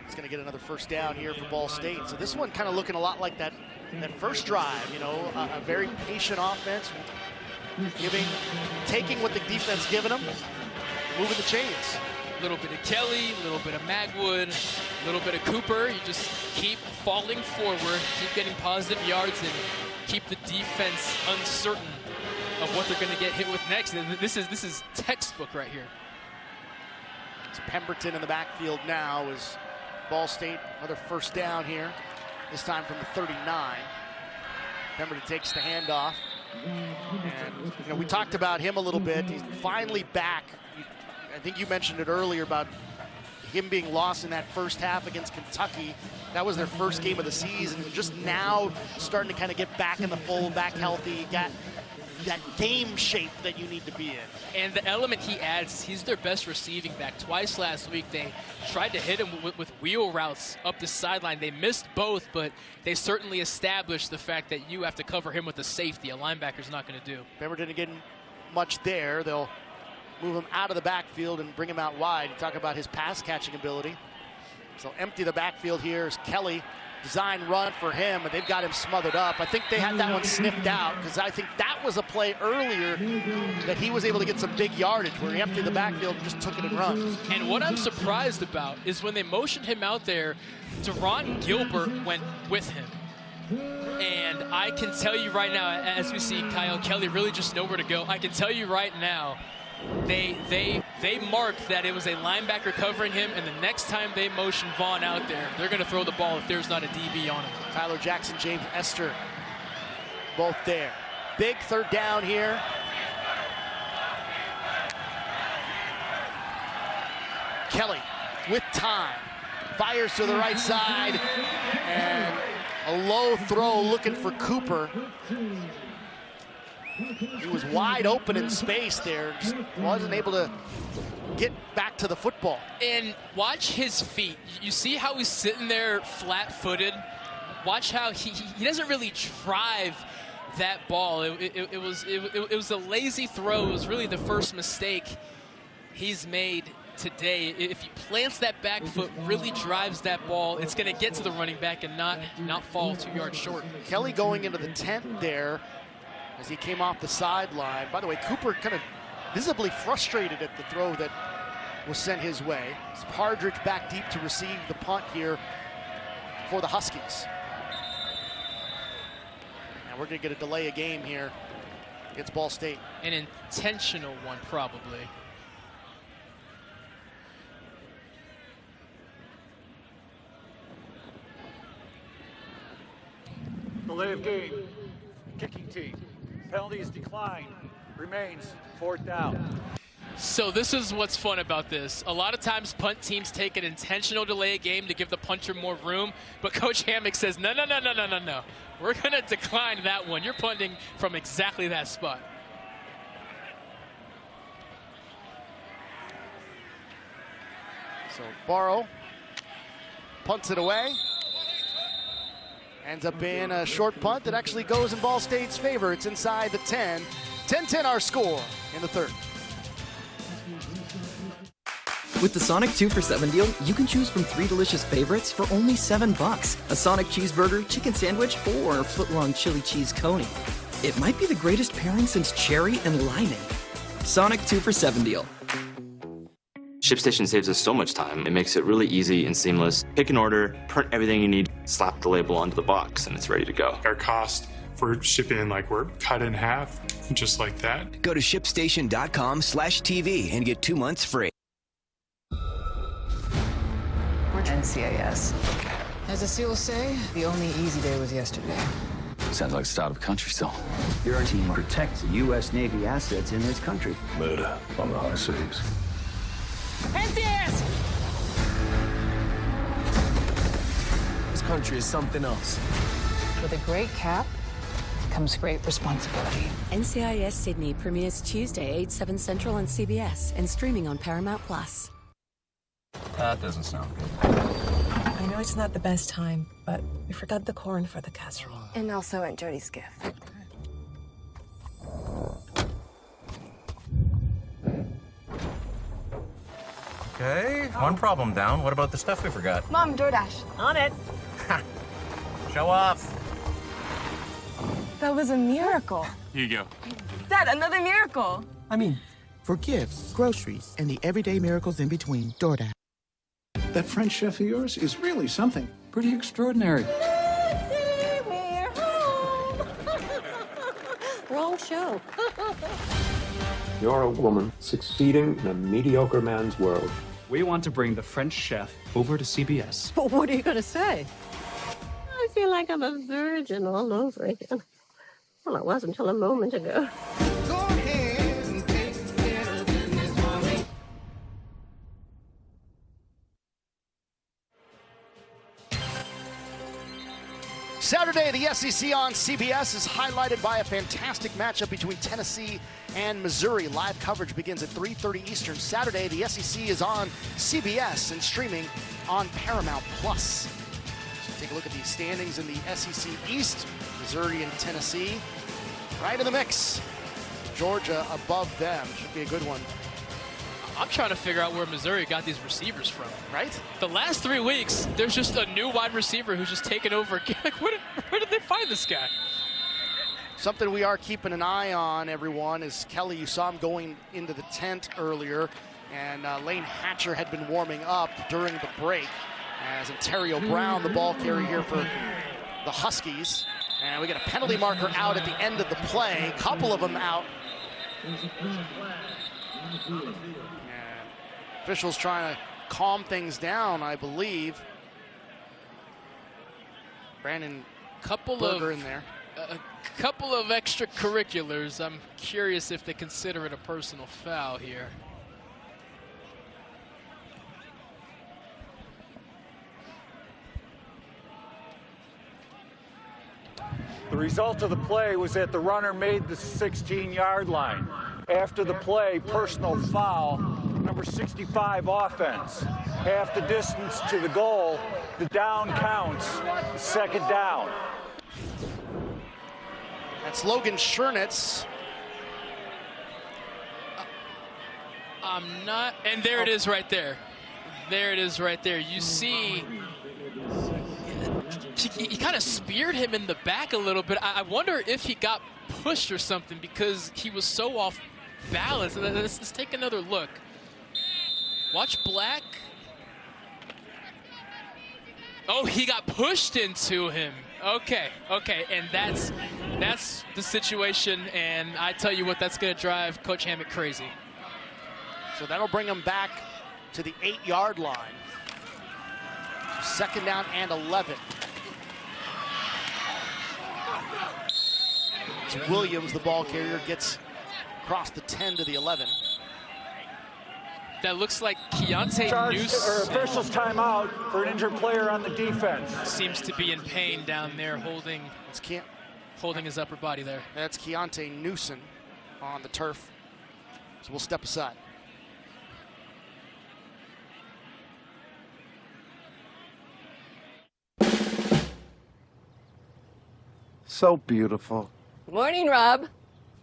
He's going to get another first down here for Ball State. So this one kind of looking a lot like that first drive, you know, a very patient offense, taking what the defense given them, moving the chains. A little bit of Kelly, a little bit of Magwood, a little bit of Cooper. You just keep falling forward, keep getting positive yards, and keep the defense uncertain of what they're going to get hit with next. This is textbook right here. It's Pemberton in the backfield now as Ball State, another first down here, this time from the 39. Pemberton takes the handoff. And, you know, we talked about him a little bit. He's finally back. I think you mentioned it earlier about him being lost in that first half against Kentucky. That was their first game of the season. Just now starting to kind of get back in the fold, back healthy, got that game shape that you need to be in. And the element he adds is he's their best receiving back. Twice last week they tried to hit him with wheel routes up the sideline. They missed both, but they certainly established the fact that you have to cover him with a safety. A linebacker's not going to do. Pemberton didn't get much there. They'll move him out of the backfield and bring him out wide. You talk about his pass catching ability. So empty the backfield here as Kelly. Design run for him, but they've got him smothered up. I think they had that one sniffed out because I think that was a play earlier that he was able to get some big yardage where he emptied the backfield and just took it and run. And what I'm surprised about is when they motioned him out there, Deron Gilbert went with him. And I can tell you right now, as we see Kyle Kelly really just nowhere to go, I can tell you right now, they marked that it was a linebacker covering him, and the next time they motion Vaughn out there, they're going to throw the ball if there's not a DB on him. Tyler Jackson, James Esther, both there. Big third down here. Kelly with time, fires to the right side, and a low throw looking for Cooper. He was wide open in space there, just wasn't able to get back to the football. And watch his feet. You see how he's sitting there flat-footed? Watch how he doesn't really drive that ball. It was a lazy throw. It was really the first mistake he's made today. If he plants that back foot, really drives that ball, it's going to get to the running back and not fall 2 yards short. Kelly going into the 10th there as he came off the sideline. By the way, Cooper kind of visibly frustrated at the throw that was sent his way. It's Partridge back deep to receive the punt here for the Huskies. And we're going to get a delay of game here against Ball State. An intentional one, probably. Delay of game. Kicking team. Penalties decline. Remains 4th down. So this is what's fun about this. A lot of times punt teams take an intentional delay of game to give the punter more room, but Coach Hammock says, no. We're going to decline that one. You're punting from exactly that spot. So Barrow punts it away. Ends up being a short punt that actually goes in Ball State's favor. It's inside the 10. 10-10 our score in the third. With the Sonic 2 for $7 deal, you can choose from 3 delicious favorites for only $7. A Sonic cheeseburger, chicken sandwich, or a foot-long chili cheese coney. It might be the greatest pairing since cherry and limeade. Sonic 2 for $7 deal. ShipStation saves us so much time. It makes it really easy and seamless. Pick an order, print everything you need, slap the label onto the box, and it's ready to go. Our cost for shipping, like, we're cut in half, just like that. Go to shipstation.com/TV and get 2 months free. We're NCIS. As the SEALs say, the only easy day was yesterday. Sounds like it's out of country still. Your team protects U.S. Navy assets in this country. Murder on the high seas. NCIS! This country is something else. With a great cap comes great responsibility. NCIS Sydney premieres Tuesday, 8/7 Central on CBS and streaming on Paramount+. That doesn't sound good. I know it's not the best time, but we forgot the corn for the casserole. And also Aunt Jody's gift. Okay, one problem down. What about the stuff we forgot? Mom, DoorDash. On it. Show off. That was a miracle. Here you go. Dad, another miracle. I mean, for gifts, groceries, and the everyday miracles in between, DoorDash. That French chef of yours is really something pretty extraordinary. We're home. Wrong show. You're a woman succeeding in a mediocre man's world. We want to bring the French chef over to CBS. Well, what are you going to say? I feel like I'm a virgin all over again. Well, I was until a moment ago. Go ahead and take care of business, mommy. Saturday, the SEC on CBS is highlighted by a fantastic matchup between Tennessee and Missouri. Live coverage begins at 3:30 Eastern. Saturday, the SEC is on CBS and streaming on Paramount+. So take a look at the standings in the SEC East. Missouri and Tennessee right in the mix. Georgia above them. Should be a good one. I'm trying to figure out where Missouri got these receivers from. Right? The last 3 weeks, there's just a new wide receiver who's just taken over. Like, where did they find this guy? Something we are keeping an eye on, everyone, is Kelly. You saw him going into the tent earlier, and Lane Hatcher had been warming up during the break. As Ontario Brown, the ball carrier here for the Huskies. And we get a penalty marker out at the end of the play. A couple of them out. And officials trying to calm things down, I believe. Brandon Berger in there. A couple of extracurriculars. I'm curious if they consider it a personal foul here. The result of the play was that the runner made the 16-yard line. After the play, personal foul, number 65 offense. Half the distance to the goal, the down counts, second down. That's Logan Schernitz. I'm not, and there it is right there. There it is right there. You see, he kind of speared him in the back a little bit. I wonder if he got pushed or something because he was so off balance. Let's take another look. Watch Black. Oh, he got pushed into him. Okay, and that's the situation, and I tell you what, that's going to drive Coach Hammett crazy. So that'll bring him back to the 8-yard line. Second down and 11. It's Williams, the ball carrier, gets across the 10 to the 11. That looks like Keontae Officials timeout for an injured player on the defense. Seems to be in pain down there, holding his upper body there. That's Keontae Newson on the turf. So we'll step aside. So beautiful. Morning, Rob.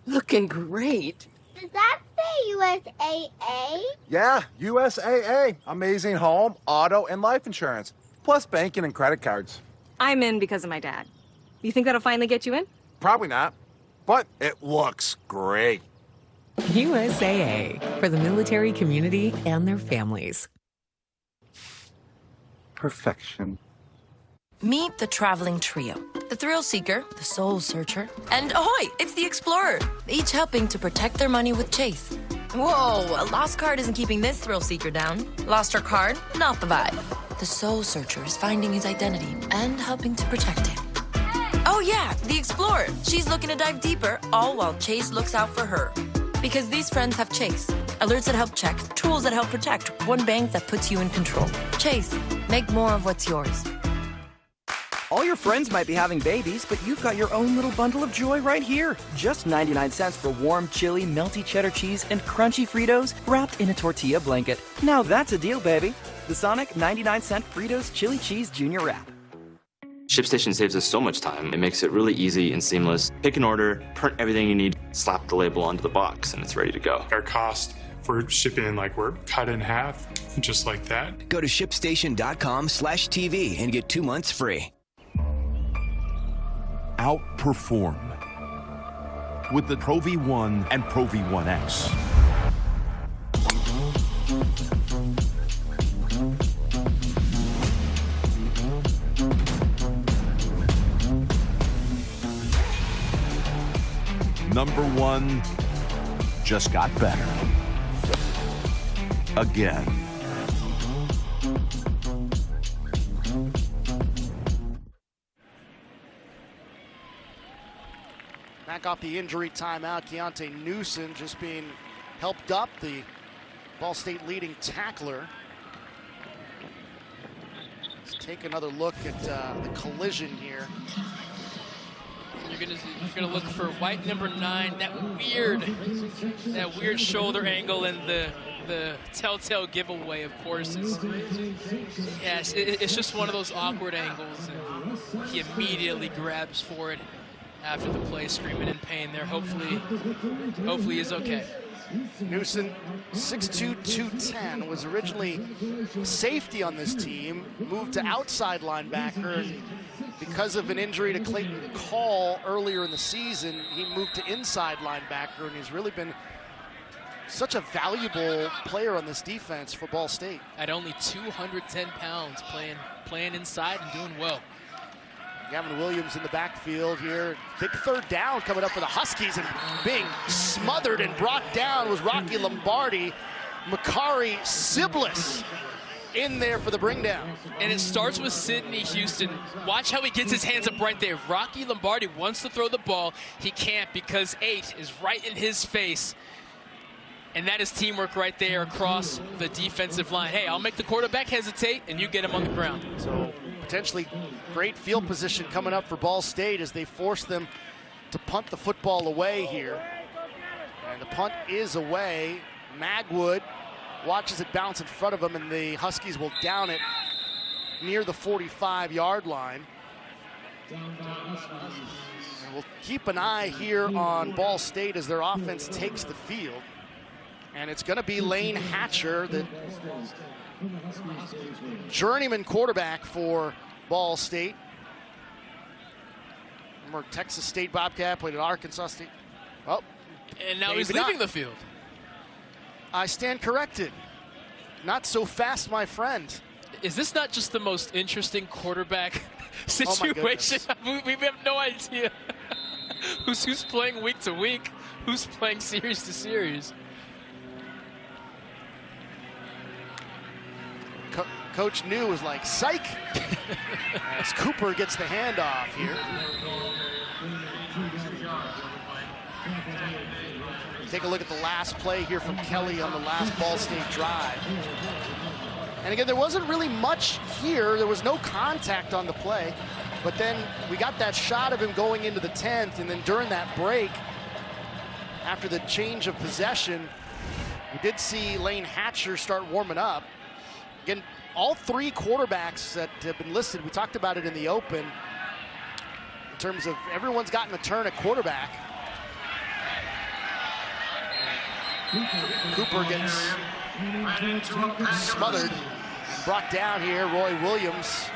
Looking great. Does that say USAA? Yeah, USAA. Amazing home, auto, and life insurance. Plus banking and credit cards. I'm in because of my dad. You think that'll finally get you in? Probably not, but it looks great. USAA, for the military community and their families. Perfection. Meet the traveling trio. The thrill seeker, the soul searcher, and ahoy, it's the explorer. Each helping to protect their money with Chase. Whoa, a lost card isn't keeping this thrill seeker down. Lost her card? Not the vibe. The soul searcher is finding his identity and helping to protect him. Oh yeah, the explorer. She's looking to dive deeper, all while Chase looks out for her. Because these friends have Chase. Alerts that help check, tools that help protect, one bank that puts you in control. Chase, make more of what's yours. All your friends might be having babies, but you've got your own little bundle of joy right here. Just 99 cents for warm, chili, melty cheddar cheese and crunchy Fritos wrapped in a tortilla blanket. Now that's a deal, baby. The Sonic 99-cent Fritos Chili Cheese Junior Wrap. ShipStation saves us so much time. It makes it really easy and seamless. Pick an order, print everything you need, slap the label onto the box, and it's ready to go. Our cost for shipping, like, we're cut in half, just like that. Go to ShipStation.com/TV and get 2 months free. Outperform with the Pro V1 and Pro V1X. Number one just got better. Again. Back off the injury timeout, Keontae Newsom just being helped up, the Ball State leading tackler. Let's take another look at the collision here. You're gonna look for white number 9, that weird shoulder angle, and the telltale giveaway, of course, is it's just one of those awkward angles, and he immediately grabs for it after the play, screaming in pain there. Hopefully he's okay. Newsom, 6'2", 210, was originally safety on this team, moved to outside linebacker, and because of an injury to Clayton Call earlier in the season, he moved to inside linebacker, and he's really been such a valuable player on this defense for Ball State. At only 210 pounds, playing inside and doing well. Gavin Williams in the backfield here. Big third down coming up for the Huskies, and being smothered and brought down was Rocky Lombardi. Makari Siblis in there for the bring down. And it starts with Sidney Houston. Watch how he gets his hands up right there. Rocky Lombardi wants to throw the ball. He can't because 8 is right in his face. And that is teamwork right there across the defensive line. Hey, I'll make the quarterback hesitate, and you get him on the ground. So potentially great field position coming up for Ball State as they force them to punt the football away here. And the punt is away. Magwood watches it bounce in front of him, and the Huskies will down it near the 45-yard line. And we'll keep an eye here on Ball State as their offense takes the field. And it's going to be Lane Hatcher, the journeyman quarterback for Ball State. Former Texas State Bobcat, played at Arkansas State. Oh, and now he's leaving the field. I stand corrected. Not so fast, my friend. Is this not just the most interesting quarterback situation? We have no idea who's playing week to week, who's playing series to series. Coach New was like, psych! As Cooper gets the handoff here. Take a look at the last play here from Kelly on the last Ball State drive. And again, there wasn't really much here. There was no contact on the play. But then we got that shot of him going into the 10th, and then during that break, after the change of possession, we did see Lane Hatcher start warming up. Again, all 3 quarterbacks that have been listed, we talked about it in the open, in terms of everyone's gotten a turn at quarterback. Cooper gets smothered, brought down here. Roy Williams,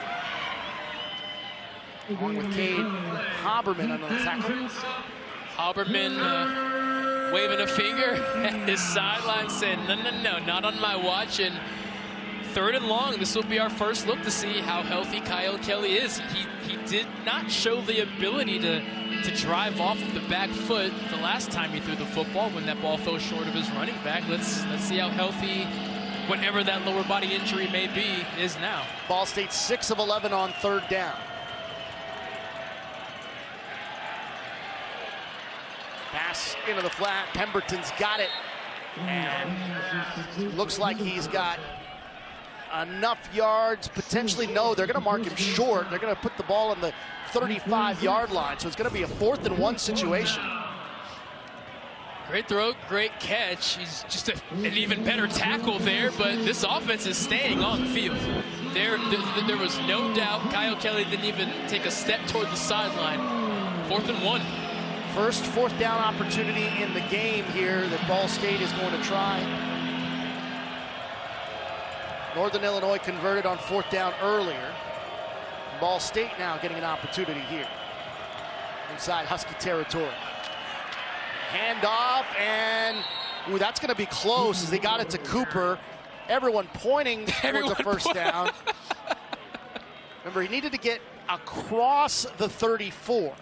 along with Cade Haberman on the tackle. Haberman waving a finger at his sideline saying, no, not on my watch. And 3rd and long. This will be our first look to see how healthy Kyle Kelly is. He did not show the ability to drive off of the back foot the last time he threw the football when that ball fell short of his running back. Let's see how healthy, whatever that lower body injury may be, is now. Ball State 6 of 11 on 3rd down. Pass into the flat. Pemberton's got it. And looks like he's got enough yards. Potentially, no, they're going to mark him short. They're going to put the ball on the 35-yard line. So it's going to be a 4th and 1 situation. Great throw, great catch. He's just an even better tackle there, but this offense is staying on the field. There was no doubt Kyle Kelly didn't even take a step toward the sideline. 4th and 1. First 4th down opportunity in the game here that Ball State is going to try. Northern Illinois converted on 4th down earlier. Ball State now getting an opportunity here inside Husky territory. Handoff, and ooh, that's going to be close as they got it to Cooper. Everyone pointing towards a first down. Remember, he needed to get across the 34.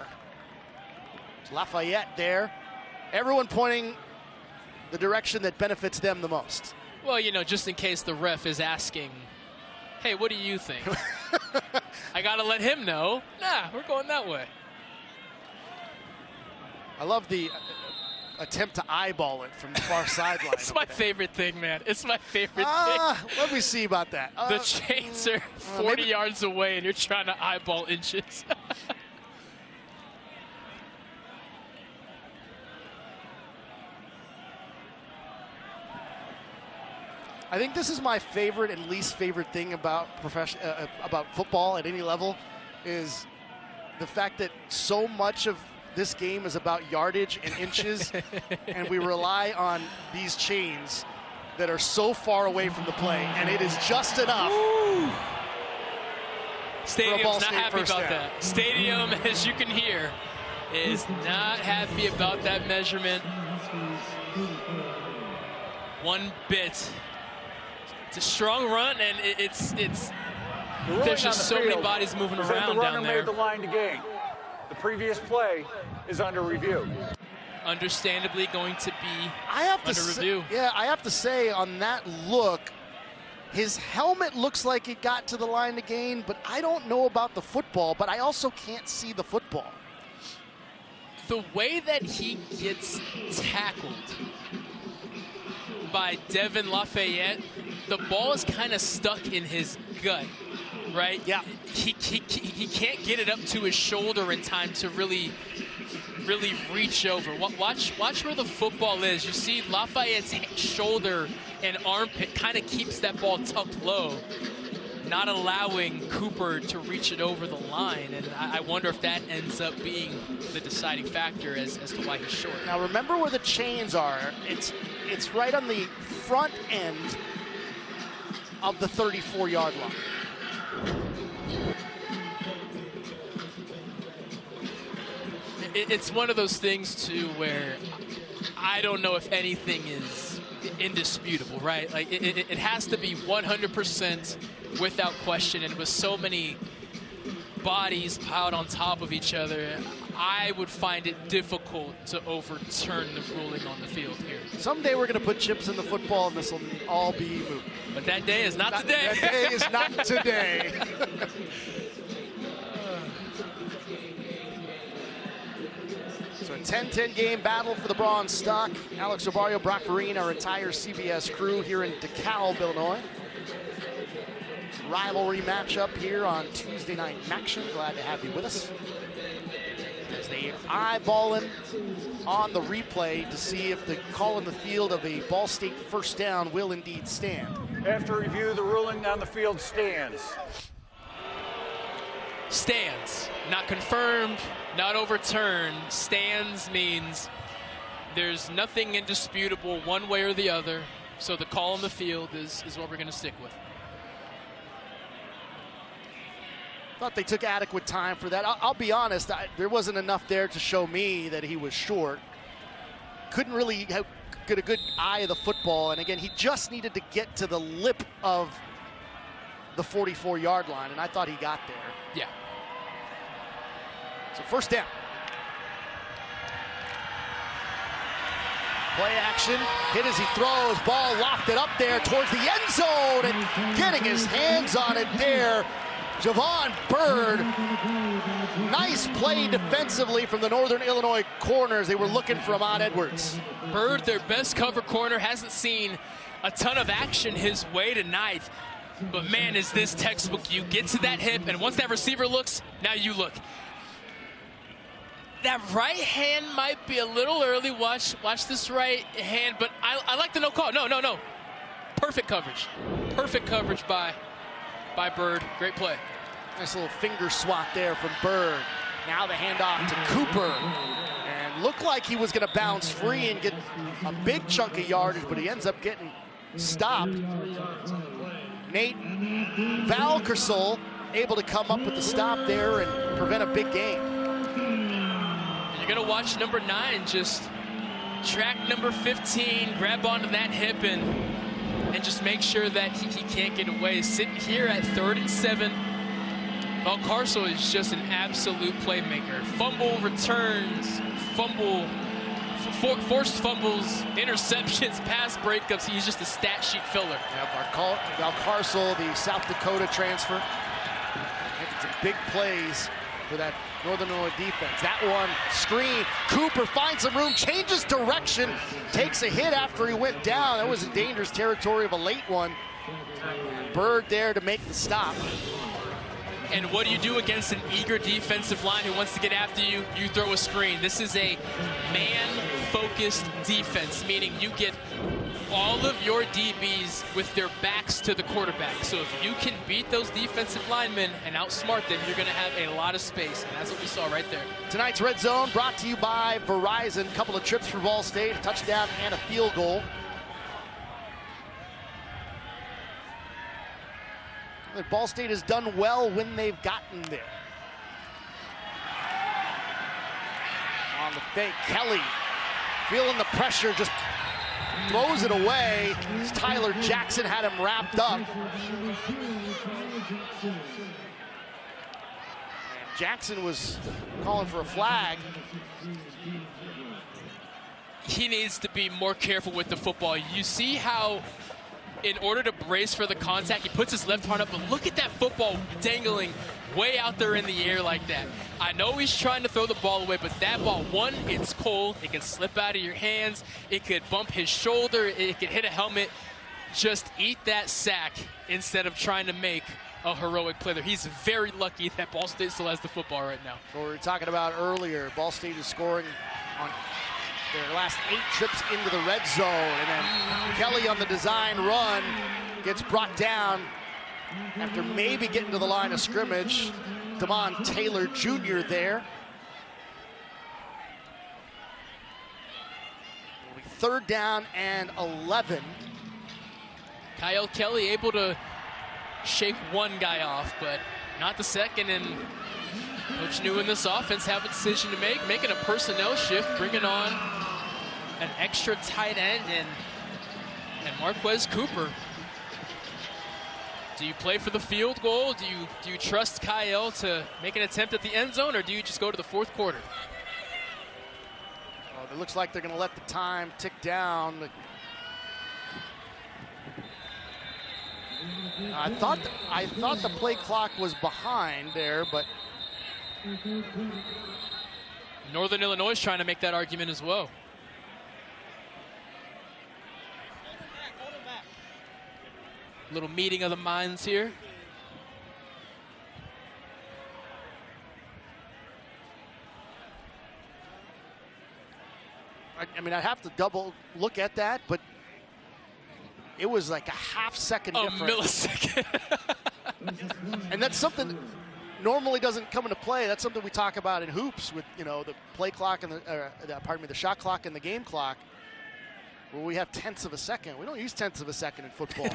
It's Lafayette there. Everyone pointing the direction that benefits them the most. Well, you know, just in case the ref is asking, hey, what do you think? I got to let him know. Nah, we're going that way. I love the attempt to eyeball it from the far sideline. It's my favorite thing, man. It's my favorite thing. Let me see about that. The chains are 40 yards away, and you're trying to eyeball inches. I think this is my favorite and least favorite thing about about football at any level, is the fact that so much of this game is about yardage and inches, and we rely on these chains that are so far away from the play, and it is just enough. Ooh. Stadium's Ball not State happy first about down. that. Stadium, as you can hear, is not happy about that measurement. One bit. It's a strong run, and there's just so many bodies moving around the down runner there. made the line to gain. The previous play is under review. Understandably going to be under say, review. Yeah, I have to say on that look, his helmet looks like it got to the line to gain, but I don't know about the football, but I also can't see the football. The way that he gets tackled by Devin Lafayette, the ball is kind of stuck in his gut, right? Yeah. He can't get it up to his shoulder in time to really reach over. Watch where the football is. You see Lafayette's shoulder and armpit kind of keeps that ball tucked low, not allowing Cooper to reach it over the line. And I wonder if that ends up being the deciding factor as to why he's short. Now remember where the chains are. It's right on the front end of the 34-yard line. It's one of those things, too, where I don't know if anything is indisputable, right? Like, it has to be 100% without question, and with so many bodies piled on top of each other, I would find it difficult to overturn the ruling on the field here. Someday we're going to put chips in the football, and this will all be moot. But that day is not today. That day is not today. So a 10-10 game battle for the Bronze Stock. Alex Obario, Brock Vereen, our entire CBS crew here in DeKalb, Illinois. Rivalry matchup here on Tuesday Night Action. Glad to have you with us. As they eyeball him on the replay to see if the call in the field of a Ball State first down will indeed stand. After review, the ruling on the field stands. Stands. Not confirmed, not overturned. Stands means there's nothing indisputable one way or the other. So the call on the field is what we're going to stick with. Thought they took adequate time for that. I'll be honest, there wasn't enough there to show me that he was short. Couldn't really get a good eye of the football. And again, he just needed to get to the lip of the 44-yard line, and I thought he got there. Yeah. So first down. Play action, hit as he throws, ball lofted up there towards the end zone, and getting his hands on it there, Javon Bird. Nice play defensively from the Northern Illinois corners. They were looking for Ahmad Edwards. Bird, their best cover corner, hasn't seen a ton of action his way tonight. But man, is this textbook. You get to that hip, and once that receiver looks, now you look. That right hand might be a little early. Watch this right hand, but I like the no call. No. Perfect coverage. Perfect coverage by Bird. Great play. Nice little finger swat there from Bird. Now the handoff to Cooper. And looked like he was going to bounce free and get a big chunk of yardage, but he ends up getting stopped. Nate Valkersel able to come up with the stop there and prevent a big gain. You're going to watch number 9 just track number 15, grab onto that hip and just make sure that he can't get away. Sitting here at 3rd and 7. Valkersel is just an absolute playmaker. Fumble returns, forced fumbles, interceptions, pass breakups. He's just a stat sheet filler. Yeah, Valkersel, the South Dakota transfer, making some big plays for that Northern Illinois defense. That one, screen. Cooper finds some room, changes direction, takes a hit after he went down. That was in dangerous territory of a late one. Bird there to make the stop. And what do you do against an eager defensive line who wants to get after you? You throw a screen. This is a man-focused defense, meaning you get all of your DBs with their backs to the quarterback. So if you can beat those defensive linemen and outsmart them, you're going to have a lot of space. And that's what we saw right there. Tonight's Red Zone brought to you by Verizon. A couple of trips for Ball State, a touchdown and a field goal. Ball State has done well when they've gotten there. On the fake, Kelly feeling the pressure, just throws it away. Tyler Jackson had him wrapped up. And Jackson was calling for a flag. He needs to be more careful with the football. You see how, in order to brace for the contact, he puts his left arm up, but look at that football dangling way out there in the air like that. I know he's trying to throw the ball away, but that ball, one, it's cold. It can slip out of your hands. It could bump his shoulder. It could hit a helmet. Just eat that sack instead of trying to make a heroic play there. He's very lucky that Ball State still has the football right now. What we were talking about earlier, Ball State is scoring on their last 8 trips into the red zone, and then Kelly on the design run gets brought down after maybe getting to the line of scrimmage. Damon Taylor Jr. there. It'll be 3rd down and 11. Kyle Kelly able to shake one guy off, but not the second, and Coach New in this offense have a decision to make, making a personnel shift, bringing on an extra tight end and Marquez Cooper. Do you play for the field goal? Do you trust Kyle to make an attempt at the end zone, or do you just go to the 4th quarter? Well, it looks like they're going to let the time tick down. I thought the play clock was behind there, but Northern Illinois is trying to make that argument as well. Little meeting of the minds here. I mean, I'd have to double look at that, but it was like a half-second difference. A millisecond. And that's something that normally doesn't come into play. That's something we talk about in hoops with, you know, the play clock and the shot clock and the game clock. Well, we have tenths of a second. We don't use tenths of a second in football.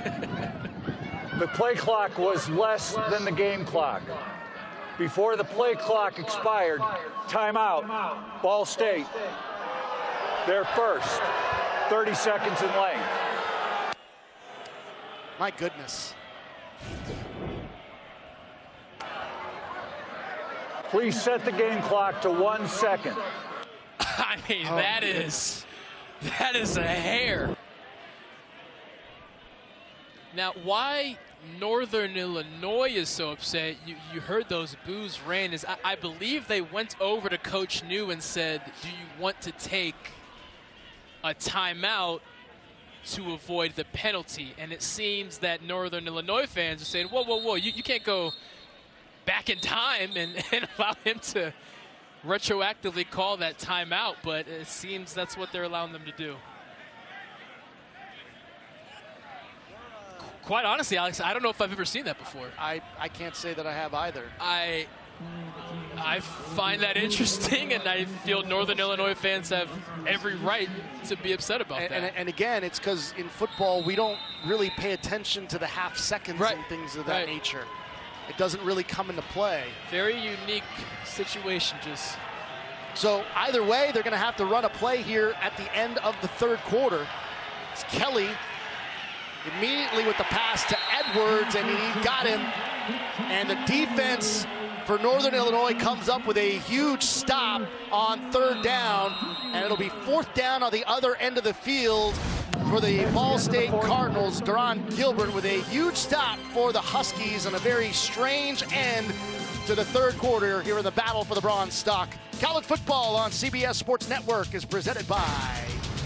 The play clock was less than the game clock. Before the play clock expired, timeout, Ball State. They're first, 30 seconds in length. My goodness. Please set the game clock to 1 second. I mean, that is a hair. Now, why Northern Illinois is so upset, you heard those boos rain, is I believe they went over to Coach New and said, do you want to take a timeout to avoid the penalty? And it seems that Northern Illinois fans are saying, whoa, you can't go back in time and allow him to retroactively call that timeout, but it seems that's what they're allowing them to do. Quite honestly, Alex, I don't know if I've ever seen that before. I can't say that I have either. I find that interesting, and I feel Northern Illinois fans have every right to be upset about that. And again, it's because in football, we don't really pay attention to the half seconds and things of that nature. It doesn't really come into play. Very unique situation, just. So either way, they're going to have to run a play here at the end of the third quarter. It's Kelly immediately with the pass to Edwards, and he got him. And the defense for Northern Illinois comes up with a huge stop on third down, and it'll be fourth down on the other end of the field for the Ball State Cardinals. Deron Gilbert with a huge stop for the Huskies, and a very strange end to the third quarter here in the battle for the Bronze Stalk. College football on CBS Sports Network is presented by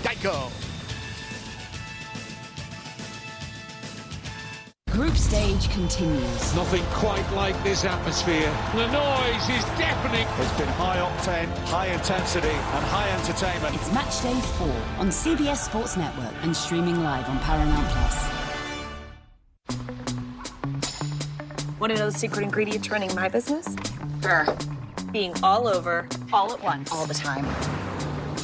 Geico. Group stage continues. Nothing quite like this atmosphere. The noise is deafening. It's been high octane, high intensity, and high entertainment. It's match day 4 on CBS Sports Network and streaming live on Paramount Plus. Want to know the secret ingredient to running my business? Sure. Being all over, all at once, all the time.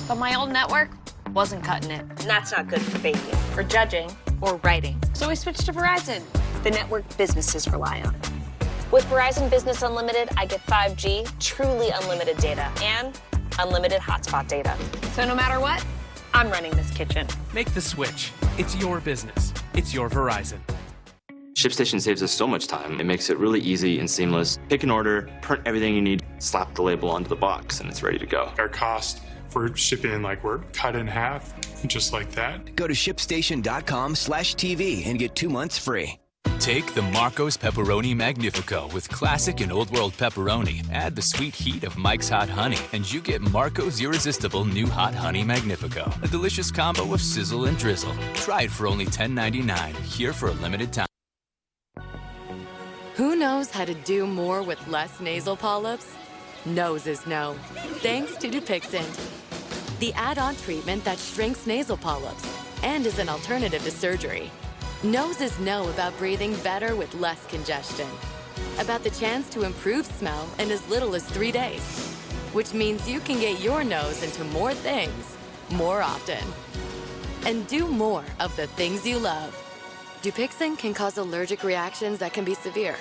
But my old network wasn't cutting it. And that's not good for baking, For judging or writing. So we switched to Verizon. the network businesses rely on. With Verizon Business Unlimited, I get 5G, truly unlimited data, and unlimited hotspot data. So no matter what, I'm running this kitchen. Make the switch. It's your business. It's your Verizon. ShipStation saves us so much time. It makes it really easy and seamless. Pick an order, print everything you need, slap the label onto the box, and it's ready to go. Our cost for shipping, we're cut in half, just like that. Go to shipstation.com/TV and get 2 months free. Take the Marco's Pepperoni Magnifico with classic and old world pepperoni. Add the sweet heat of Mike's Hot Honey, and you get Marco's irresistible new Hot Honey Magnifico. A delicious combo of sizzle and drizzle. Try it for only $10.99, here for a limited time. Who knows how to do more with less nasal polyps? Nose is no. Thanks to Dupixent, the add-on treatment that shrinks nasal polyps and is an alternative to surgery. Nose is no about breathing better with less congestion. About the chance to improve smell in as little as 3 days. Which means you can get your nose into more things, more often. And do more of the things you love. Dupixent can cause allergic reactions that can be severe.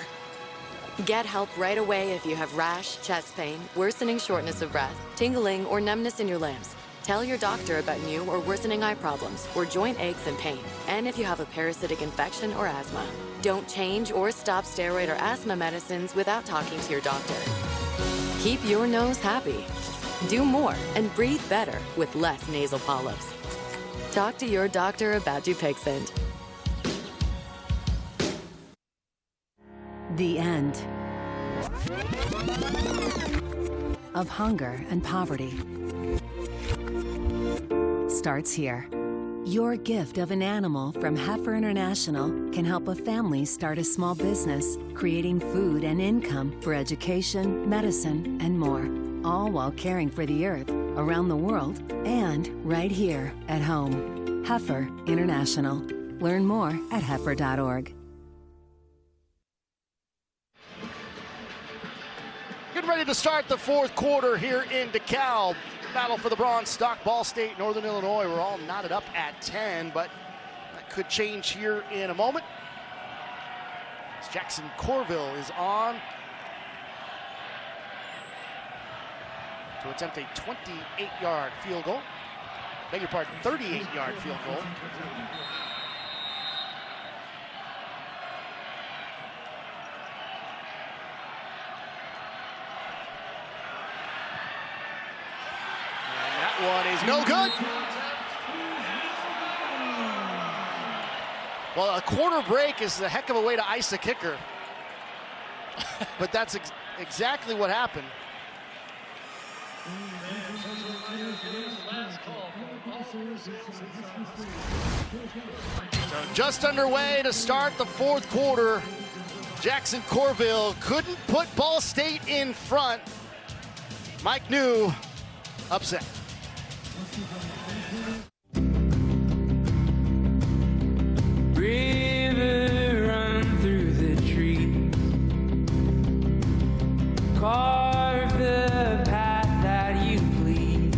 Get help right away if you have rash, chest pain, worsening shortness of breath, tingling, or numbness in your limbs. Tell your doctor about new or worsening eye problems or joint aches and pain, and if you have a parasitic infection or asthma. Don't change or stop steroid or asthma medicines without talking to your doctor. Keep your nose happy. Do more and breathe better with less nasal polyps. Talk to your doctor about Dupixent. The end of hunger and poverty starts here. Your gift of an animal from Heifer International can help a family start a small business, creating food and income for education, medicine, and more, all while caring for the earth around the world and right here at home. Heifer International. Learn more at heifer.org. Getting ready to start the fourth quarter here in DeKalb. Battle for the Bronze Stalk. Ball State, Northern Illinois. We're all knotted up at 10, but that could change here in a moment. As Jackson Corville is on to attempt a 28-yard field goal. Beg your pardon, 38-yard field goal. one is no good. Well, a quarter break is a heck of a way to ice a kicker. But that's exactly what happened. So just underway to start the fourth quarter. Jackson Corville couldn't put Ball State in front. Mike New upset. River run through the tree, carve the path that you please.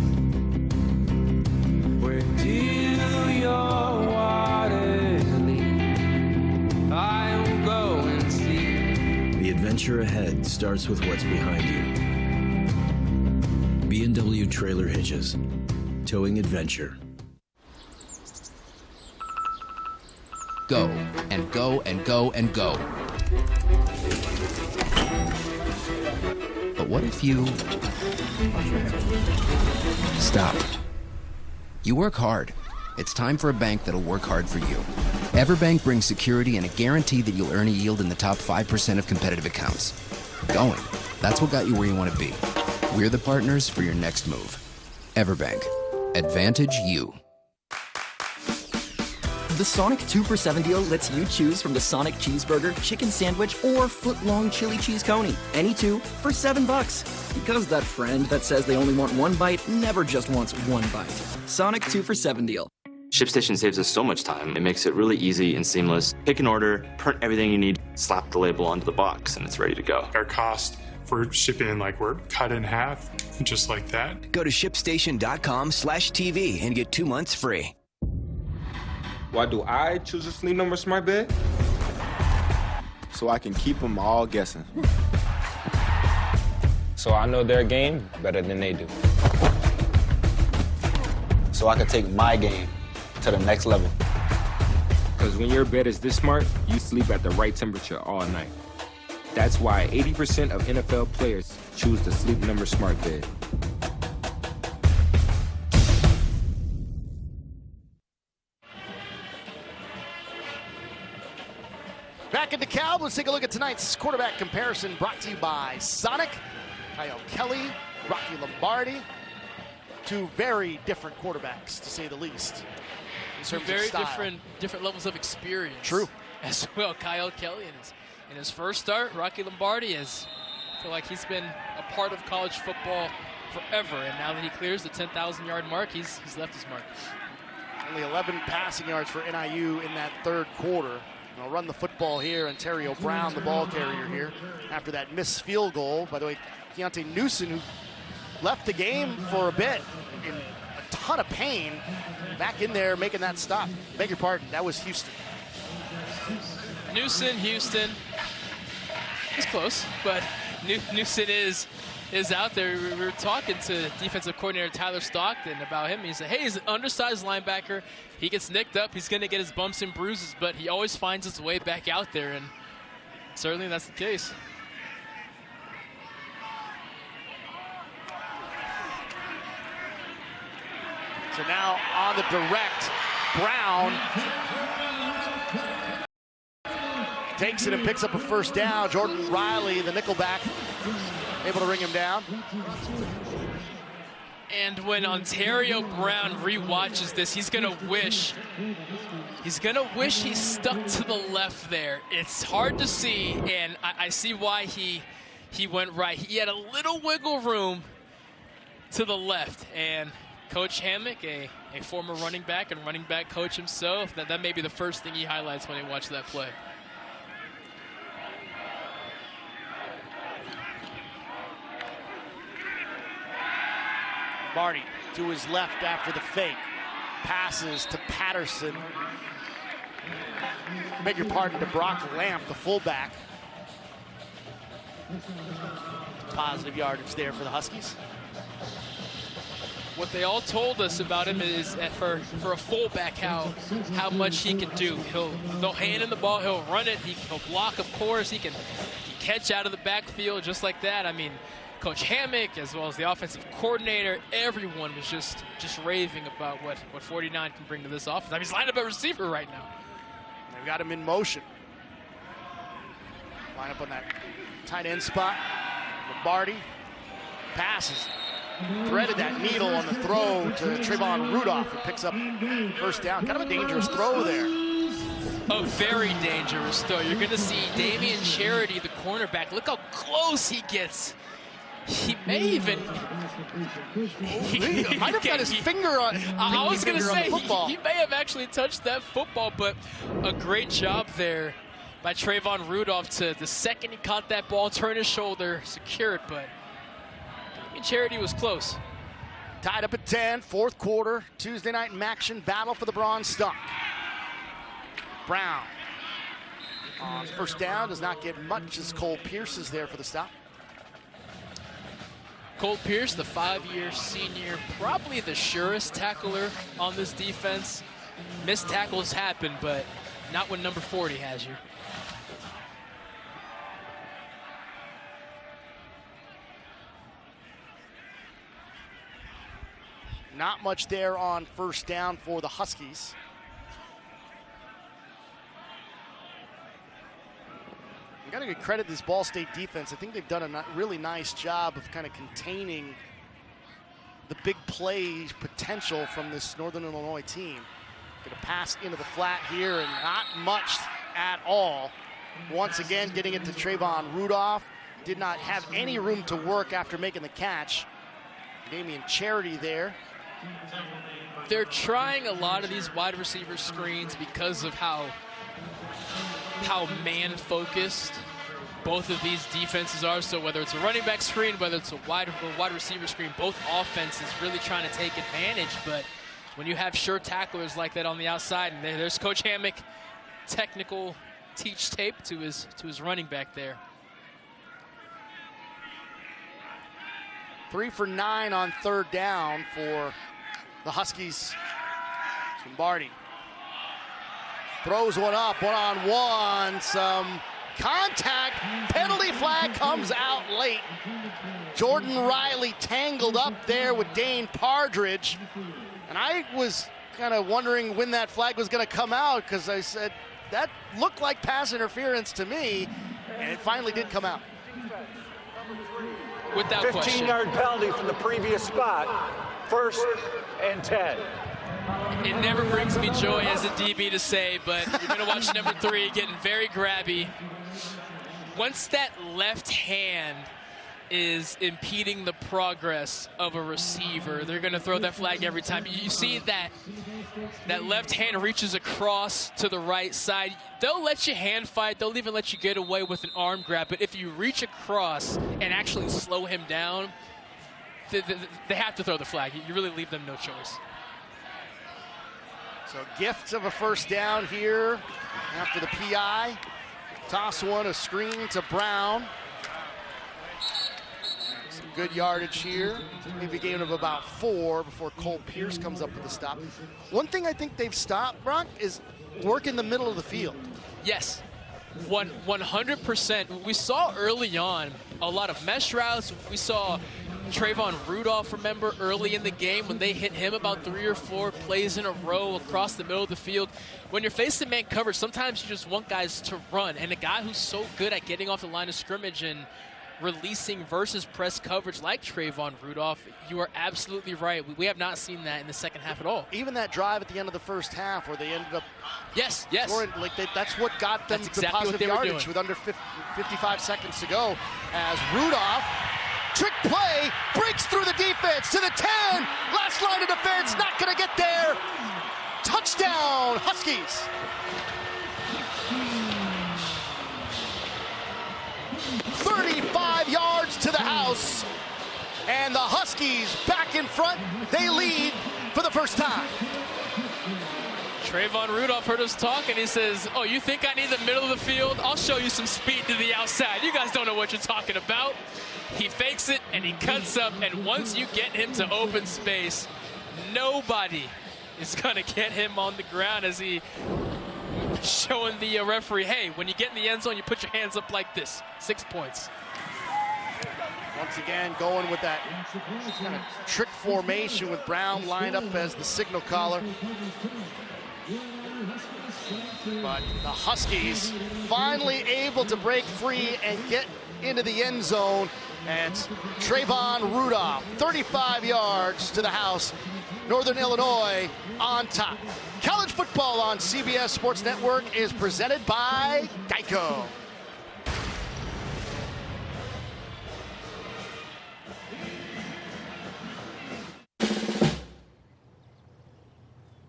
Where do your waters lead? I will go and see. The adventure ahead starts with what's behind you. B&W Trailer Hitches. Towing adventure. Go and go and go and go. But what if you stop? You work hard. It's time for a bank that'll work hard for you. Everbank brings security and a guarantee that you'll earn a yield in the top 5% of competitive accounts. Going. That's what got you where you want to be. We're the partners for your next move. Everbank. Advantage you. The Sonic 2 for $7 deal lets you choose from the Sonic cheeseburger, chicken sandwich, or foot-long chili cheese coney. Any two for $7. Because that friend that says they only want one bite never just wants one bite. Sonic 2 for $7 deal. ShipStation saves us so much time. It makes it really easy and seamless. Pick an order, print everything you need, slap the label onto the box, and it's ready to go. Our cost for shipping, like, we're cut in half, just like that. Go to shipstation.com/TV and get 2 months free. Why do I choose a Sleep Number smart bed? So I can keep them all guessing. So I know their game better than they do. So I can take my game to the next level. Because when your bed is this smart, you sleep at the right temperature all night. That's why 80% of NFL players choose the Sleep Number smart bed. Back in DeKalb, let's take a look at tonight's quarterback comparison brought to you by Sonic, Kyle Kelly, Rocky Lombardi. Two very different quarterbacks, to say the least. In terms very of style. different levels of experience. True. As well, Kyle Kelly in his first start, Rocky Lombardi I feel like he's been a part of college football forever, and now that he clears the 10,000-yard mark, he's left his mark. Only 11 passing yards for NIU in that third quarter. They'll run the football here. Ontario Brown, the ball carrier here, after that missed field goal. By the way, Keontae Newsom, who left the game for a bit in a ton of pain, back in there making that stop. Beg your pardon, that was Houston. Newsom, Houston. It's close, but Newsom is out there. We were talking to defensive coordinator Tyler Stockton about him. He said, hey, he's an undersized linebacker. He gets nicked up. He's going to get his bumps and bruises, but he always finds his way back out there, and certainly that's the case. So now on the direct, Brown takes it and picks up a first down. Jordan Riley, the nickelback, able to ring him down. And when Ontario Brown rewatches this, he's gonna wish he stuck to the left there. It's hard to see, and I see why he went right. He had a little wiggle room to the left, and Coach Hammock, a former running back and running back coach himself, that may be the first thing he highlights when he watches that play. Marty to his left after the fake. Passes to Patterson. Beg your pardon, to Brock Lamp, the fullback. Positive yardage there for the Huskies. What they all told us about him is that for a fullback, how much he can do. They'll hand him the ball, he'll run it, he'll block, of course, he can catch out of the backfield just like that. I mean, Coach Hammock, as well as the offensive coordinator, everyone was just raving about what 49 can bring to this offense. I mean, he's lined up at receiver right now. They've got him in motion. Line up on that tight end spot. Lombardi passes. Threaded that needle on the throw to Trayvon Rudolph, who picks up first down. Kind of a dangerous throw there. A very dangerous throw. You're going to see Damian Charity, the cornerback. Look how close he gets. He may even... He might have got his finger on. I was going to say, he may have actually touched that football, but a great job there by Trayvon Rudolph to, the second he caught that ball, turn his shoulder, secure it, but Damian Charity was close. Tied up at 10, fourth quarter, Tuesday night action battle for the Bronze Stalk. Brown on first down, does not get much as Cole Pierce is there for the stop. Cole Pierce, the 5-year senior, probably the surest tackler on this defense. Missed tackles happen, but not when number 40 has you. Not much there on first down for the Huskies. You got to give credit to this Ball State defense. I think they've done a really nice job of kind of containing the big play potential from this Northern Illinois team. Get a pass into the flat here and not much at all. Once again, getting it to Trayvon Rudolph. Did not have any room to work after making the catch. Damian Charity there. They're trying a lot of these wide receiver screens because of how man-focused both of these defenses are. So whether it's a running back screen, whether it's a wide receiver screen, both offenses really trying to take advantage. But when you have sure tacklers like that on the outside, and there's Coach Hammock, technical teach tape to his running back there. 3 for 9 on third down for the Huskies. Lombardi throws one up, one-on-one, some contact, penalty flag comes out late. Jordan Riley tangled up there with Dane Partridge, and I was kind of wondering when that flag was going to come out, because I said that looked like pass interference to me, and it finally did come out. Without 15-yard penalty from the previous spot, 1st and 10. It never brings me joy as a DB to say, but you're going to watch number 3 getting very grabby. Once that left hand is impeding the progress of a receiver, they're going to throw that flag every time. You see that left hand reaches across to the right side. They'll let you hand fight. They'll even let you get away with an arm grab. But if you reach across and actually slow him down, they have to throw the flag. You really leave them no choice. So gift of a first down here after the PI. Toss one, a screen to Brown. Some good yardage here. Maybe a gain of about 4 before Cole Pierce comes up with the stop. One thing I think they've stopped, Brock, is work in the middle of the field. Yes, 100%. We saw early on a lot of mesh routes. We saw Trayvon Rudolph, remember, early in the game when they hit him about 3 or 4 plays in a row across the middle of the field. When you're facing man coverage, sometimes you just want guys to run. And a guy who's so good at getting off the line of scrimmage and releasing versus press coverage like Trayvon Rudolph, you are absolutely right. We have not seen that in the second half at all. Even that drive at the end of the first half where they ended up scoring, that's what got them that's the exactly positive yardage with under 55 seconds to go, as Rudolph, trick play, breaks through the defense to the 10. Last line of defense, not going to get there. Touchdown, Huskies. "35 yards to the house, and the Huskies back in front. They lead for the first time." Trayvon Rudolph heard us talk, and he says, "Oh, you think I need the middle of the field? I'll show you some speed to the outside. You guys don't know what you're talking about." He fakes it, and he cuts up, and once you get him to open space, nobody is going to get him on the ground, as he showing the referee, hey, when you get in the end zone, you put your hands up like this. 6 points. Once again, going with that kind of trick formation with Brown lined up as the signal caller. But the Huskies finally able to break free and get into the end zone. And Trayvon Rudolph, 35 yards to the house. Northern Illinois on top. College football on CBS Sports Network is presented by Geico.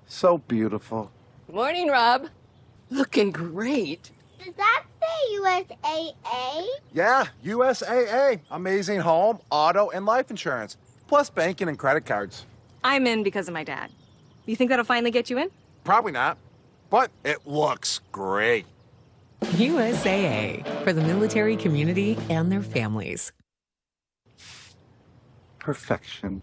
So beautiful. Morning, Rob. Looking great. Does that say USAA? Yeah, USAA. Amazing home, auto, and life insurance. Plus banking and credit cards. I'm in because of my dad. You think that'll finally get you in? Probably not, but it looks great. USAA, for the military community and their families. Perfection.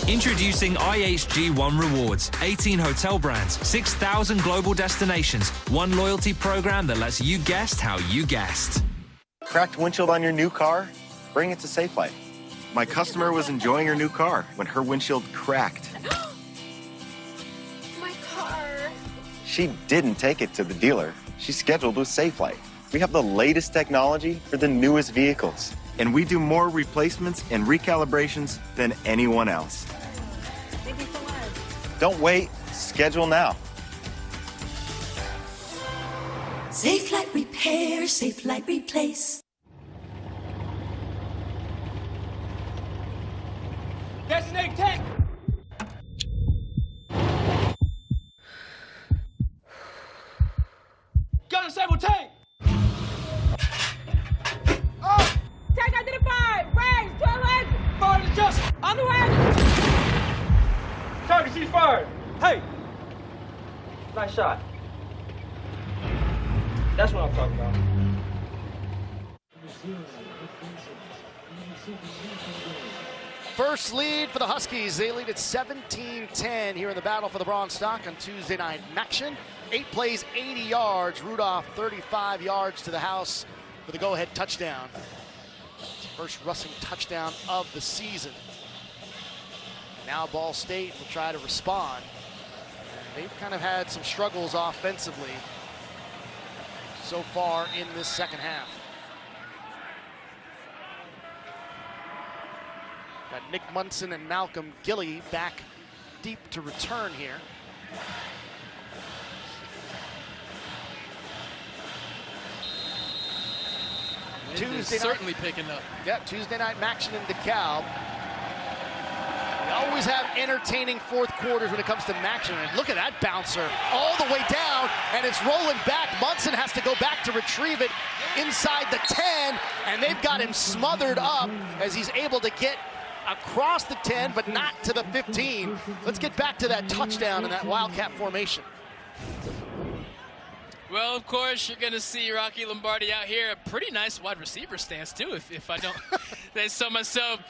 Introducing IHG One Rewards. 18 hotel brands, 6,000 global destinations, one loyalty program that lets you guest how you guest. Cracked windshield on your new car? Bring it to Safe Life. My customer was enjoying her new car when her windshield cracked. My car. She didn't take it to the dealer. She scheduled with Safe Life. We have the latest technology for the newest vehicles. And we do more replacements and recalibrations than anyone else. Thank you so much. Don't wait. Schedule now. Safe Light Repair, Safe Light Replace. Designate tech! Gun disable tank! Oh! Tank identified! Range 1200! Fire is just! On the way! Target cease fire! Hey! Nice shot. That's what I'm talking about. First lead for the Huskies. They lead at 17-10 here in the battle for the Bronze Stalk on Tuesday night action. 8 plays, 80 yards. Rudolph 35 yards to the house for the go-ahead touchdown. First rushing touchdown of the season. Now Ball State will try to respond. They've kind of had some struggles offensively so far in this second half. Got Nick Munson and Malcolm Gilley back deep to return here. Tuesday certainly picking up. Yeah, Tuesday night action in DeKalb. We always have entertaining fourth quarters when it comes to action. And look at that bouncer all the way down, and it's rolling back. Munson has to go back to retrieve it inside the 10, and they've got him smothered up as he's able to get across the 10, but not to the 15. Let's get back to that touchdown in that Wildcat formation. Well, of course, you're going to see Rocky Lombardi out here. A pretty nice wide receiver stance, too, if I don't say so myself.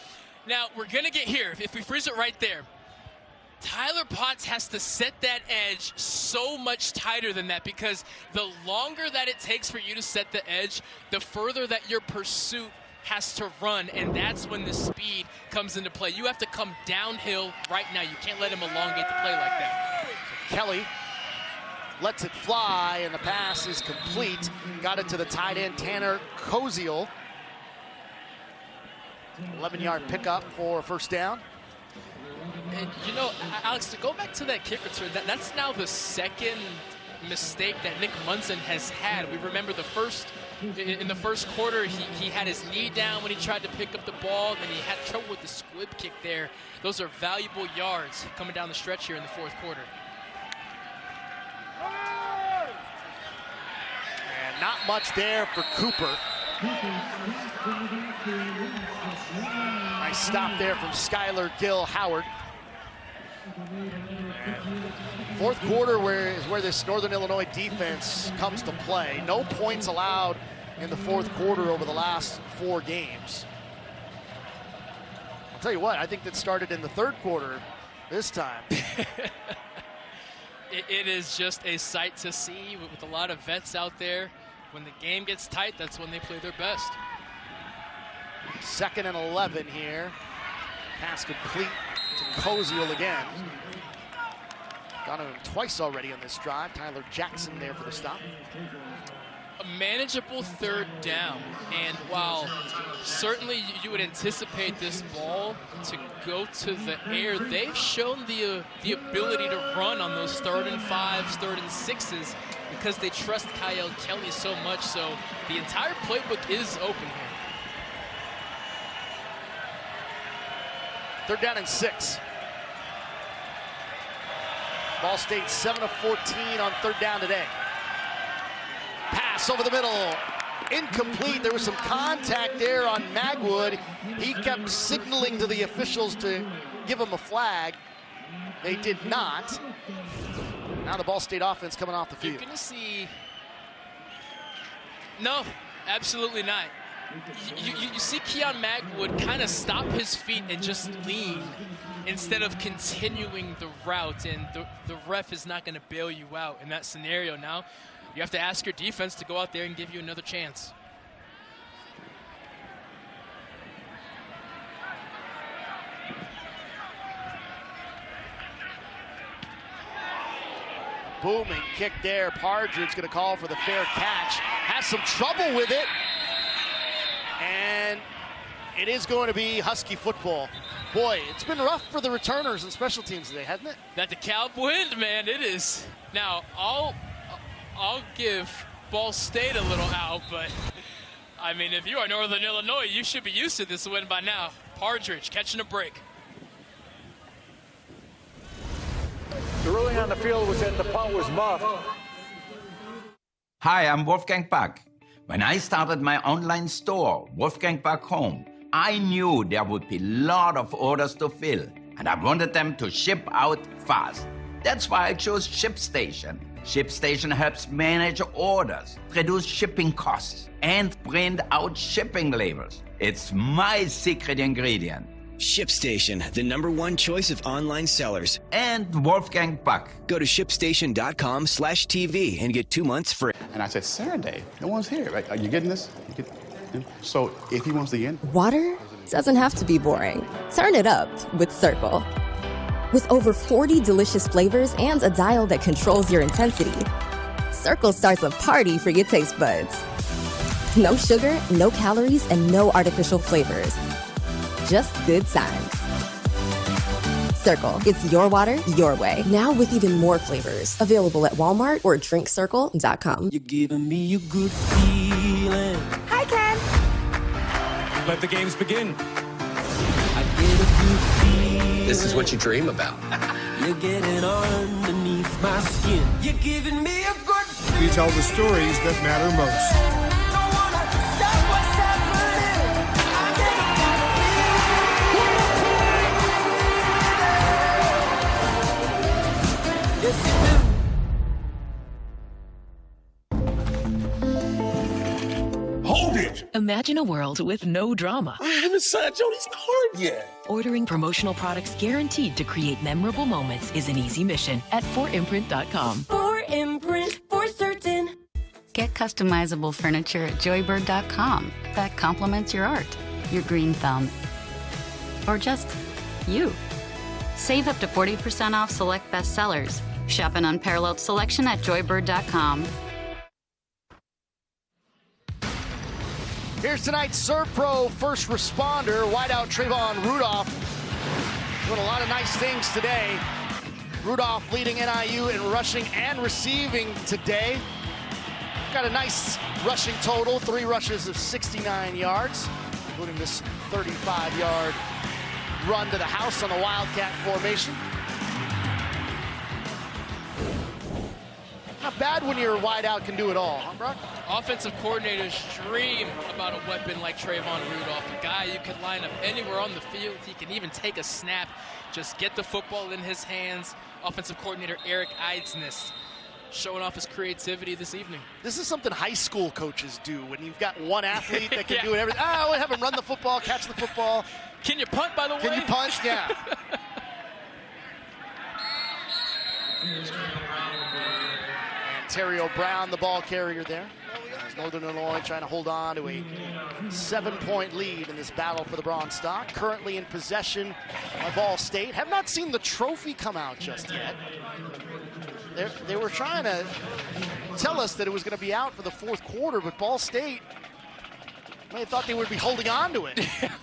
Now, we're going to get here. If we freeze it right there, Tyler Potts has to set that edge so much tighter than that, because the longer that it takes for you to set the edge, the further that your pursuit has to run, and that's when the speed comes into play. You have to come downhill right now. You can't let him elongate the play like that. So Kelly lets it fly, and the pass is complete. Got it to the tight end, Tanner Koziel. 11-yard pickup for a first down. And, you know, Alex, to go back to that kick return, that's now the second mistake that Nick Munson has had. We remember in the first quarter, he had his knee down when he tried to pick up the ball, and he had trouble with the squib kick there. Those are valuable yards coming down the stretch here in the fourth quarter. And not much there for Cooper. Nice stop there from Skylar Gill Howard. Fourth quarter is where this Northern Illinois defense comes to play. No points allowed in the fourth quarter over the last 4 games. I'll tell you what, I think that started in the third quarter this time. It is just a sight to see with a lot of vets out there. When the game gets tight, that's when they play their best. 2nd and 11 here. Pass complete to Koziel again. Got him twice already on this drive. Tyler Jackson there for the stop. A manageable 3rd down, and while certainly you would anticipate this ball to go to the air, they've shown the ability to run on those 3rd and 5s, 3rd and 6s, because they trust Kyle Kelly so much. So the entire playbook is open here. 3rd down and 6. Ball State 7 of 14 on 3rd down today. Pass over the middle, incomplete. There was some contact there on Magwood. He kept signaling to the officials to give him a flag. They did not. Now the Ball State offense coming off the field. You're gonna see, no, absolutely not. You see Keon Magwood kind of stop his feet and just lean instead of continuing the route, and the ref is not gonna bail you out in that scenario. Now you have to ask your defense to go out there and give you another chance. Booming kick there. Partridge going to call for the fair catch. Has some trouble with it. And it is going to be Husky football. Boy, it's been rough for the returners and special teams today, hasn't it? That DeKalb wind, man, it is. Now, I'll give Ball State a little out, but I mean, if you are Northern Illinois, you should be used to this win by now. Partridge catching a break. The ruling on the field was that the punt was muffed. Hi, I'm Wolfgang Back. When I started my online store, Wolfgang Back Home, I knew there would be a lot of orders to fill, and I wanted them to ship out fast. That's why I chose ShipStation. ShipStation helps manage orders, reduce shipping costs, and print out shipping labels. It's my secret ingredient. ShipStation, the #1 choice of online sellers. And Wolfgang Buck. Go to shipstation.com/TV and get 2 months free. And I said, Saturday, no one's here. Right? Are you getting this? So if he wants to get in. Water doesn't have to be boring. Turn it up with Circle. With over 40 delicious flavors and a dial that controls your intensity, Circle starts a party for your taste buds. No sugar, no calories, and no artificial flavors. Just good times. Circle, it's your water, your way. Now with even more flavors. Available at Walmart or drinkcircle.com. You're giving me a good feeling. Hi, Ken. Let the games begin. I get a good feeling. This is what you dream about. You're getting underneath my skin. You're giving me a good feeling. We tell the stories that matter most. Hold it! Imagine a world with no drama. I haven't signed Jody's card yet. Ordering promotional products guaranteed to create memorable moments is an easy mission at 4imprint.com. 4imprint, for certain. Get customizable furniture at joybird.com that complements your art, your green thumb, or just you. Save up to 40% off select bestsellers. Shop an unparalleled selection at joybird.com. Here's tonight's Serve Pro first responder, wideout Trayvon Rudolph. Doing a lot of nice things today. Rudolph leading NIU in rushing and receiving today. Got a nice rushing total, 3 rushes of 69 yards, including this 35-yard run to the house on the Wildcat formation. Not bad when your wideout can do it all, huh, Brock? Offensive coordinators dream about a weapon like Trayvon Rudolph, a guy you can line up anywhere on the field. He can even take a snap, just get the football in his hands. Offensive coordinator Eric Eidsness showing off his creativity this evening. This is something high school coaches do when you've got one athlete that can do it everything. Oh, have him run the football, catch the football. Can you punt, by the way? Can you punt? Yeah. Ontario Brown, the ball carrier there. As Northern Illinois trying to hold on to a 7-point lead in this battle for the Bronze Stalk. Currently in possession of Ball State. Have not seen the trophy come out just yet. They were trying to tell us that it was going to be out for the fourth quarter, but Ball State may have thought they would be holding on to it.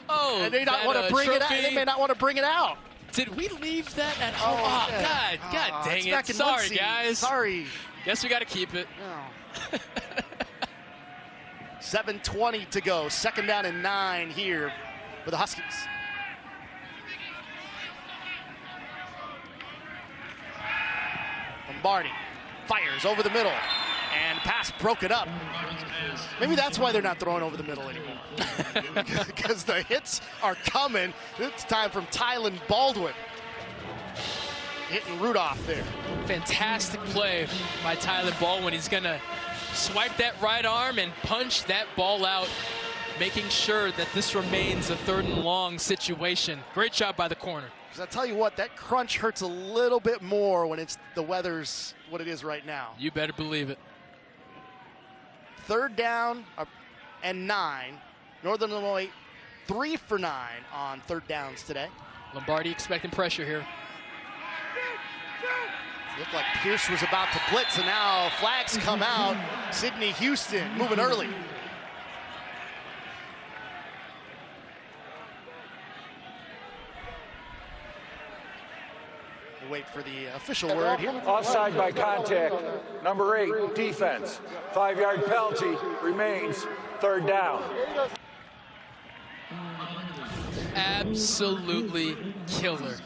Oh, and they not want to bring it out. They may not want to bring it out. Did we leave that at home? Oh, yeah. God dang it. Sorry, guys. Sorry. Guess we got to keep it. No. 7:20 to go. 2nd down and 9 here for the Huskies. Lombardi fires over the middle, and pass broken up. Maybe that's why they're not throwing over the middle anymore. Because the hits are coming. It's time from Tylen Baldwin. Hitting Rudolph there. Fantastic play by Tylen Baldwin. He's going to swipe that right arm and punch that ball out, making sure that this remains a 3rd and long situation. Great job by the corner. Because I tell you what, that crunch hurts a little bit more when it's the weather's what it is right now. You better believe it. 3rd down and 9. Northern Illinois 3 for 9 on 3rd downs today. Lombardi expecting pressure here. Looked like Pierce was about to blitz, and now flags come out. Sidney Houston moving early. We'll wait for the official word here. Offside by contact. Number 8, defense. 5-yard penalty remains 3rd down. Absolutely killer.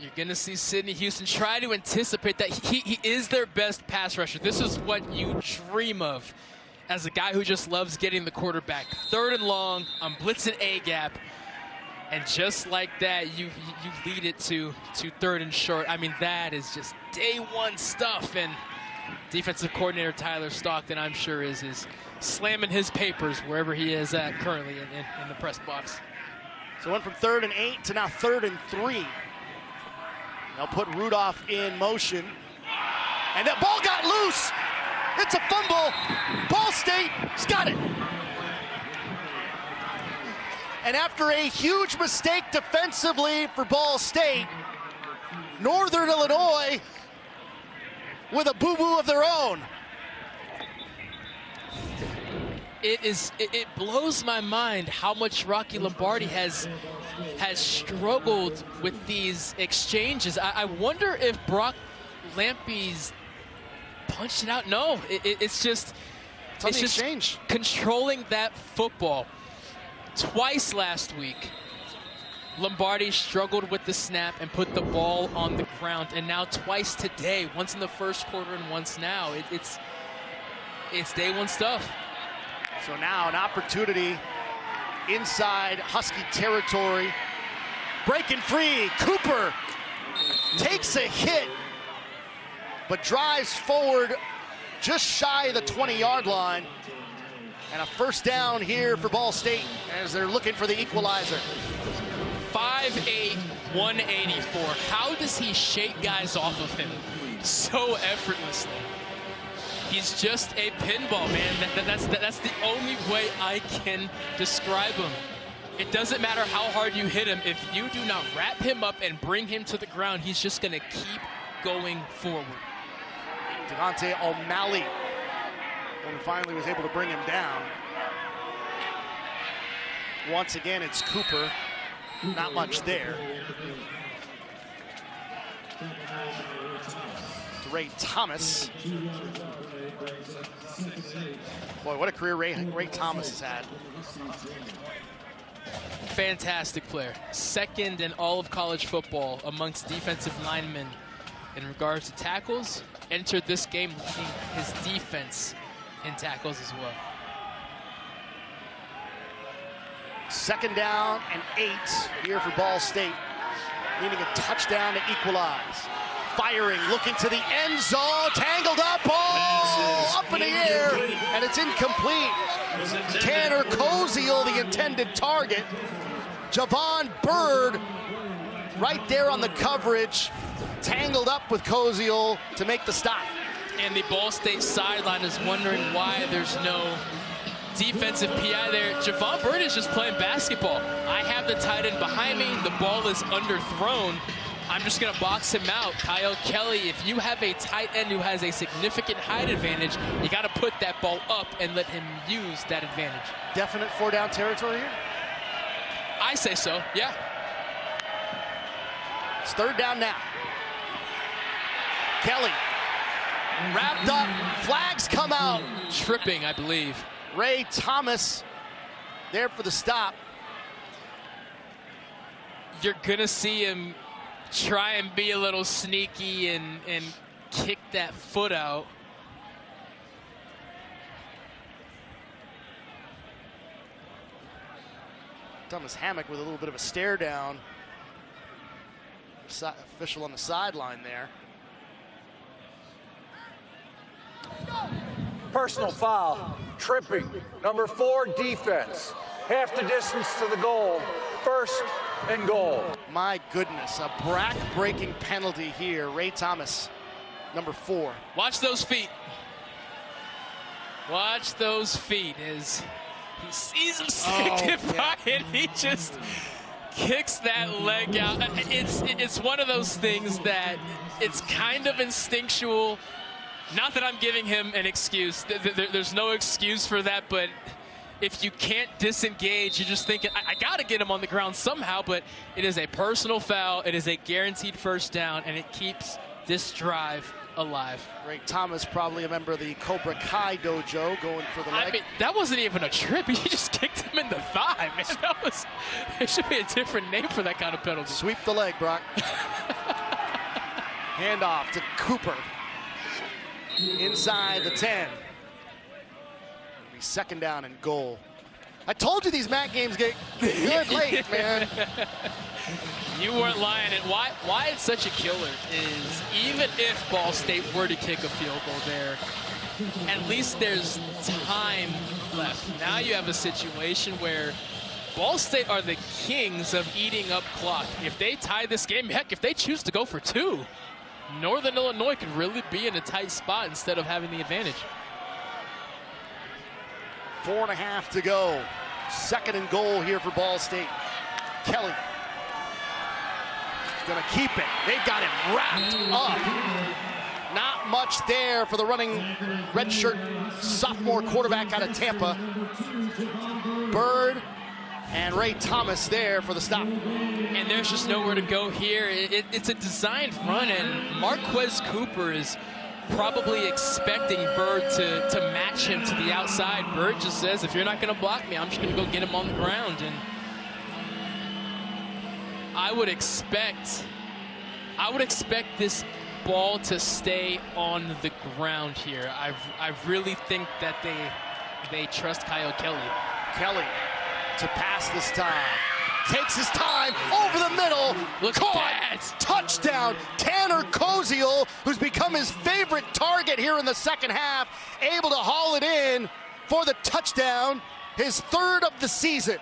You're going to see Sidney Houston try to anticipate that he is their best pass rusher. This is what you dream of as a guy who just loves getting the quarterback. 3rd and long, I'm blitzing A-gap. And just like that, you lead it to 3rd and short. I mean, that is just day one stuff. And defensive coordinator Tyler Stockton, I'm sure, is slamming his papers wherever he is at currently in the press box. So went from 3rd and 8 to now 3rd and 3. They'll put Rudolph in motion. And that ball got loose. It's a fumble. Ball State's got it. And after a huge mistake defensively for Ball State, Northern Illinois with a boo-boo of their own. It blows my mind how much Rocky Lombardi has struggled with these exchanges. I wonder if Brock Lampy's punched it out. No, it's just exchange. Controlling that football. Twice last week, Lombardi struggled with the snap and put the ball on the ground, and now twice today, once in the first quarter and once now. It's day one stuff. So now an opportunity inside Husky territory. Breaking free, Cooper takes a hit, but drives forward just shy of the 20-yard line. And a 1st down here for Ball State as they're looking for the equalizer. 5'8", 184. How does he shake guys off of him so effortlessly? He's just a pinball, man. That's the only way I can describe him. It doesn't matter how hard you hit him. If you do not wrap him up and bring him to the ground, he's just going to keep going forward. Devontae O'Malley and finally was able to bring him down. Once again, it's Cooper. Not much there. Ray Thomas. Boy, what a career Ray Thomas has had. Fantastic player. 2nd in all of college football amongst defensive linemen in regards to tackles entered this game leading his defense in tackles as well. 2nd down and 8 here for Ball State. Needing a touchdown to equalize. Firing, looking to the end zone, tangled up, up in the air, and it's incomplete. Tanner Koziel, the intended target. Javon Bird, right there on the coverage, tangled up with Koziel to make the stop. And the Ball State sideline is wondering why there's no defensive PI there. Javon Bird is just playing basketball. I have the tight end behind me. The ball is underthrown. I'm just going to box him out. Kyle Kelly, if you have a tight end who has a significant height advantage, you got to put that ball up and let him use that advantage. Definite 4-down territory here? I say so, yeah. It's 3rd down now. Kelly wrapped up. Flags come out. Tripping, I believe. Ray Thomas there for the stop. You're going to see him try and be a little sneaky and kick that foot out. Thomas Hammock with a little bit of a stare down. Official on the sideline there. Personal foul, tripping. Number 4, defense. Half the distance to the goal. 1st and goal. My goodness, a back-breaking penalty here. Ray Thomas, number 4. Watch those feet. Watch those feet as he sees him sticking by and he just kicks that leg out. It's one of those things that it's kind of instinctual. Not that I'm giving him an excuse. There's no excuse for that, but if you can't disengage, you're just thinking, I got to get him on the ground somehow, but it is a personal foul. It is a guaranteed 1st down, and it keeps this drive alive. Ray Thomas, probably a member of the Cobra Kai dojo, going for the leg. I mean, that wasn't even a trip. He just kicked him in the thigh, man. There should be a different name for that kind of penalty. Sweep the leg, Brock. Handoff to Cooper. Inside the 10. 2nd down and goal. I told you these MAC games get good late, man. You weren't lying. And why it's such a killer is even if Ball State were to kick a field goal there, at least there's time left. Now you have a situation where Ball State are the kings of eating up clock. If they tie this game, heck, if they choose to go for 2, Northern Illinois could really be in a tight spot instead of having the advantage. 4.5 to go. 2nd and goal here for Ball State. Kelly is going to keep it. They've got him wrapped up. Not much there for the running redshirt sophomore quarterback out of Tampa. Bird and Ray Thomas there for the stop. And there's just nowhere to go here. It's a designed run, and Marquez Cooper is probably expecting Bird to match him to the outside. Bird just says, if you're not going to block me, I'm just going to go get him on the ground. And I would expect this ball to stay on the ground here. I really think that they trust Kyle Kelly. Kelly to pass this time. Takes his time over the middle. Caught. Touchdown. Tanner Koziel, who's become his favorite target here in the 2nd half, able to haul it in for the touchdown, his 3rd of the season.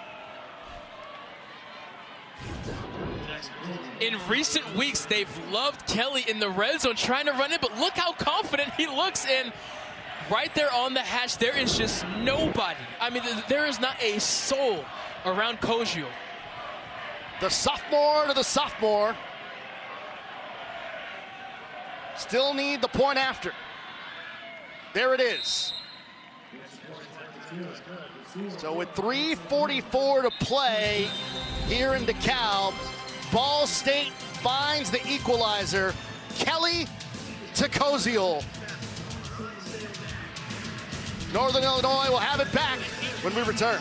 In recent weeks, they've loved Kelly in the red zone trying to run it, but look how confident he looks. And right there on the hatch, there is just nobody. I mean, there is not a soul around Koziel. The sophomore to the sophomore. Still need the point after. There it is. So with 3:44 to play here in DeKalb, Ball State finds the equalizer. Kelly to Koziel. Northern Illinois will have it back when we return.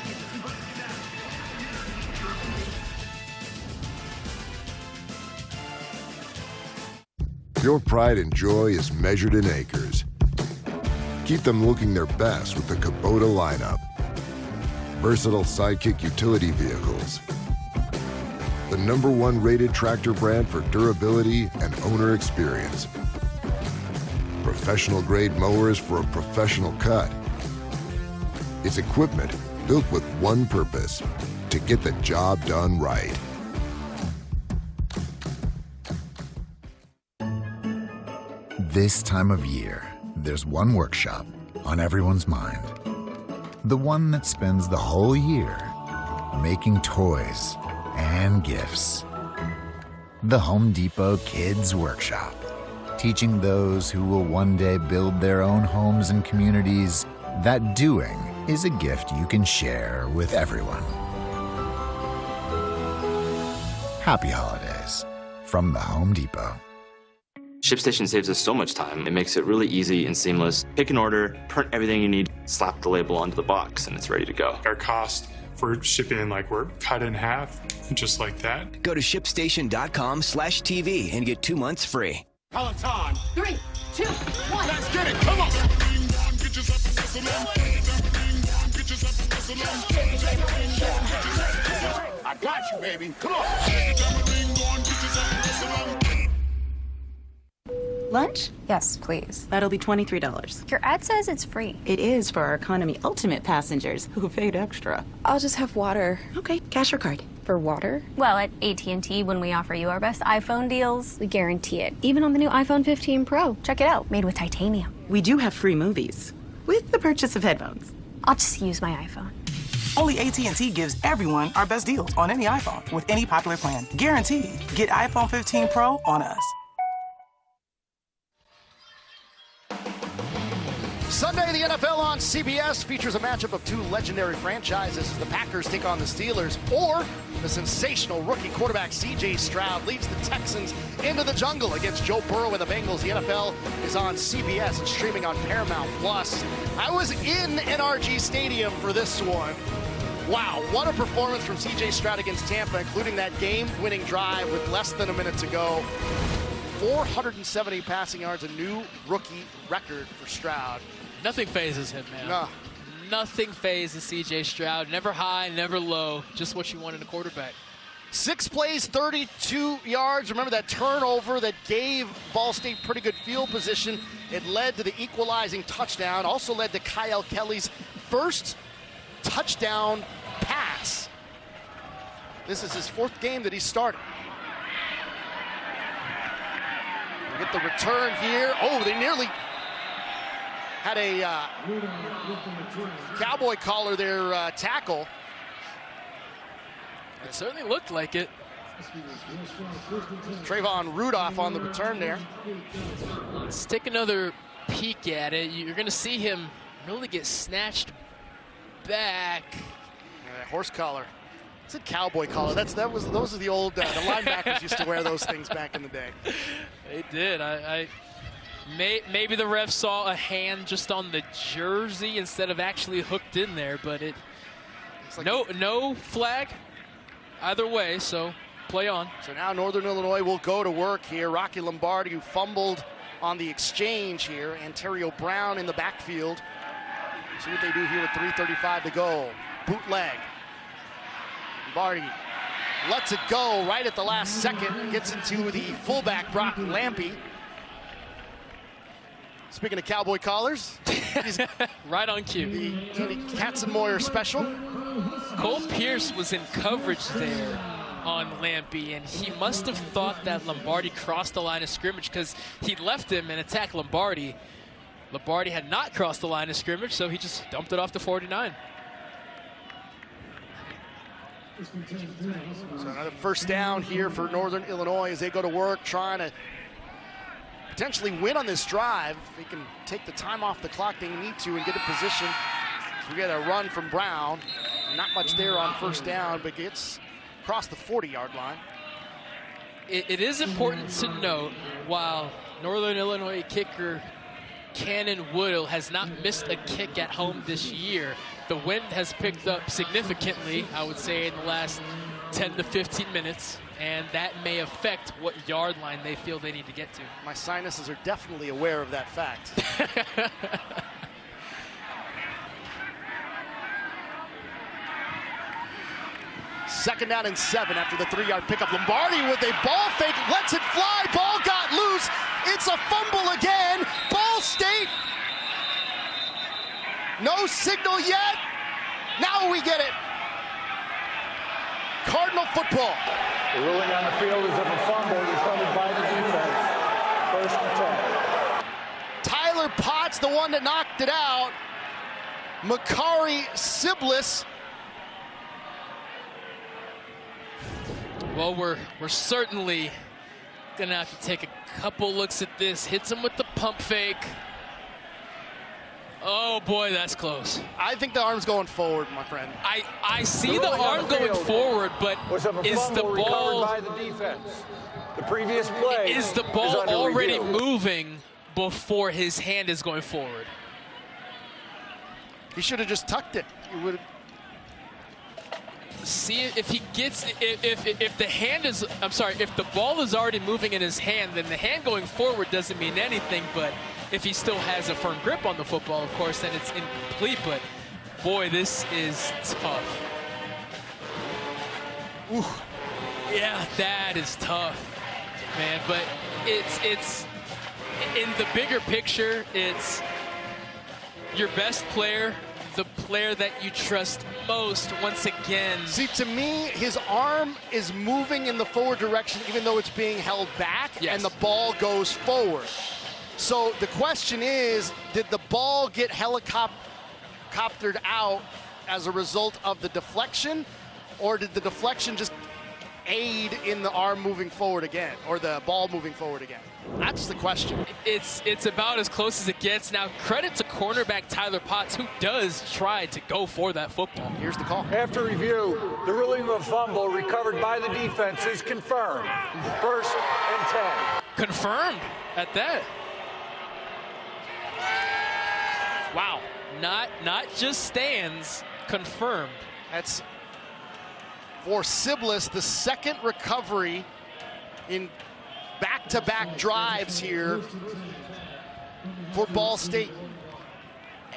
Your pride and joy is measured in acres. Keep them looking their best with the Kubota lineup. Versatile Sidekick utility vehicles. The #1 rated tractor brand for durability and owner experience. Professional grade mowers for a professional cut. It's equipment built with one purpose, to get the job done right. This time of year, there's one workshop on everyone's mind. The one that spends the whole year making toys and gifts. The Home Depot Kids Workshop, teaching those who will one day build their own homes and communities that doing is a gift you can share with everyone. Happy holidays from the Home Depot. ShipStation saves us so much time. It makes it really easy and seamless. Pick an order, print everything you need, slap the label onto the box, and it's ready to go. Our cost for shipping, we're cut in half, just like that. Go to ShipStation.com/TV and get 2 months free. Peloton. 3, 2, 1. Let's get it. Come on. I got you, baby. Come on. Lunch? Yes, please. That'll be $23. Your ad says it's free. It is for our Economy Ultimate passengers who paid extra. I'll just have water. Okay, cash or card? For water? Well, at AT&T, when we offer you our best iPhone deals, we guarantee it. Even on the new iPhone 15 Pro. Check it out. Made with titanium. We do have free movies. With the purchase of headphones. I'll just use my iPhone. Only AT&T gives everyone our best deals on any iPhone with any popular plan. Guaranteed. Get iPhone 15 Pro on us. Sunday, the NFL on CBS features a matchup of two legendary franchises as the Packers take on the Steelers, or the sensational rookie quarterback C.J. Stroud leads the Texans into the jungle against Joe Burrow and the Bengals. The NFL is on CBS and streaming on Paramount+. I was in NRG Stadium for this one. Wow, what a performance from C.J. Stroud against Tampa, including that game-winning drive with less than a minute to go. 470 passing yards, a new rookie record for Stroud. Nothing phases him, man. No. Nothing phases C.J. Stroud. Never high, never low. Just what you want in a quarterback. 6 plays, 32 yards. Remember that turnover that gave Ball State pretty good field position. It led to the equalizing touchdown. Also led to Kyle Kelly's first touchdown pass. This is his 4th game that he started. Get the return here. Oh, they nearly had a cowboy collar their tackle. It certainly looked like it. Trayvon Rudolph on the return there. Let's take another peek at it. You're going to see him really get snatched back. Horse collar. It's a cowboy collar. Those are the old the linebackers used to wear those things back in the day. They did. Maybe the ref saw a hand just on the jersey instead of actually hooked in there, but like no flag either way, so play on. So now Northern Illinois will go to work here. Rocky Lombardi, who fumbled on the exchange here. Ontario Brown in the backfield. See what they do here with 3:35 to go. Bootleg. Lombardi lets it go right at the last second. Gets into the fullback, Brock Lampy. Speaking of cowboy collars, he's right on cue. The Katzenmoyer special. Cole Pierce was in coverage there on Lampy, and he must have thought that Lombardi crossed the line of scrimmage because he left him and attacked Lombardi. Lombardi had not crossed the line of scrimmage, so he just dumped it off to 49. So another first down here for Northern Illinois as they go to work trying to potentially win on this drive. They can take the time off the clock they need to and get a position. So we get a run from Brown. Not much there on first down, but gets across the 40-yard line. It is important to note, while Northern Illinois kicker Cannon Woodall has not missed a kick at home this year, the wind has picked up significantly, I would say, in the last 10 to 15 minutes, and that may affect what yard line they feel they need to get to. My sinuses are definitely aware of that fact. Second down and 7 after the 3-yard pickup. Lombardi with a ball fake, lets it fly, ball got loose. It's a fumble again. Ball State. No signal yet. Now we get it. Cardinal football. The ruling on the field is of a fumble recovered by the defense. First and 10. Tyler Potts, the one that knocked it out. Makari Siblis. Well, we're certainly gonna have to take a couple looks at this. Hits him with the pump fake. Oh boy, that's close. I think the arm's going forward, my friend. I see the arm going forward, but is the ball by the defense? The previous play is the ball already moving before his hand is going forward? He should have just tucked it. He would. See if he gets if the hand is if the ball is already moving in his hand, then the hand going forward doesn't mean anything. But if he still has a firm grip on the football, of course, then it's incomplete. But boy, this is tough. Ooh, yeah, that is tough, man. But it's in the bigger picture, it's your best player, the player that you trust most, once again. See, to me, his arm is moving in the forward direction even though it's being held back, yes, and the ball goes forward. So the question is, did the ball get helicoptered out as a result of the deflection, or did the deflection just aid in the arm moving forward again, or the ball moving forward again? That's the question. It's about as close as it gets. Now, credit to cornerback Tyler Potts, who does try to go for that football. Here's the call. After review, the ruling of a fumble recovered by the defense is confirmed. First and 10. Confirmed at that. Wow. Not just stands, confirmed. That's for Siblis, the second recovery in back-to-back drives here for Ball State.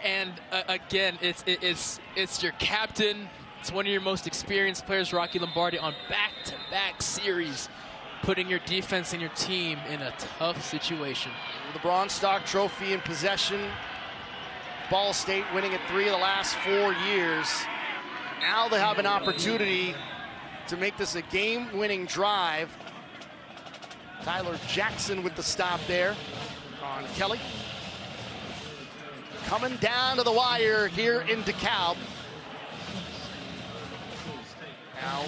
And again, it's your captain. It's one of your most experienced players, Rocky Lombardi, on back-to-back series, putting your defense and your team in a tough situation. The Bronze Stalk Trophy in possession. Ball State winning it 3 of the last 4 years. Now they have an opportunity to make this a game-winning drive. Tyler Jackson with the stop there on Kelly. Coming down to the wire here in DeKalb. Now,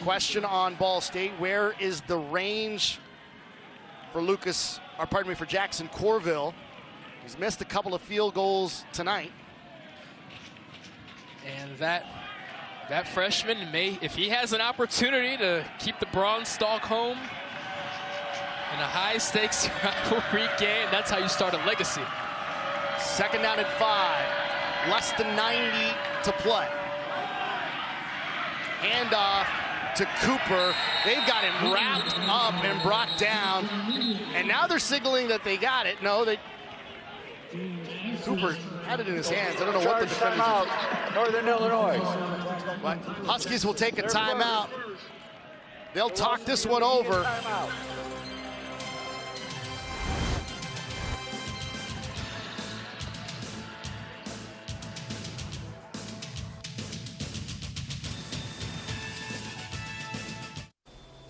question on Ball State. Where is the range for for Jackson Corville? He's missed a couple of field goals tonight. And that freshman may, if he has an opportunity to keep the Bronze Stalk home in a high-stakes rivalry game, that's how you start a legacy. Second down and 5. Less than 90 to play. Handoff to Cooper. They've got him wrapped up and brought down. And now they're signaling that they got it. No, Cooper had it in his hands. I don't know what the defenders are. Northern Illinois. But Huskies will take a timeout. They'll talk this one over.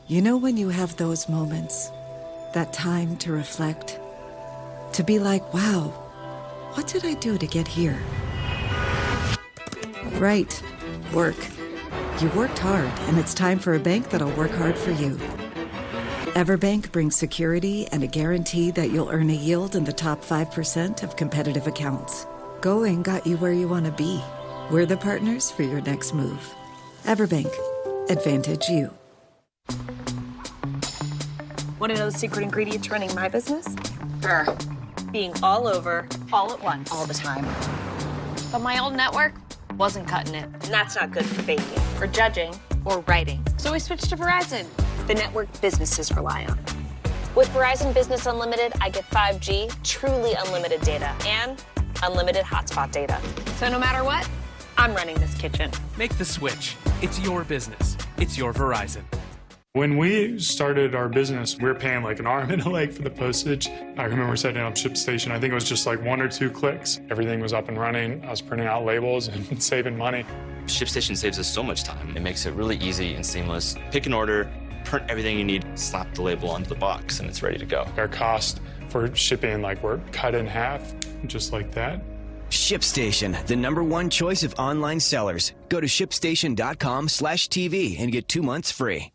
You know when you have those moments, that time to reflect, to be like, wow, what did I do to get here? Right, work. You worked hard, and it's time for a bank that'll work hard for you. Everbank brings security and a guarantee that you'll earn a yield in the top 5% of competitive accounts. Going got you where you want to be. We're the partners for your next move. Everbank. Advantage you. Want to know the secret ingredient to running my business? Being all over, all at once, all the time. But my old network wasn't cutting it. And that's not good for baking or judging or writing. So we switched to Verizon. The network businesses rely on. With Verizon Business Unlimited, I get 5G, truly unlimited data, and unlimited hotspot data. So no matter what, I'm running this kitchen. Make the switch. It's your business. It's your Verizon. When we started our business, we were paying like an arm and a leg for the postage. I remember setting up ShipStation. I think it was just like 1 or 2 clicks. Everything was up and running. I was printing out labels and saving money. ShipStation saves us so much time. It makes it really easy and seamless. Pick an order, print everything you need, slap the label onto the box, and it's ready to go. Our cost for shipping, like, we're cut in half, just like that. ShipStation, the #1 choice of online sellers. Go to shipstation.com/TV and get 2 months free.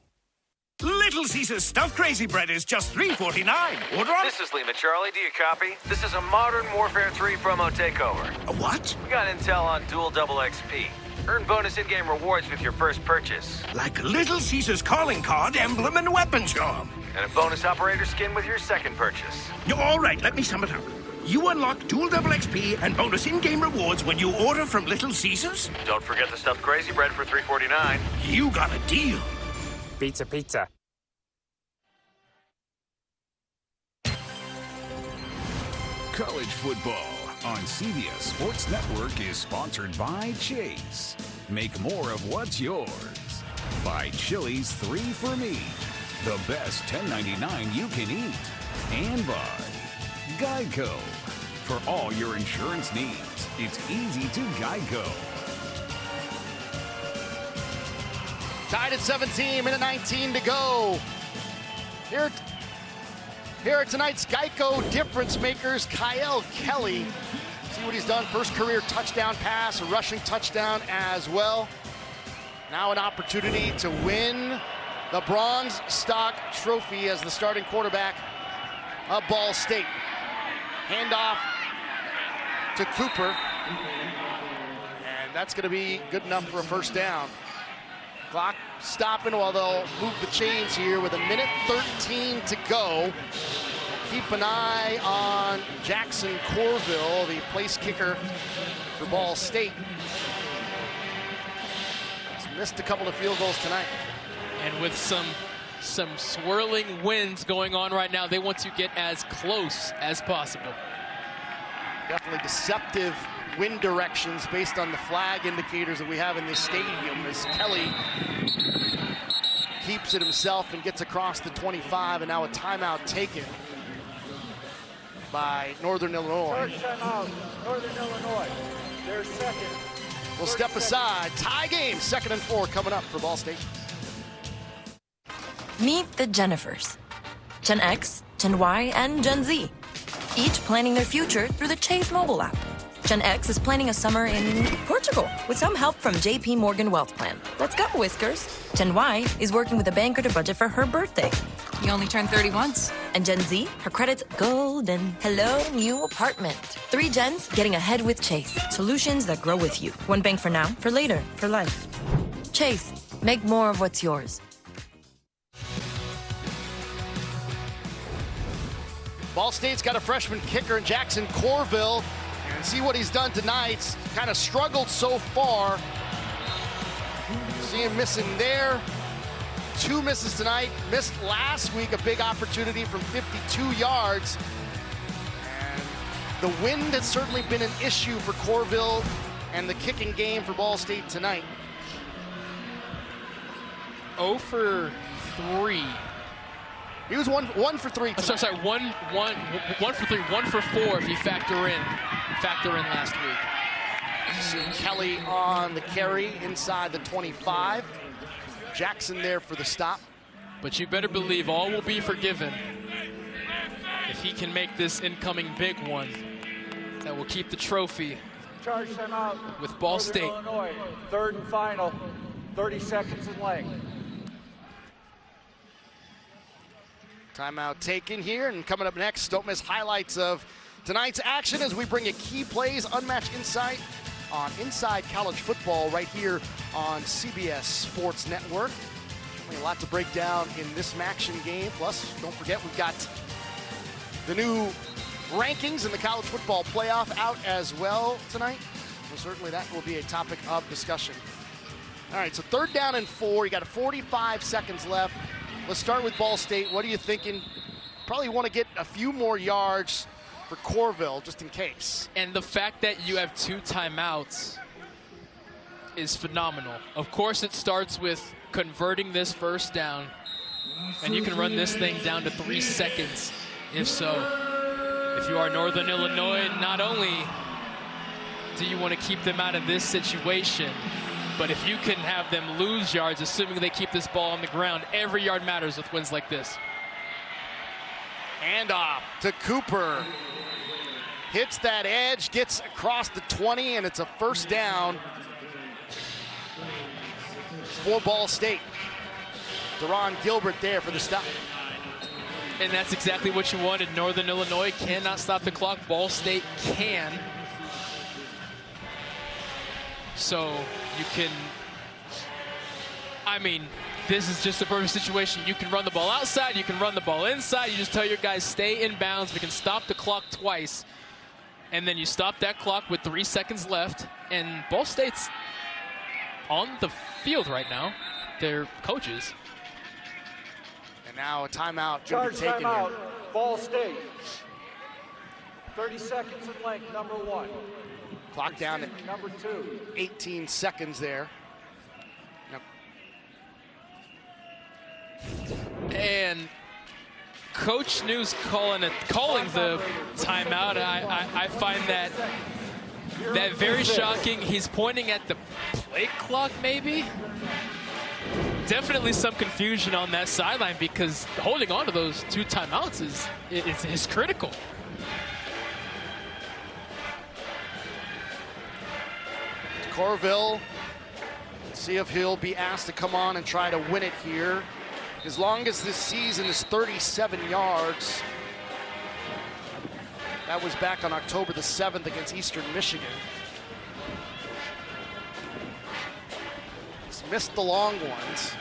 Little Caesars Stuffed Crazy Bread is just $3.49. Order on. This is Lima Charlie. Do you copy? This is a Modern Warfare 3 promo takeover. A what? We got intel on dual double XP. Earn bonus in-game rewards with your first purchase. Like Little Caesars calling card, emblem, and weapon charm. And a bonus operator skin with your second purchase. All right, let me sum it up. You unlock dual double XP and bonus in-game rewards when you order from Little Caesars. Don't forget the Stuffed Crazy Bread for $3.49. You got a deal. Pizza, pizza. College football on CBS Sports Network is sponsored by Chase. Make more of what's yours. By Chili's 3 for Me, the best $10.99 you can eat. And by Geico. For all your insurance needs, it's easy to Geico. Tied at 17, minute 19 to go. Here are tonight's Geico difference makers, Kyle Kelly. See what he's done. First career touchdown pass, a rushing touchdown as well. Now an opportunity to win the Bronze Stalk Trophy as the starting quarterback of Ball State. Handoff to Cooper. And that's going to be good enough for a first down. Clock stopping while they'll move the chains here with a minute 13 to go. Keep an eye on Jackson Corville, the place kicker for Ball State. He's missed a couple of field goals tonight. And with some swirling winds going on right now, they want to get as close as possible. Definitely deceptive wind directions based on the flag indicators that we have in this stadium as Kelly keeps it himself and gets across the 25, and now a timeout taken by Northern Illinois. Timeout, Northern Illinois. They're second. We'll step aside. Tie game, 2nd and 4 coming up for Ball State. Meet the Jennifers. Gen X, Gen Y, and Gen Z. Each planning their future through the Chase mobile app. Gen X is planning a summer in Portugal with some help from JP Morgan Wealth Plan. Let's go, Whiskers. Gen Y is working with a banker to budget for her birthday. You only turn 30 once. And Gen Z, her credit's golden. Hello, new apartment. 3 gens getting ahead with Chase. Solutions that grow with you. One bank for now, for later, for life. Chase, make more of what's yours. Ball State's got a freshman kicker in Jackson Corville. And see what he's done tonight. Kind of struggled so far. See him missing there. 2 misses tonight. Missed last week a big opportunity from 52 yards. And the wind has certainly been an issue for Corville and the kicking game for Ball State tonight. 0 for 3. He was one for 3 tonight. Sorry, one for 3, 1 for 4 if you factor in last week. See Kelly on the carry inside the 25. Jackson there for the stop. But you better believe all will be forgiven if he can make this incoming big one that will keep the trophy Charge them out with Ball State. Illinois, 3rd and final, 30 seconds in length. Timeout taken here, and coming up next, don't miss highlights of tonight's action as we bring you key plays, unmatched insight on Inside College Football right here on CBS Sports Network. A lot to break down in this action game. Plus, don't forget, we've got the new rankings in the college football playoff out as well tonight. So certainly that will be a topic of discussion. All right, so 3rd down and 4. You got 45 seconds left. Let's start with Ball State. What are you thinking? Probably want to get a few more yards for Corville, just in case. And the fact that you have 2 timeouts is phenomenal. Of course, it starts with converting this 1st down, and you can run this thing down to 3 seconds if so. If you are Northern Illinois, not only do you want to keep them out of this situation, but if you can have them lose yards, assuming they keep this ball on the ground, every yard matters with wins like this. Handoff to Cooper. Hits that edge, gets across the 20, and it's a 1st down for Ball State. Deron Gilbert there for the stop. And that's exactly what you wanted. Northern Illinois cannot stop the clock. Ball State can. So you can, I mean, this is just a perfect situation. You can run the ball outside, you can run the ball inside. You just tell your guys, stay in bounds. We can stop the clock twice. And then you stop that clock with 3 seconds left. And Ball State's on the field right now. Their coaches. And now a timeout. Charge taken timeout. here. Ball State. 30 seconds in length, number 1. Clock down at number 2. 18 seconds there. And Coach News calling the timeout. I find that very shocking. He's pointing at the play clock, maybe. Definitely some confusion on that sideline because holding on to those 2 timeouts is critical. Corville, see if he'll be asked to come on and try to win it here. As long as this season is 37 yards. That was back on October the 7th against Eastern Michigan. He's missed the long ones.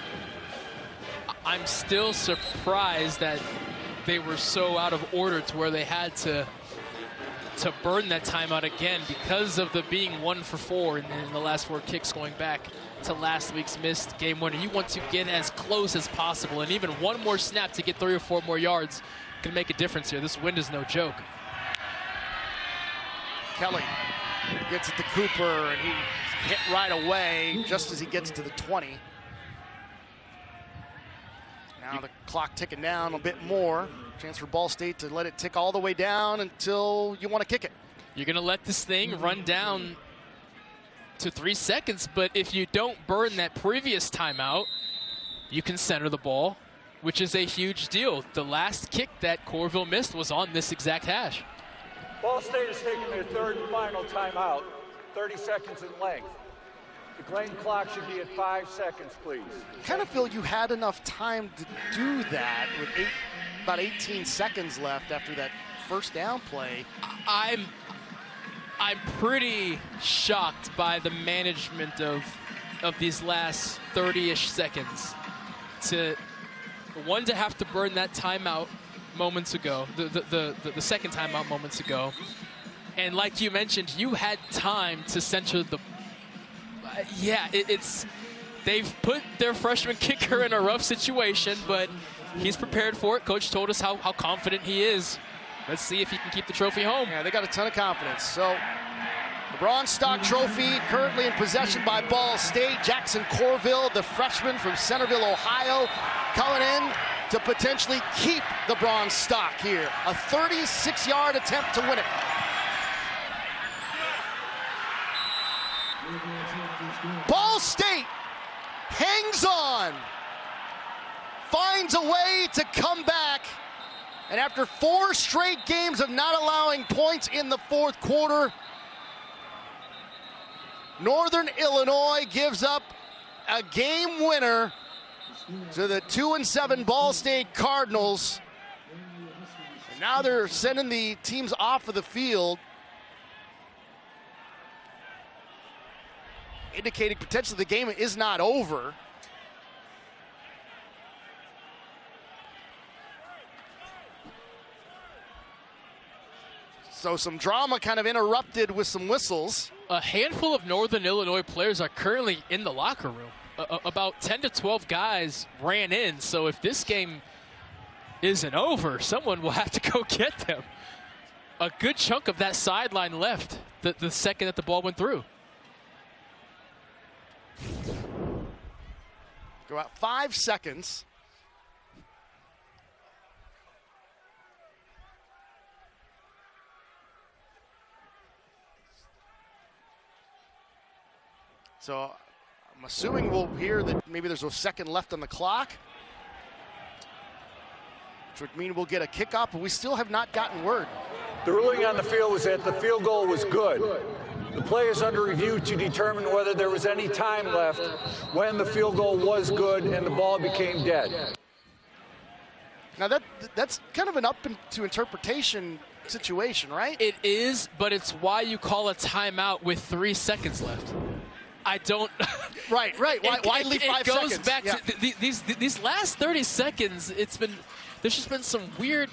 I'm still surprised that they were so out of order to where they had to burn that timeout again because of the being 1 for 4 in the last 4 kicks going back to last week's missed game winner. You want to get as close as possible, and even one more snap to get 3 or 4 more yards can make a difference here. This wind is no joke. Kelly gets it to Cooper, and he's hit right away just as he gets to the 20. Now the clock ticking down a bit more. Chance for Ball State to let it tick all the way down until you want to kick it. You're going to let this thing run down to 3 seconds, but if you don't burn that previous timeout, you can center the ball, which is a huge deal. The last kick that Corville missed was on this exact hash. Ball State is taking their 3rd and final timeout, 30 seconds in length. The playing clock should be at 5 seconds, please. I kind of feel you had enough time to do that with about 18 seconds left after that 1st down play. I'm pretty shocked by the management of these last 30-ish seconds. To have to burn that timeout moments ago, the second timeout moments ago, and like you mentioned, you had time to center the. They've put their freshman kicker in a rough situation, but he's prepared for it. Coach told us how confident he is. Let's see if he can keep the trophy home. Yeah, they got a ton of confidence. So the Bronze Stalk Trophy currently in possession by Ball State. Jackson Corville, the freshman from Centerville, Ohio, coming in to potentially keep the Bronze Stalk here. A 36-yard attempt to win it. Ball State hangs on, finds a way to come back, and after 4 straight games of not allowing points in the 4th quarter, Northern Illinois gives up a game winner to the 2-7 Ball State Cardinals. And now they're sending the teams off of the field, indicating potentially the game is not over. So some drama kind of interrupted with some whistles. A handful of Northern Illinois players are currently in the locker room. About 10 to 12 guys ran in, so if this game isn't over, someone will have to go get them. A good chunk of that sideline left the second that the ball went through. Go out 5 seconds. So I'm assuming we'll hear that maybe there's a second left on the clock, which would mean we'll get a kickoff, but we still have not gotten word. The ruling on the field was that the field goal was good. The play is under review to determine whether there was any time left when the field goal was good and the ball became dead. Now that's kind of an up to interpretation situation, right? It is, but it's why you call a timeout with 3 seconds left. I don't. Right. Why leave 5 seconds? It goes back to these last 30 seconds. There's just been some weird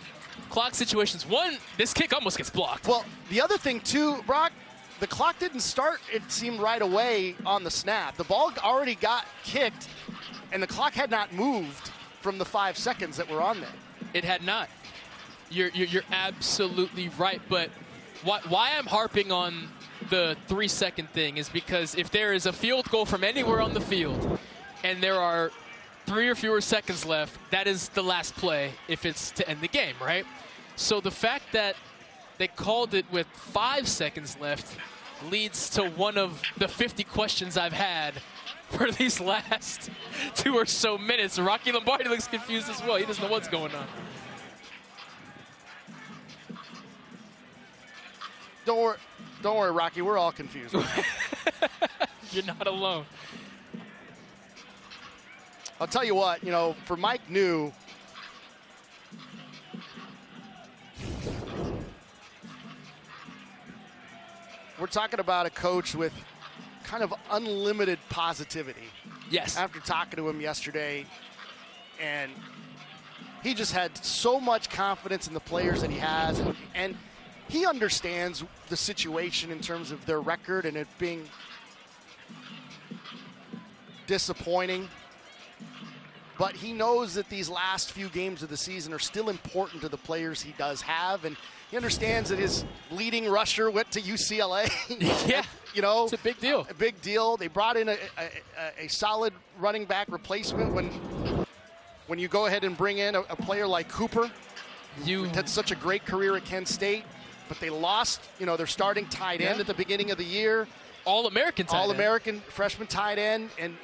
clock situations. One, this kick almost gets blocked. Well, the other thing too, Brock, the clock didn't start, it seemed, right away on the snap. The ball already got kicked, and the clock had not moved from the 5 seconds that were on there. It had not. You're absolutely right. But why I'm harping on the 3 second thing is because if there is a field goal from anywhere on the field and there are 3 or fewer seconds left, that is the last play if it's to end the game, right? So the fact that they called it with 5 seconds left leads to one of the 50 questions I've had for these last 2 or so minutes. Rocky Lombardi looks confused as well. He doesn't know what's going on. Don't worry, Rocky. We're all confused. You're not alone. I'll tell you what, for Mike New, we're talking about a coach with kind of unlimited positivity. Yes. After talking to him yesterday, and he just had so much confidence in the players that he has, and he understands the situation in terms of their record and it being disappointing. But he knows that these last few games of the season are still important to the players he does have, and he understands that his leading rusher went to UCLA. Yeah, it's a big deal. A big deal. They brought in a solid running back replacement when you go ahead and bring in a player like Cooper. You had such a great career at Kent State, but they lost, their starting tight end at the beginning of the year. All-American tight end. All-American freshman tight end, and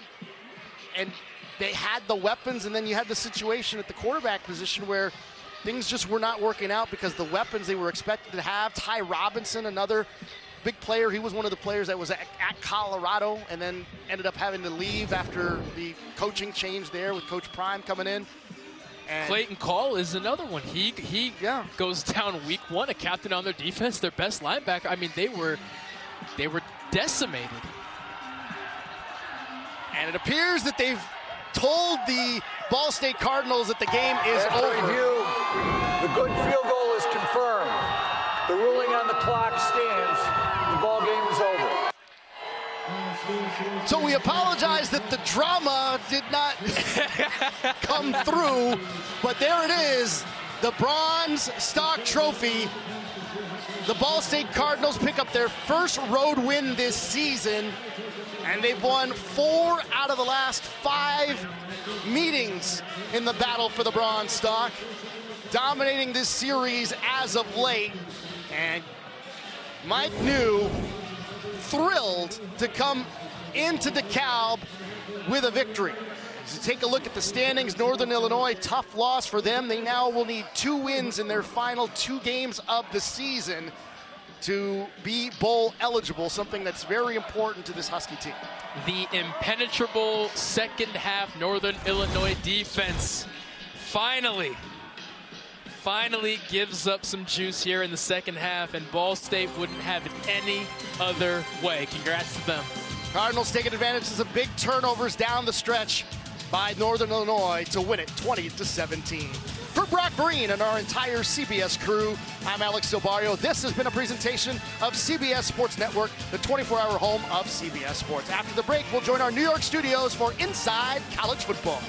they had the weapons, and then you had the situation at the quarterback position where things just were not working out because the weapons they were expected to have. Ty Robinson, another big player. He was one of the players that was at Colorado and then ended up having to leave after the coaching change there with Coach Prime coming in. And Clayton Call is another one. He goes down week 1, a captain on their defense, their best linebacker. I mean, they were decimated. And it appears that they've told the Ball State Cardinals that the game is over. Review, the good field goal is confirmed. The ruling on the clock stands. The ball game is over. So we apologize that the drama did not come through, but there it is, the bronze Stalk trophy. The Ball State Cardinals pick up their first road win this season, and they've won 4 out of the last 5 meetings in the battle for the bronze Stalk, dominating this series as of late. And Mike New thrilled to come into DeKalb with a victory. As you take a look at the standings, Northern Illinois, tough loss for them. They now will need 2 wins in their final 2 games of the season to be bowl eligible, something that's very important to this Husky team. The impenetrable second half Northern Illinois defense finally gives up some juice here in the second half, and Ball State wouldn't have it any other way. Congrats to them. Cardinals taking advantage of some big turnovers down the stretch by Northern Illinois to win it 20-17. For Brock Breen and our entire CBS crew, I'm Alex Silbario. This has been a presentation of CBS Sports Network, the 24-hour home of CBS Sports. After the break, we'll join our New York studios for Inside College Football.